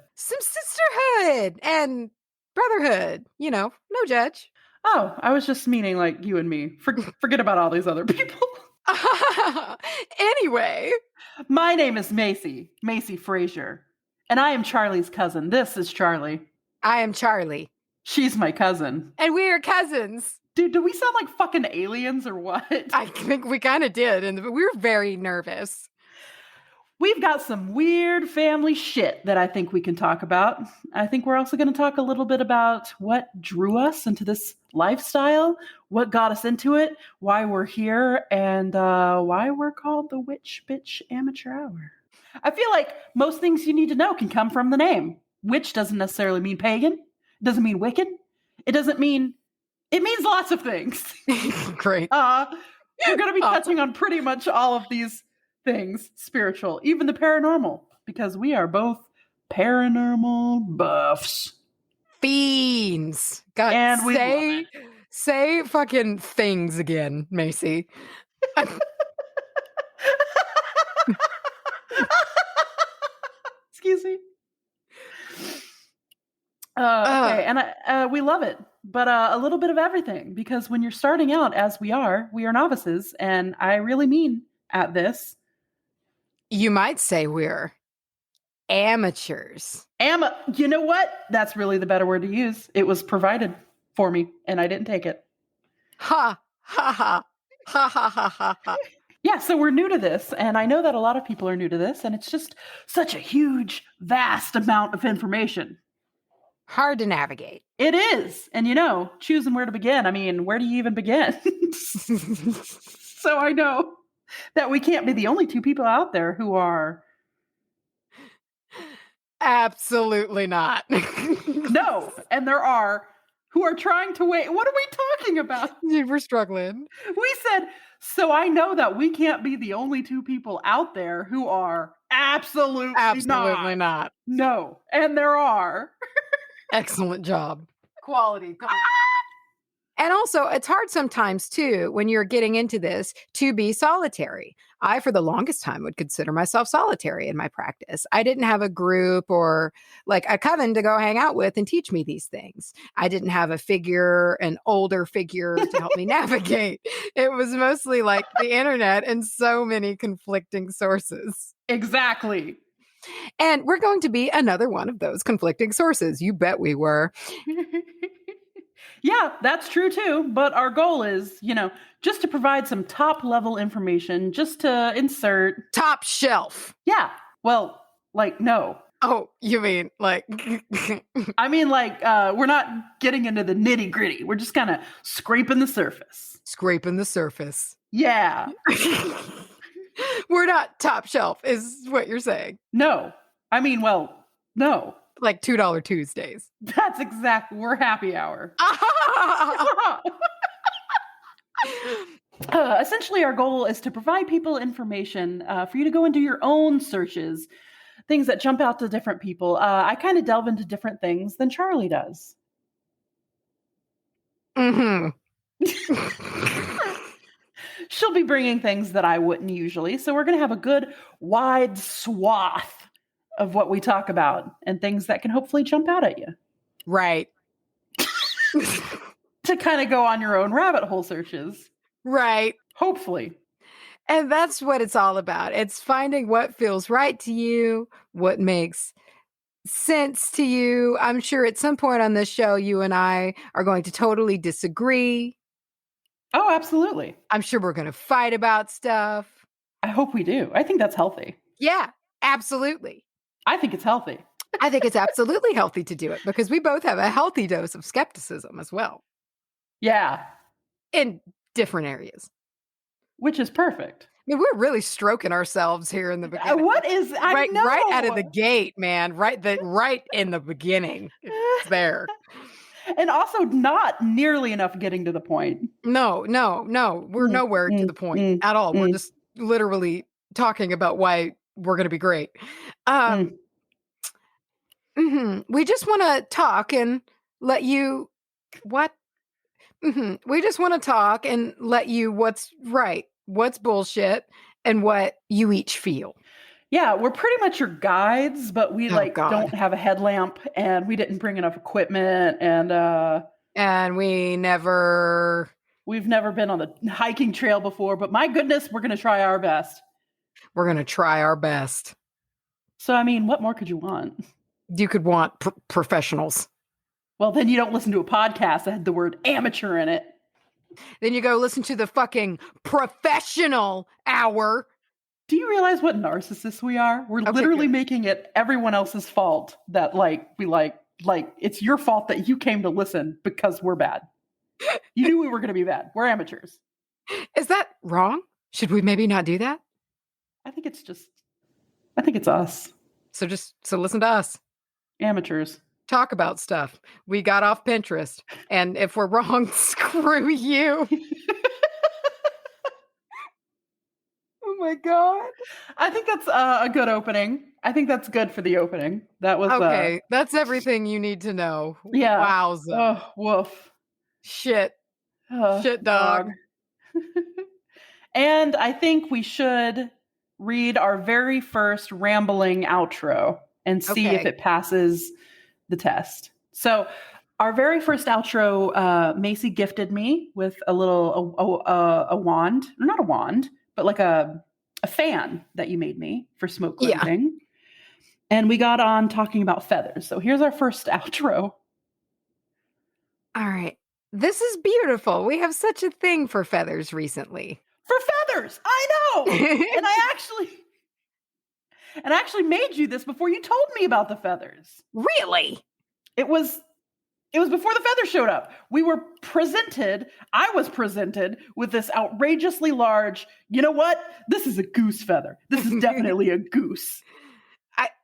And brotherhood. No judge. Oh, I was just meaning like you and me. Forget about all these other people. Anyway. My name is Macy Frazier. And I am Charlie's cousin. This is Charlie. I am Charlie. She's my cousin. And we are cousins. Dude, do we sound like fucking aliens or what? I think we kind of did. And we were very nervous. We've got some weird family shit that I think we can talk about. I think we're also going to talk a little bit about what drew us into this lifestyle, what got us into it, why we're here, and why we're called the Witch Bitch Amateur Hour. I feel like most things you need to know can come from the name. Witch doesn't necessarily mean pagan. It doesn't mean Wiccan. It means lots of things. Great. We're going to be touching on pretty much all of these things, spiritual, even the paranormal, because we are both paranormal buffs. Fiends. God, And we say fucking things again, Macy. Excuse me. Okay, and we love it, but a little bit of everything, because when you're starting out, as we are novices, and I really mean at this. You might say we're amateurs. You know what? That's really the better word to use. It was provided for me, and I didn't take it. Ha ha ha ha ha ha ha ha. Yeah, so we're new to this, and I know that a lot of people are new to this, and it's just such a huge, vast amount of information. Hard to navigate. It is. And choosing where to begin. I mean, where do you even begin? So I know that we can't be the only two people out there who are. Absolutely not. No. And there are who are trying to wait. What are we talking about? Dude, we're struggling. We said, so I know that we can't be the only two people out there who are absolutely not. No. And there are. Excellent job. Quality. And also, it's hard sometimes, too, when you're getting into this, to be solitary. I, for the longest time, would consider myself solitary in my practice. I didn't have a group or like a coven to go hang out with and teach me these things. I didn't have an older figure to help me navigate. It was mostly like the internet and so many conflicting sources. Exactly. And we're going to be another one of those conflicting sources. You bet we were. Yeah, that's true too. But our goal is, just to provide some top level information, just to insert. Top shelf. Yeah. Well, no. Oh, you mean like. I mean, we're not getting into the nitty gritty. We're just kind of scraping the surface. Scraping the surface. Yeah. We're not top shelf, is what you're saying. No. I mean, no. Like $2 Tuesdays. That's exactly. We're happy hour. Essentially, our goal is to provide people information for you to go and do your own searches, things that jump out to different people. I kind of delve into different things than Charlye does. Mm-hmm. She'll be bringing things that I wouldn't usually. So we're going to have a good wide swath of what we talk about and things that can hopefully jump out at you. Right. To kind of go on your own rabbit hole searches. Right. Hopefully. And that's what it's all about. It's finding what feels right to you, what makes sense to you. I'm sure at some point on this show, you and I are going to totally disagree. Oh, absolutely. I'm sure we're going to fight about stuff. I hope we do. I think that's healthy. Yeah, absolutely. I think it's healthy. I think it's absolutely healthy to do it because we both have a healthy dose of skepticism as well. Yeah. In different areas. Which is perfect. I mean, we're really stroking ourselves here in the beginning. Right out of the gate, man. Right in the beginning. It's there. And also not nearly enough getting to the point. No. We're nowhere to the point at all. We're just literally talking about why we're going to be great. We just want to talk and let you... What? We just want to talk and let you what's right, what's bullshit, and what you each feel. Yeah, we're pretty much your guides, but we don't have a headlamp and we didn't bring enough equipment and we've never been on the hiking trail before, but my goodness, we're going to try our best. We're going to try our best. So, I mean, what more could you want? You could want professionals. Well, then you don't listen to a podcast that had the word amateur in it. Then you go listen to the fucking professional hour. Do you realize what narcissists we are? We're literally making it everyone else's fault that it's your fault that you came to listen because we're bad. You knew we were going to be bad. We're amateurs. Is that wrong? Should we maybe not do that? I think it's just I think it's us. So listen to us. Amateurs. Talk about stuff. We got off Pinterest. And if we're wrong, screw you. Oh my God. I think that's a good opening. I think that's good for the opening. That was okay. That's everything you need to know. Yeah. Wowza. Oh, woof. Shit. Oh, Shit, dog. And I think we should read our very first rambling outro and see if it passes the test. So, our very first outro, Macy gifted me with a little a wand, not a wand, but like a fan that you made me for smoke cleansing. Yeah. And we got on talking about feathers. So here's our first outro. All right. This is beautiful. We have such a thing for feathers recently. For feathers, I know. And I actually made you this before you told me about the feathers. Really? It was before the feathers showed up. I was presented with this outrageously large, you know what? This is a goose feather. This is definitely a goose.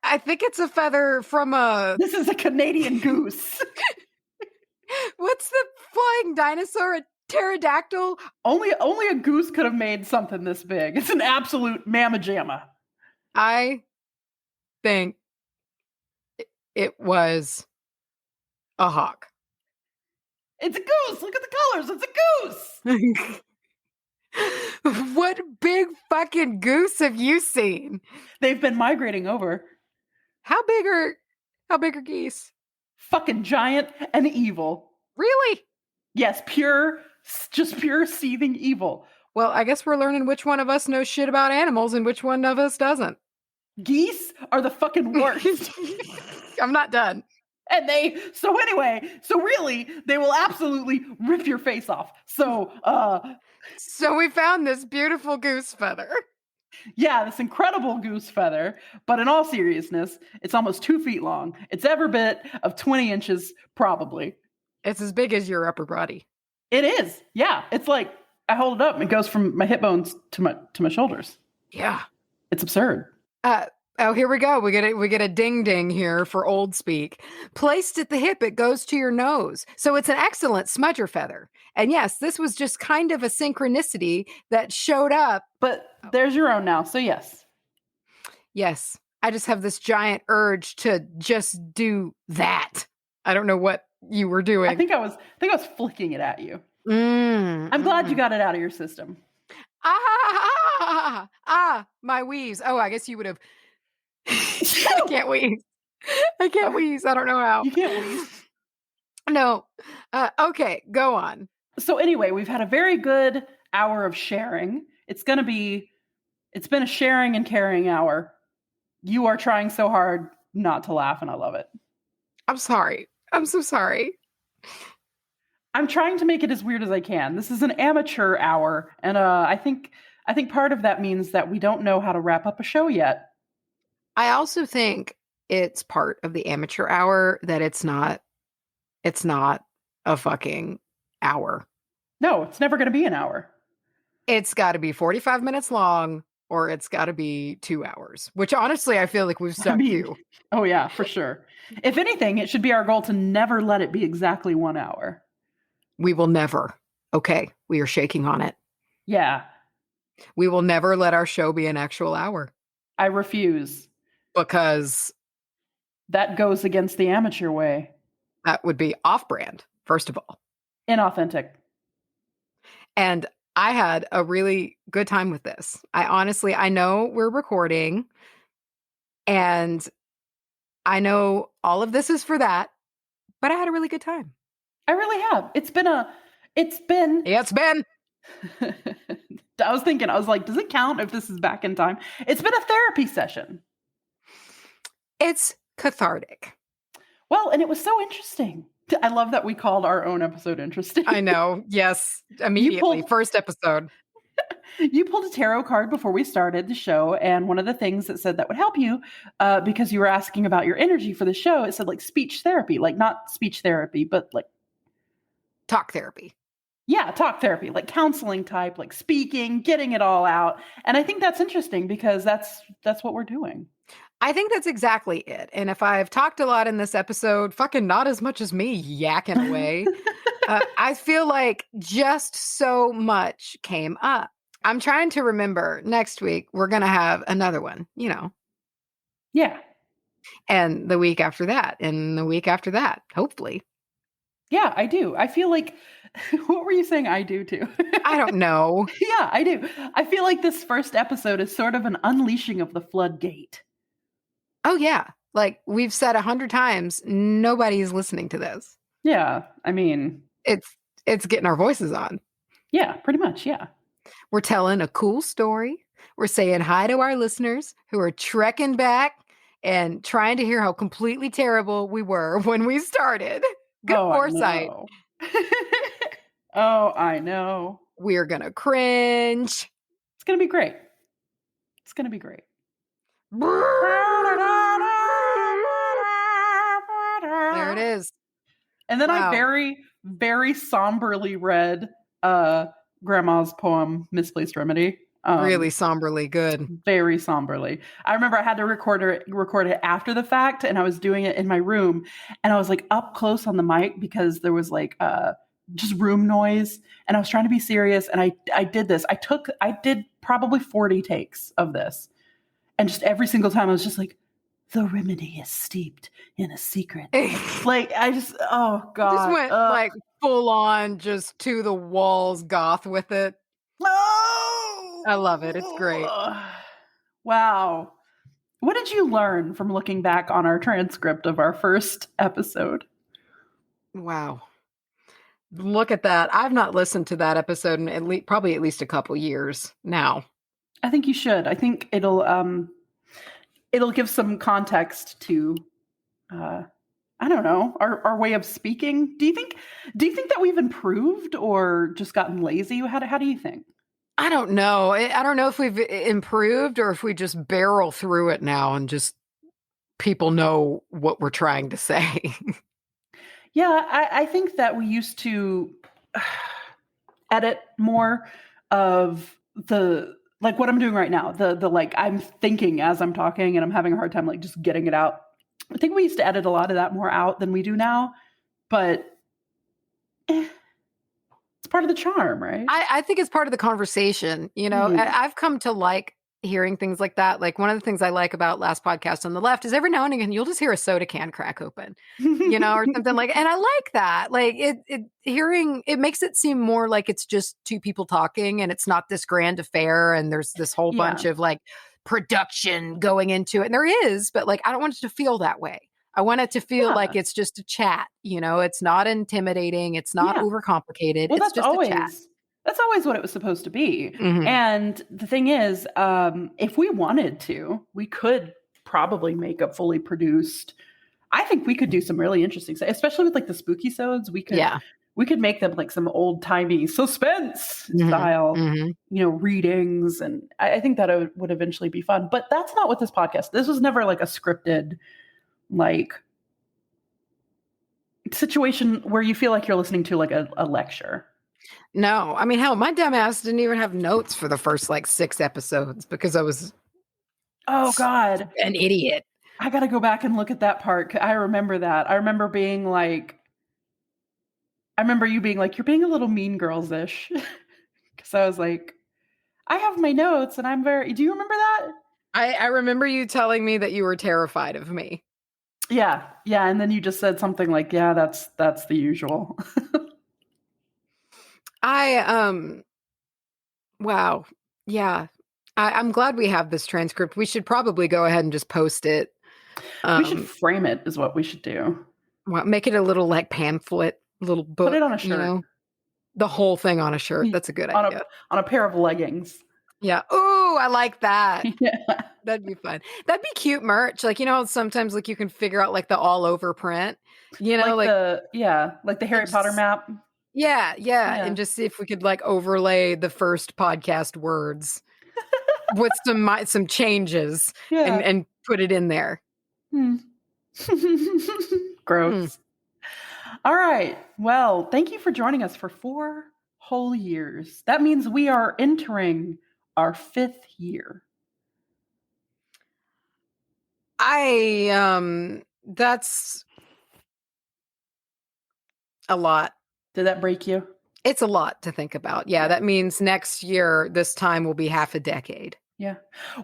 I think it's a feather from This is a Canadian goose. What's the flying dinosaur? A pterodactyl? Only a goose could have made something this big. It's an absolute mamma jamma. I think it was a hawk. It's a goose. Look at the colors. It's a goose. What big fucking goose have you seen? They've been migrating over. How big are geese? Fucking giant and evil. Really? Yes, just pure seething evil. Well, I guess we're learning which one of us knows shit about animals and which one of us doesn't. Geese are the fucking worst. I'm not done. And so really, they will absolutely rip your face off. So we found this beautiful goose feather. Yeah, this incredible goose feather. But in all seriousness, it's almost 2 feet long. It's every bit of 20 inches, probably. It's as big as your upper body. It is. Yeah. It's like, I hold it up and it goes from my hip bones to my shoulders. Yeah. It's absurd. Here we go. We get a ding ding here for old speak. Placed at the hip, it goes to your nose. So it's an excellent smudger feather. And yes, this was just kind of a synchronicity that showed up. But there's your own now. So yes. Yes. I just have this giant urge to just do that. I don't know what you were doing. I think I was flicking it at you. I'm glad you got it out of your system. My wheeze. Oh, I guess you would have. I can't wheeze. I don't know how. You can't wheeze. No. Okay, go on. So anyway, we've had a very good hour of sharing. It's been a sharing and caring hour. You are trying so hard not to laugh, and I love it. I'm sorry. I'm so sorry. I'm trying to make it as weird as I can. This is an amateur hour, and I think part of that means that we don't know how to wrap up a show yet. I also think it's part of the amateur hour that it's not a fucking hour. No, it's never going to be an hour. It's got to be 45 minutes long, or it's got to be 2 hours, which honestly, I feel like we've stuck to. Oh yeah, for sure. If anything, it should be our goal to never let it be exactly 1 hour. We will never. Okay, we are shaking on it. Yeah. We will never let our show be an actual hour. I refuse. Because that goes against the amateur way. That would be off-brand, first of all. Inauthentic. And I had a really good time with this. I know we're recording, and I know all of this is for that, but I had a really good time. I really have. It's been. Yeah, it's been. I was like, does it count if this is back in time? It's been a therapy session. It's cathartic. Well, and it was so interesting. I love that we called our own episode interesting. I know. Yes. Immediately. First episode. You pulled a tarot card before we started the show. And one of the things that said that would help you, because you were asking about your energy for the show, it said like speech therapy, like not speech therapy, but like talk therapy. Yeah, talk therapy, like counseling type, like speaking, getting it all out. And I think that's interesting because that's what we're doing. I think that's exactly it. And if I've talked a lot in this episode, fucking not as much as me yakking away, I feel like just so much came up. I'm trying to remember next week, we're going to have another one, Yeah. and the week after that, and the week after that, hopefully. Yeah, I do. I feel like, what were you saying I do too? I don't know. Yeah, I do. I feel like this first episode is sort of an unleashing of the floodgate. Oh, yeah. Like we've said 100 times, nobody's listening to this. Yeah, I mean, it's getting our voices on. Yeah, pretty much. Yeah. We're telling a cool story. We're saying hi to our listeners who are trekking back and trying to hear how completely terrible we were when we started. Good foresight. Oh, I know. We're going to cringe. It's going to be great. It's going to be great. There it is. And then I very, very somberly read Grandma's poem, Misplaced Remedy. Really somberly good. Very somberly. I remember I had to record it after the fact, and I was doing it in my room, and I was like up close on the mic because there was like just room noise, and I was trying to be serious, and I did this. I did probably 40 takes of this, and just every single time I was just like, the remedy is steeped in a secret. Like I just, oh God. Just went like full on just to the walls goth with it. Oh, I love it. It's great. Wow. What did you learn from looking back on our transcript of our first episode? Wow. Look at that. I've not listened to that episode in probably at least a couple years now. I think you should. I think it'll give some context to I don't know, our way of speaking. Do you think that we've improved or just gotten lazy? How do you think? I don't know. I don't know if we've improved or if we just barrel through it now and just people know what we're trying to say. Yeah, I think that we used to edit more of the, like what I'm doing right now, the like I'm thinking as I'm talking and I'm having a hard time like just getting it out. I think we used to edit a lot of that more out than we do now, but it's part of the charm, right? I think it's part of the conversation. I've come to like hearing things like that. Like one of the things I like about Last Podcast on the Left is every now and again you'll just hear a soda can crack open, or something like, and I like that. Like it makes it seem more like it's just two people talking and it's not this grand affair and there's this whole bunch of like production going into it. And there is, but like I don't want it to feel that way. I want it to feel like it's just a chat. It's not intimidating. It's not overcomplicated. Well, it's just a chat. That's always what it was supposed to be. Mm-hmm. And the thing is, if we wanted to, we could probably make a fully produced. I think we could do some really interesting stuff, especially with like the spooky sods. We could make them like some old timey suspense style, readings, and I think that would eventually be fun. But that's not what this podcast. This was never like a scripted, like situation where you feel like you're listening to like a lecture. No, I mean, hell, my dumb ass didn't even have notes for the first like 6 episodes because I was, oh God, an idiot. I got to go back and look at that part. I remember that. I remember you being like, you're being a little Mean Girls-ish. Because I was like, I have my notes and do you remember that? I remember you telling me that you were terrified of me. Yeah. Yeah. And then you just said something like, yeah, that's the usual. Wow. Yeah. I'm glad we have this transcript. We should probably go ahead and just post it. We should frame it is what we should do. Make it a little like pamphlet, little book. Put it on a shirt. The whole thing on a shirt. That's a good idea. On a pair of leggings. Yeah. Oh, I like that. Yeah. That'd be fun. That'd be cute merch. Like, sometimes like you can figure out like the all over print, like the Harry Potter map. Yeah. And just see if we could like overlay the first podcast words with some changes and put it in there. Gross. All right. Well, thank you for joining us for 4 whole years. That means we are entering our 5th year. That's a lot. Did that break you? It's a lot to think about. Yeah, that means next year, this time will be half a decade. Yeah.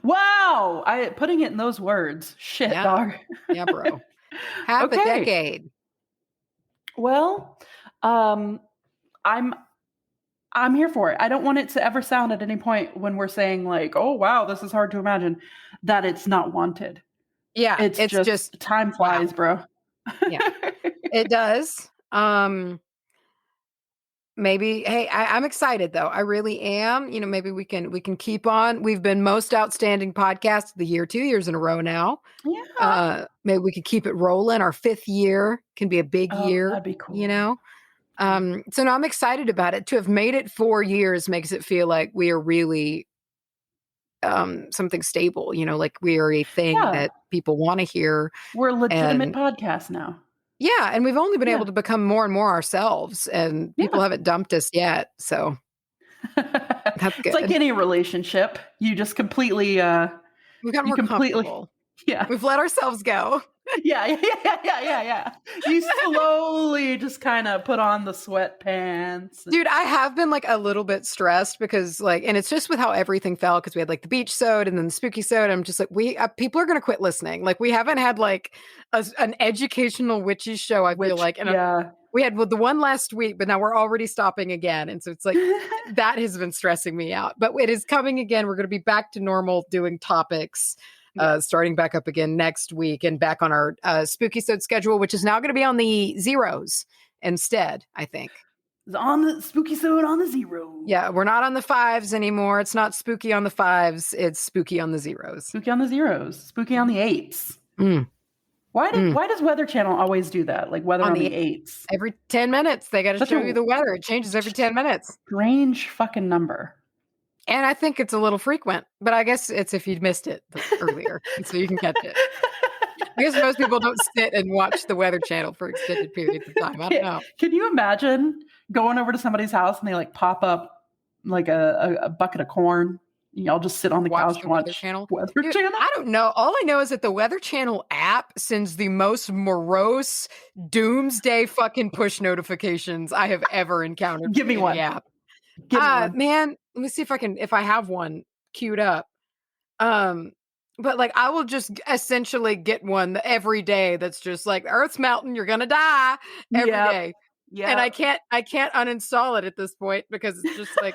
Wow. Putting it in those words. Shit, Yeah. dog. Yeah, bro. Half a decade. Well, I'm here for it. I don't want it to ever sound at any point when we're saying like, "Oh wow, this is hard to imagine," that it's not wanted. Yeah, It's just time flies, wow. bro. Yeah, it does. Maybe, hey, I'm excited though. I really am. You know, maybe we can keep on. We've been most outstanding podcast of the year 2 years in a row now. Yeah. Maybe we could keep it rolling. Our 5th year can be a big Oh, year. that'd be cool. You know. So now I'm excited about it. To have made it 4 years makes it feel like we are really something stable, you know, like we are a thing that people want to hear. We're a legitimate podcast now. Yeah, and we've only been able to become more and more ourselves, and people haven't dumped us yet, so that's good. It's like any relationship. You just completely we've got more comfortable. Yeah. We've let ourselves go. Yeah. You slowly just kind of put on the sweatpants. Dude, I have been like a little bit stressed because like, and it's just with how everything fell because we had like the beach sode and then the spooky sode. I'm just like, people are going to quit listening. Like we haven't had like an educational witchy show, I feel like. And we had the one last week, but now we're already stopping again. And so it's like, that has been stressing me out, but it is coming again. We're going to be back to normal doing topics. Starting back up again next week and back on our spooky sode schedule, which is now going to be on the zeros instead, I think. On the spooky sode on the zero. Yeah, we're not on the 5s anymore. It's not spooky on the 5s. It's spooky on the zeros. Spooky on the zeros. Spooky on the 8s. Why does Weather Channel always do that? Like weather on the 8s. Every 10 minutes, they got to show you the weather. It changes every 10 minutes. Strange fucking number. And I think it's a little frequent, but I guess it's if you'd missed it earlier, so you can catch it. I guess most people don't sit and watch the Weather Channel for extended periods of time. I don't know. Can you imagine going over to somebody's house and they like pop up like a bucket of corn? Y'all just sit on the couch and watch Weather Channel. Weather Channel? I don't know. All I know is that the Weather Channel app sends the most morose doomsday fucking push notifications I have ever encountered. Give me one. The app. Man, let me see if I have one queued up. But like I will just essentially get one every day that's just like Earth's melting, you're gonna die every day. Yeah. And I can't uninstall it at this point because it's just like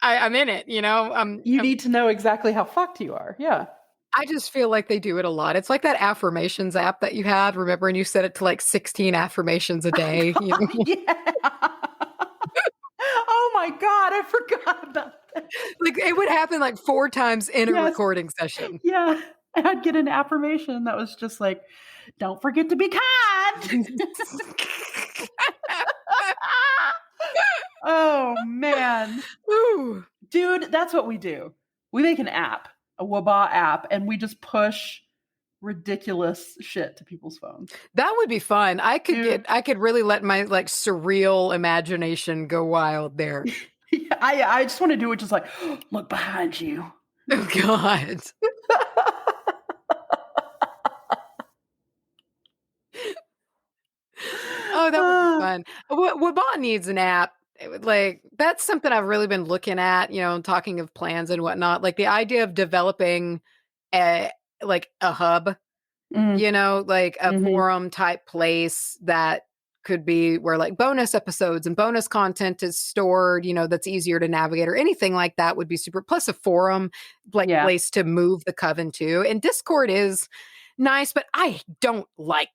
I'm in it, you know. You need to know exactly how fucked you are. Yeah. I just feel like they do it a lot. It's like that affirmations app that you had, remember, and you set it to like 16 affirmations a day. You know? Yeah. Oh my God, I forgot about that. Like it would happen like 4 times in a recording session. Yeah. I'd get an affirmation that was just like, don't forget to be kind. Oh man. Ooh. Dude, that's what we do. We make an app, a WBAH app, and we just push ridiculous shit to people's phones. That would be fun. I could really let my like surreal imagination go wild there. Yeah, I just want to do it just like, look behind you. Oh God. Oh, that would be fun. WBAH needs an app. Like that's something I've really been looking at, you know, talking of plans and whatnot. Like the idea of developing a hub, you know, like a forum type place that could be where like bonus episodes and bonus content is stored, you know, that's easier to navigate or anything like that would be super. Plus a forum, like place to move the coven to. And Discord is nice, but I don't like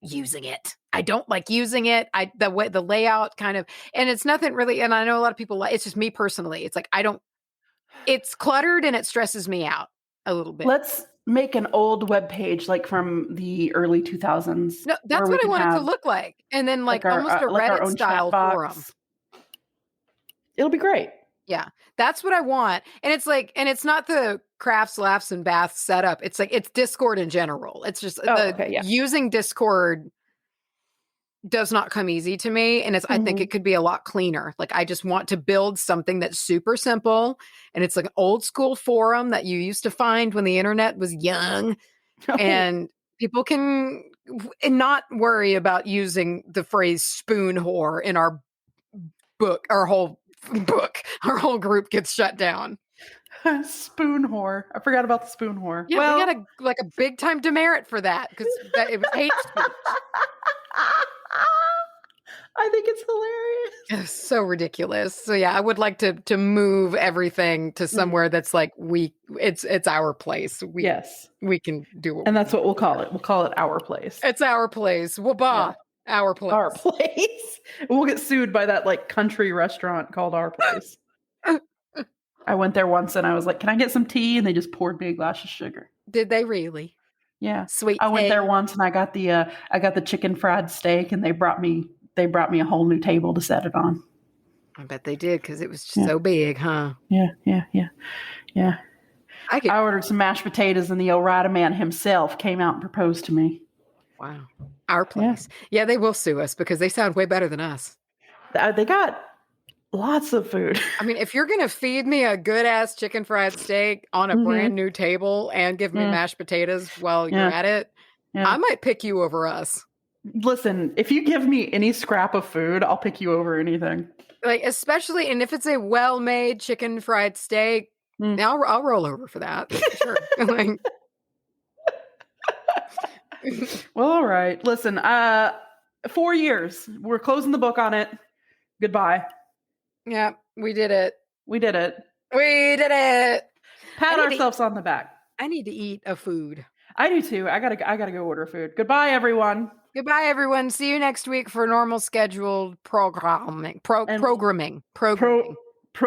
using it. I don't like using it. The layout kind of, and it's nothing really. And I know a lot of people it's just me personally. It's like, it's cluttered and it stresses me out a little bit. Let's make an old web page like from the early 2000s. No, that's what I want it to look like. And then like almost a Reddit style forum. It'll be great. Yeah, that's what I want. And it's like, and it's not the crafts, laughs, and baths setup. It's like, it's Discord in general. It's just using Discord does not come easy to me. And I think it could be a lot cleaner. Like, I just want to build something that's super simple. And it's like an old school forum that you used to find when the internet was young. And people can not worry about using the phrase spoon whore in our book. Our whole group gets shut down. Spoon whore. I forgot about the spoon whore. Yeah, well, we got a big time demerit for that because it was hate speech. I think it's hilarious. It's so ridiculous. So yeah, I would like to move everything to somewhere that's like it's our place. We can do it. And that's what we'll call it. We'll call it our place. It's our place. Wabah. Yeah. Our place. Our place. We'll get sued by that like country restaurant called Our Place. I went there once and I was like, "Can I get some tea?" And they just poured me a glass of sugar. Did they really? Yeah. Sweet. I went there once and I got the chicken fried steak and they brought me a whole new table to set it on. I bet they did because it was just so big, huh? Yeah. I ordered some mashed potatoes and the O'Reilly man himself came out and proposed to me. Wow. Our place. Yeah, they will sue us because they sound way better than us. They got lots of food. I mean, if you're going to feed me a good ass chicken fried steak on a brand new table and give me mashed potatoes while you're at it, I might pick you over us. Listen, if you give me any scrap of food, I'll pick you over anything. Like, especially, and if it's a well-made chicken fried steak, I'll roll over for that. Sure. Like, well, all right. Listen, 4 years. We're closing the book on it. Goodbye. Yeah, we did it. We did it. Pat ourselves on the back. I need to eat a food. I do too. I gotta go order food. Goodbye, everyone. Goodbye, everyone. See you next week for normal scheduled programming. Programming.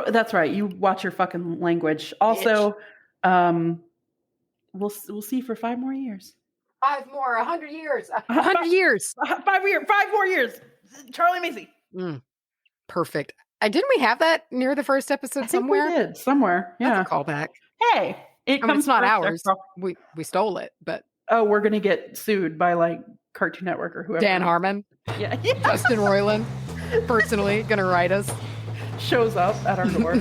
That's right. You watch your fucking language. Also, we'll see you for 5 more years. 5 more, 100 years. 100 years. 5 more years. Charlye Macy. Perfect. Didn't we have that near the first episode somewhere? We did. Somewhere. Yeah. That's a callback. Hey, it's not ours. We stole it, but we're gonna get sued by like Cartoon Network or whoever. Dan Harmon. Yeah. Justin Roiland. Personally gonna write us. Shows up at our door.